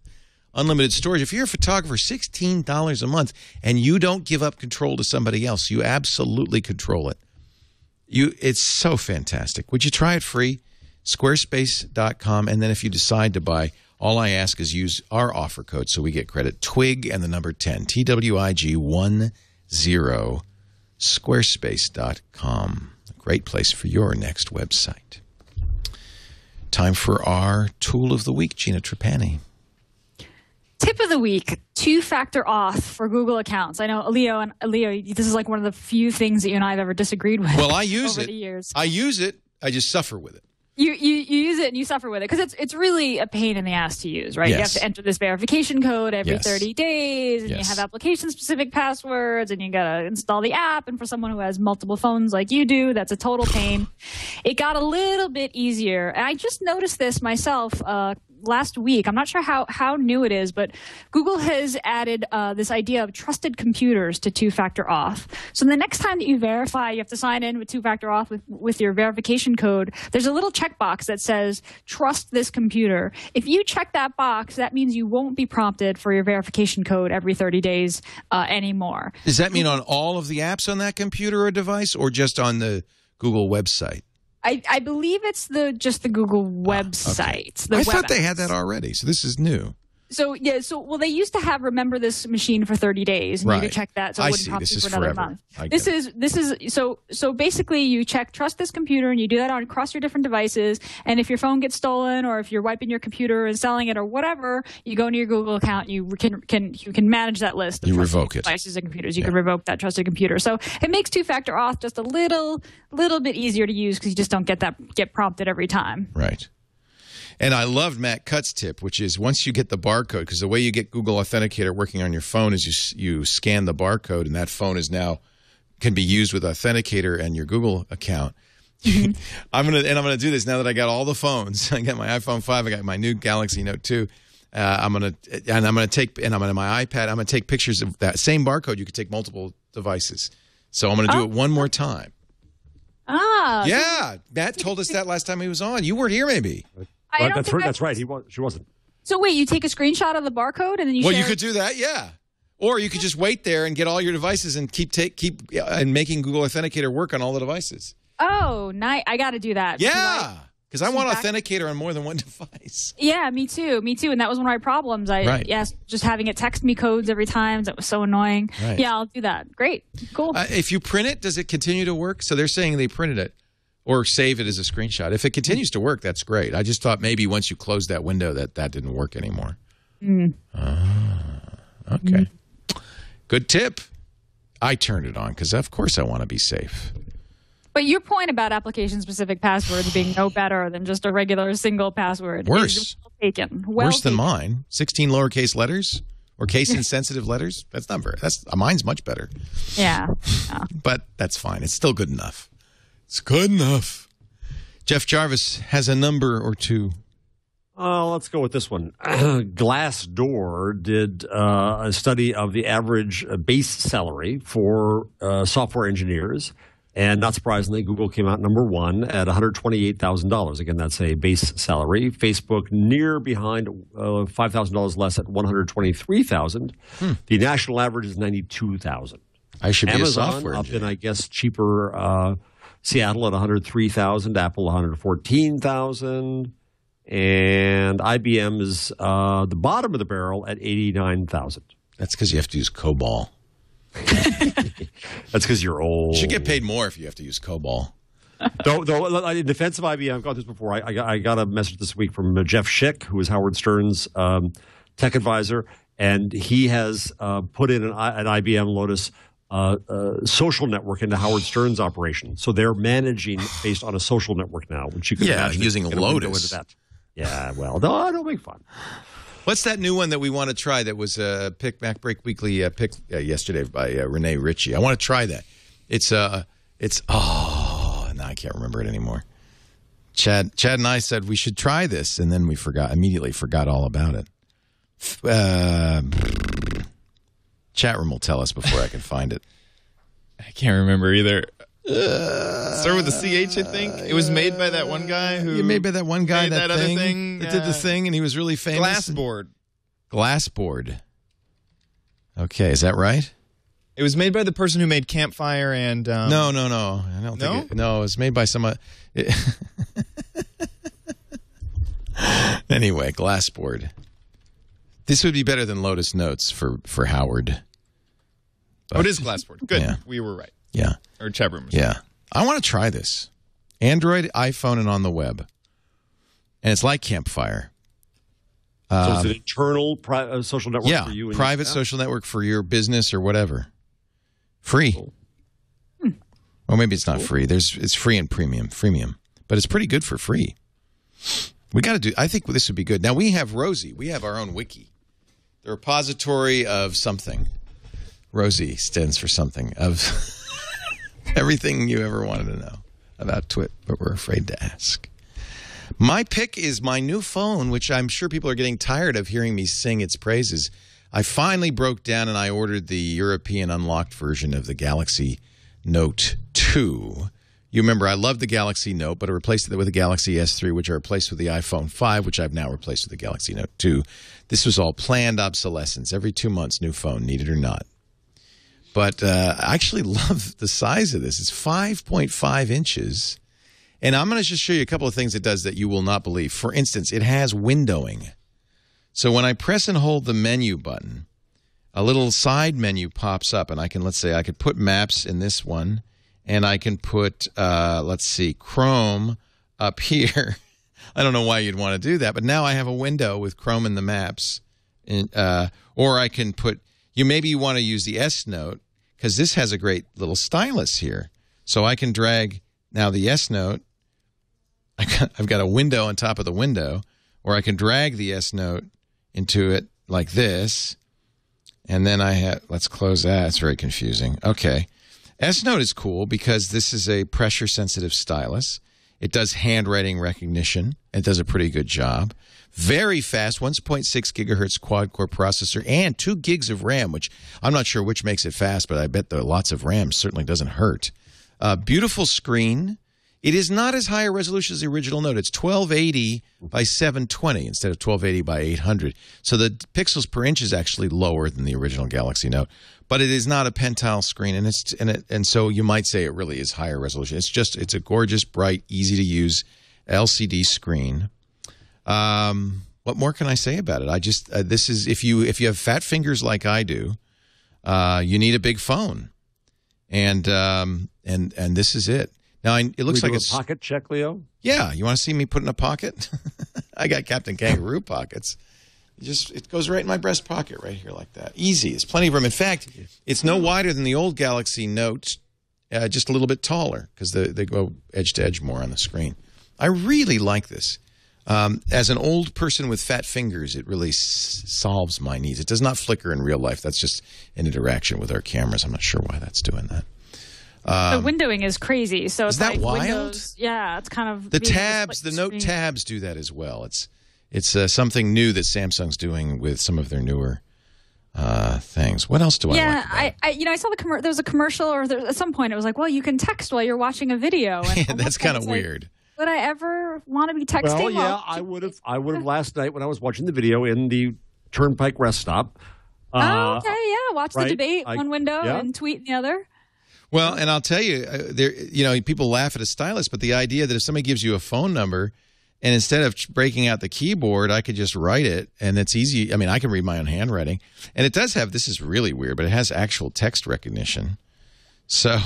unlimited storage. If you're a photographer, $16 a month, and you don't give up control to somebody else, you absolutely control it. It's so fantastic. Would you try it free? Squarespace.com, and then if you decide to buy, all I ask is use our offer code so we get credit. TWIG and the number 10, TWIG10, Squarespace.com. A great place for your next website. Time for our tool of the week, Gina Trapani. Tip of the week, 2-factor auth for Google accounts. I know, Leo, this is like one of the few things that you and I have ever disagreed with. Well, I use over it. The years. I use it. I just suffer with it. You use it and you suffer with it because it's really a pain in the ass to use, right? Yes. You have to enter this verification code every Yes. 30 days, and Yes. you have application-specific passwords, and you got to install the app. And for someone who has multiple phones like you do, that's a total pain. It got a little bit easier, and I just noticed this myself last week. I'm not sure how new it is, but Google has added this idea of trusted computers to 2-factor auth. So the next time that you verify, you have to sign in with 2-factor auth with your verification code. There's a little checkbox that says, trust this computer. If you check that box, that means you won't be prompted for your verification code every 30 days anymore. Does that mean on all of the apps on that computer or device, or just on the Google website? I believe it's just the Google website. Okay. I thought they had that already, so this is new. So they used to have remember this machine for 30 days, and you could check that so it wouldn't prompt you for another month. This is so basically you check trust this computer, and you do that across your different devices. And if your phone gets stolen, or if you're wiping your computer and selling it, or whatever, you go into your Google account. You can manage that list of you revoke it. Devices and computers. You can revoke that trusted computer. So it makes 2-factor auth just a little bit easier to use because you just don't get prompted every time. Right. And I loved Matt Cutt's tip, which is once you get the barcode, because the way you get Google Authenticator working on your phone is you scan the barcode, and that phone is now can be used with Authenticator and your Google account. Mm-hmm. I'm gonna do this now that I got all the phones. I got my iPhone 5, I got my new Galaxy Note 2. I'm gonna on my iPad. I'm gonna take pictures of that same barcode. You could take multiple devices. So I'm gonna do it one more time. Yeah, Matt told us that last time he was on. You weren't here, maybe. That's right. She wasn't. So wait, you take a screenshot of the barcode and then you. Well, you could do that, yeah. Or you could just wait there and get all your devices and keep and making Google Authenticator work on all the devices. Oh, nice! I got to do that. Yeah, because I want Authenticator on more than one device. Yeah, me too. And that was one of my problems. Just having it text me codes every time. That was so annoying. Right. Yeah, I'll do that. Great, cool. If you print it, does it continue to work? So they're saying they printed it. Or save it as a screenshot. If it continues to work, that's great. I just thought maybe once you close that window that didn't work anymore. Okay. Good tip. I turned it on because, of course, I want to be safe. But your point about application-specific passwords being no better than just a regular single password is well taken. Worse than mine. 16 lowercase letters or case-insensitive letters. Mine's much better. Yeah. But that's fine. It's still good enough. It's good enough. Jeff Jarvis has a number or two. Let's go with this one. Glassdoor did a study of the average base salary for software engineers. And not surprisingly, Google came out number one at $128,000. Again, that's a base salary. Facebook near behind, $5,000 less at $123,000. The national average is $92,000. I should be Amazon, a software engineer. up in, I guess, cheaper Seattle at $103,000, Apple $114,000, and IBM is the bottom of the barrel at $89,000. That's because you have to use COBOL. That's because you're old. You should get paid more if you have to use COBOL. Though, in defense of IBM, I've gone through this before. I got a message this week from Jeff Schick, who is Howard Stern's tech advisor, and he has put in an IBM Lotus social network into Howard Stern's operation. So they're managing based on a social network now, which you can imagine using Lotus. Into that. Yeah, well, don't make fun. What's that new one that we want to try that was Mac Break Weekly pick yesterday by Renee Ritchie? I want to try that. Now I can't remember it anymore. Chad and I said we should try this, and then we immediately forgot all about it. Chat room will tell us before I can find it. I can't remember either. Start with the CH, I think. It was made by that one guy who made by that one guy that other thing that did the thing, and he was really famous. Glassboard. Okay, is that right? It was made by the person who made Campfire and No. I don't think it was made by someone. Anyway, Glassboard. This would be better than Lotus Notes for Howard. But, it is Glassboard. Good. Yeah. We were right. Yeah. Or chat room. Yeah. I want to try this. Android, iPhone, and on the web. And it's like Campfire. So it's an internal social network for you? Yeah, private social network for your business or whatever. Free. Cool. Well, maybe it's not free. It's free and freemium. But it's pretty good for free. We got to do. I think this would be good. Now, we have Rosie. We have our own wiki. The repository of something. Rosie stands for something. Of everything you ever wanted to know about Twit, but we're afraid to ask. My pick is my new phone, which I'm sure people are getting tired of hearing me sing its praises. I finally broke down and I ordered the European unlocked version of the Galaxy Note 2. You remember I loved the Galaxy Note, but I replaced it with the Galaxy S3, which I replaced with the iPhone 5, which I've now replaced with the Galaxy Note 2. This was all planned obsolescence. Every 2 months, new phone, need it or not. But I actually love the size of this. It's 5.5 inches. And I'm going to just show you a couple of things it does that you will not believe. For instance, it has windowing. So when I press and hold the menu button, a little side menu pops up. And let's say I could put Maps in this one. And I can put, let's see, Chrome up here. I don't know why you'd want to do that. But now I have a window with Chrome in the Maps. Or I can put, maybe you want to use the S Note. Because this has a great little stylus here. So I can drag now the S Note. I've got a window on top of the window, or I can drag the S Note into it like this, and then let's close that. It's very confusing. Okay. S Note is cool because this is a pressure-sensitive stylus. It does handwriting recognition. It does a pretty good job. Very fast, 1.6 gigahertz quad-core processor and 2 gigs of RAM, which I'm not sure which makes it fast, but I bet the lots of RAM certainly doesn't hurt. Beautiful screen. It is not as high a resolution as the original Note. It's 1280 by 720 instead of 1280 by 800. So the pixels per inch is actually lower than the original Galaxy Note. But it is not a pentile screen, and so you might say it really is higher resolution. It's a gorgeous, bright, easy to use LCD screen. What more can I say about it? This is if you have fat fingers like I do, you need a big phone, and this is it. Now it looks like it's a pocket check, Leo. Yeah, you want to see me put in a pocket? I got Captain Kangaroo pockets. It goes right in my breast pocket right here like that. Easy. It's plenty of room. In fact, it's no wider than the old Galaxy Note, just a little bit taller because they go edge to edge more on the screen. I really like this. As an old person with fat fingers, it really solves my needs. It does not flicker in real life. That's just an interaction with our cameras. I'm not sure why that's doing that. The windowing is crazy. So it's that like wild? Windows, yeah, it's kind of the tabs. The Note tabs do that as well. It's something new that Samsung's doing with some of their newer things. What else do I like? Yeah, I saw there was a commercial, or at some point it was like, well, you can text while you're watching a video. And that's kind of weird. Would I ever want to be texting? Well, yeah, I would have last night when I was watching the video in the Turnpike rest stop. Okay, yeah, watch the debate one window and tweet in the other. Well, and I'll tell you, people laugh at a stylus, but the idea that if somebody gives you a phone number And instead of breaking out the keyboard, I could just write it, and it's easy. I mean, I can read my own handwriting. And it does have, this is really weird, but it has actual text recognition. So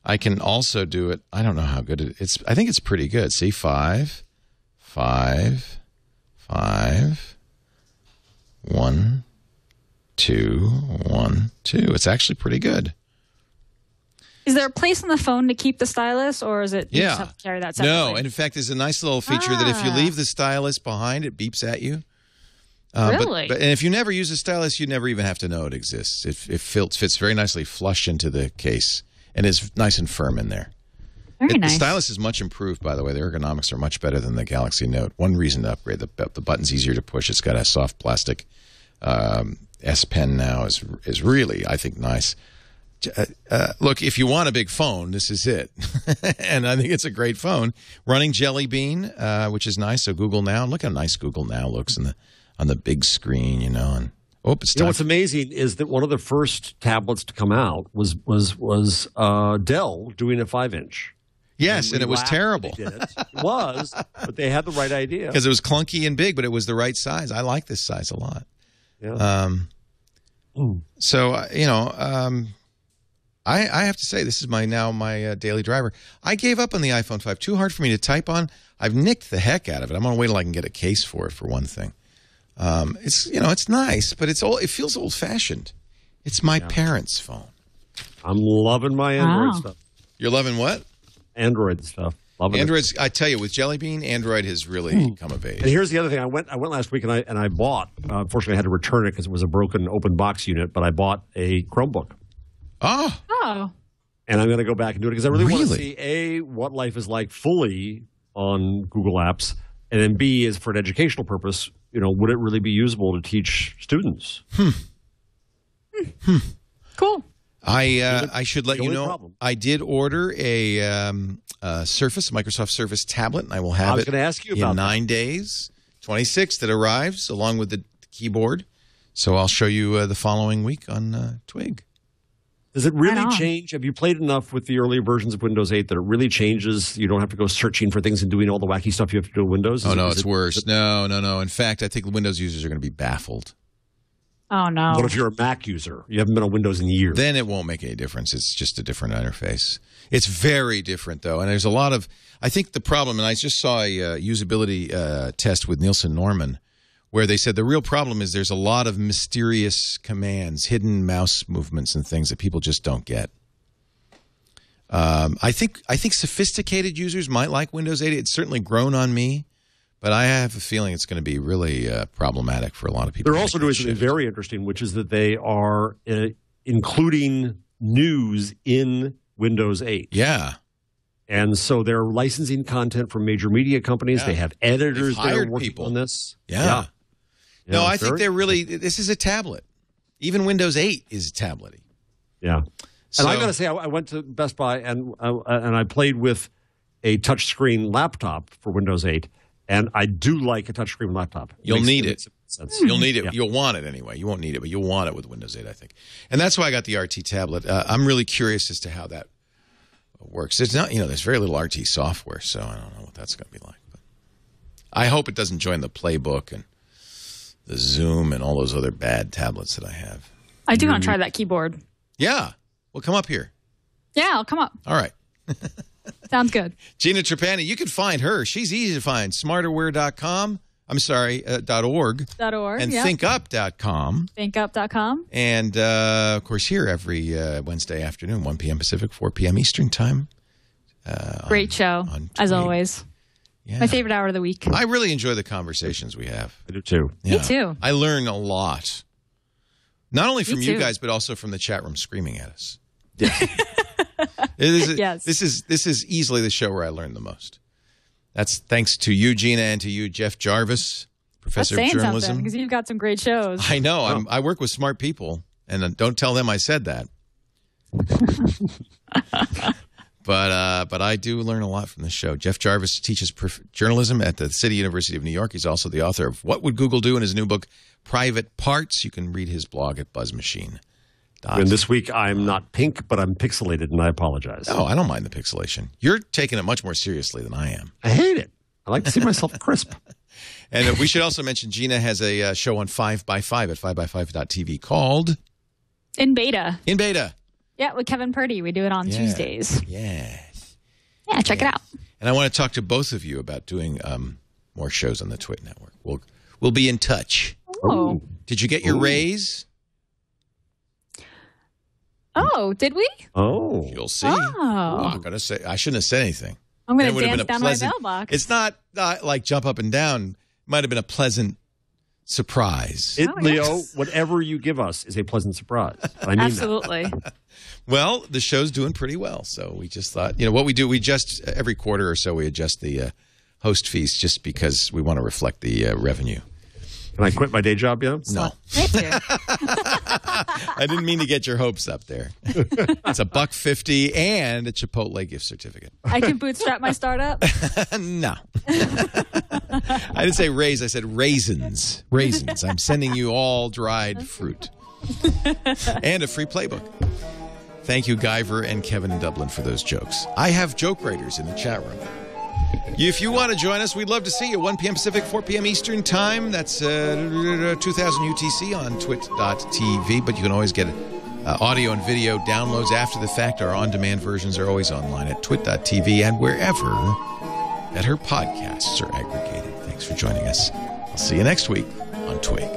I can also do it. I don't know how good it is. I think it's pretty good. See, 5, 5, 5, 1, 2, 1, 2. It's actually pretty good. Is there a place on the phone to keep the stylus, or is it you just have to carry that separately? No, and in fact, there's a nice little feature that if you leave the stylus behind, it beeps at you. Really? And if you never use a stylus, you never even have to know it exists. It fits very nicely flush into the case and is nice and firm in there. Very nice. The stylus is much improved, by the way. The ergonomics are much better than the Galaxy Note. One reason to upgrade, the button's easier to push. It's got a soft plastic S Pen now is really, I think, nice. Look, if you want a big phone, this is it. And I think it's a great phone. Running Jelly Bean, which is nice. So Google Now. Look how nice Google Now looks on the big screen, you know. And it's what's amazing is that one of the first tablets to come out was Dell doing a 5-inch. Yes, and it was terrible. It was, but they had the right idea. Because it was clunky and big, but it was the right size. I like this size a lot. Yeah. So, you know, I have to say, this is my daily driver. I gave up on the iPhone 5. Too hard for me to type on. I've nicked the heck out of it. I'm going to wait till I can get a case for it, for one thing. It's nice, but it feels old-fashioned. It's my parents' phone. I'm loving my Android stuff. You're loving what? Android stuff. Loving Android's. I tell you, with Jelly Bean, Android has really come of age. And here's the other thing. I went last week and I bought. Unfortunately, I had to return it because it was a broken open box unit. But I bought a Chromebook. Oh. And I'm going to go back and do it because I really want to see what life is like fully on Google Apps, and then B is for an educational purpose. You know, would it really be usable to teach students? Cool. I should let you know. I did order a Microsoft Surface tablet, and I will have it going to ask you about in 9 days. 26th, it arrives along with the keyboard. So I'll show you the following week on Twig. Does it really change? Have you played enough with the earlier versions of Windows 8 that it really changes? You don't have to go searching for things and doing all the wacky stuff you have to do in Windows? It's worse. No. In fact, I think Windows users are going to be baffled. Oh, no. What if you're a Mac user? You haven't been on Windows in years. Then it won't make any difference. It's just a different interface. It's very different, though. And there's a lot of – I think the problem – and I just saw a usability test with Nielsen Norman where they said the real problem is there's a lot of mysterious commands, hidden mouse movements and things that people just don't get. I think sophisticated users might like Windows 8. It's certainly grown on me, but I have a feeling it's going to be really problematic for a lot of people. They're also doing something very interesting, which is that they are including news in Windows 8. Yeah. And so they're licensing content from major media companies. Yeah. They have editors that are working people on this. Yeah. No, I think they're really – this is a tablet. Even Windows 8 is tablet-y. Yeah. And I got to say, I went to Best Buy and I played with a touchscreen laptop for Windows 8, and I do like a touchscreen laptop. You'll need it. You'll need it. Yeah. You'll want it anyway. You won't need it, but you'll want it with Windows 8, I think. And that's why I got the RT tablet. I'm really curious as to how that works. It's not, there's very little RT software, so I don't know what that's going to be like. But I hope it doesn't join the Playbook and the Zoom and all those other bad tablets that I have. I do want to try that keyboard. Yeah. Well, come up here. Yeah, I'll come up. All right. Sounds good. Gina Trapani, you can find her. She's easy to find. Smarterware.com. I'm sorry, .org. .org, and yeah. ThinkUp.com. ThinkUp.com. And, of course, here every Wednesday afternoon, 1 p.m. Pacific, 4 p.m. Eastern Time. Great show, as always. Yeah. My favorite hour of the week. I really enjoy the conversations we have. I do, too. Yeah. Me, too. I learn a lot. Not only from Me you too. guys, but also from the chat room screaming at us. Yeah. Yes. This is easily the show where I learn the most. That's thanks to you, Gina, and to you, Jeff Jarvis, professor of journalism. Because you've got some great shows. I know. I work with smart people, and don't tell them I said that. But I do learn a lot from this show. Jeff Jarvis teaches journalism at the City University of New York. He's also the author of What Would Google Do in his new book, Private Parts. You can read his blog at BuzzMachine. And this week I'm not pink, but I'm pixelated, and I apologize. No, I don't mind the pixelation. You're taking it much more seriously than I am. I hate it. I like to see myself crisp. And we should also mention Gina has a show on 5x5 at 5x5.tv called In Beta. In Beta. Yeah, with Kevin Purdy. We do it on Tuesdays. Yes. Yeah, check it out. And I want to talk to both of you about doing more shows on the Twit Network. We'll be in touch. Oh. Did you get your raise? Oh, did we? Oh. You'll see. Oh. I'm gonna say I shouldn't have said anything. I'm going It to would have dance been a down pleasant- my mailbox. It's not like jump up and down. It might have been a pleasant surprise. Leo, whatever you give us is a pleasant surprise. I mean Absolutely. Well, the show's doing pretty well, so we just thought, what we do, we just, every quarter or so, we adjust the host fees just because we want to reflect the revenue. Can I quit my day job, yeah? No. I didn't mean to get your hopes up there. It's $1.50 and a Chipotle gift certificate. I can bootstrap my startup? No. I didn't say raise, I said raisins. Raisins. I'm sending you all dried fruit. And a free playbook. Thank you, Guyver and Kevin in Dublin, for those jokes. I have joke raiders in the chat room. If you want to join us, we'd love to see you. 1 p.m. Pacific, 4 p.m. Eastern Time. That's 2000 UTC on twit.tv. But you can always get audio and video downloads after the fact. Our on-demand versions are always online at twit.tv and wherever that her podcasts are aggregated. Thanks for joining us. I'll see you next week on Twig.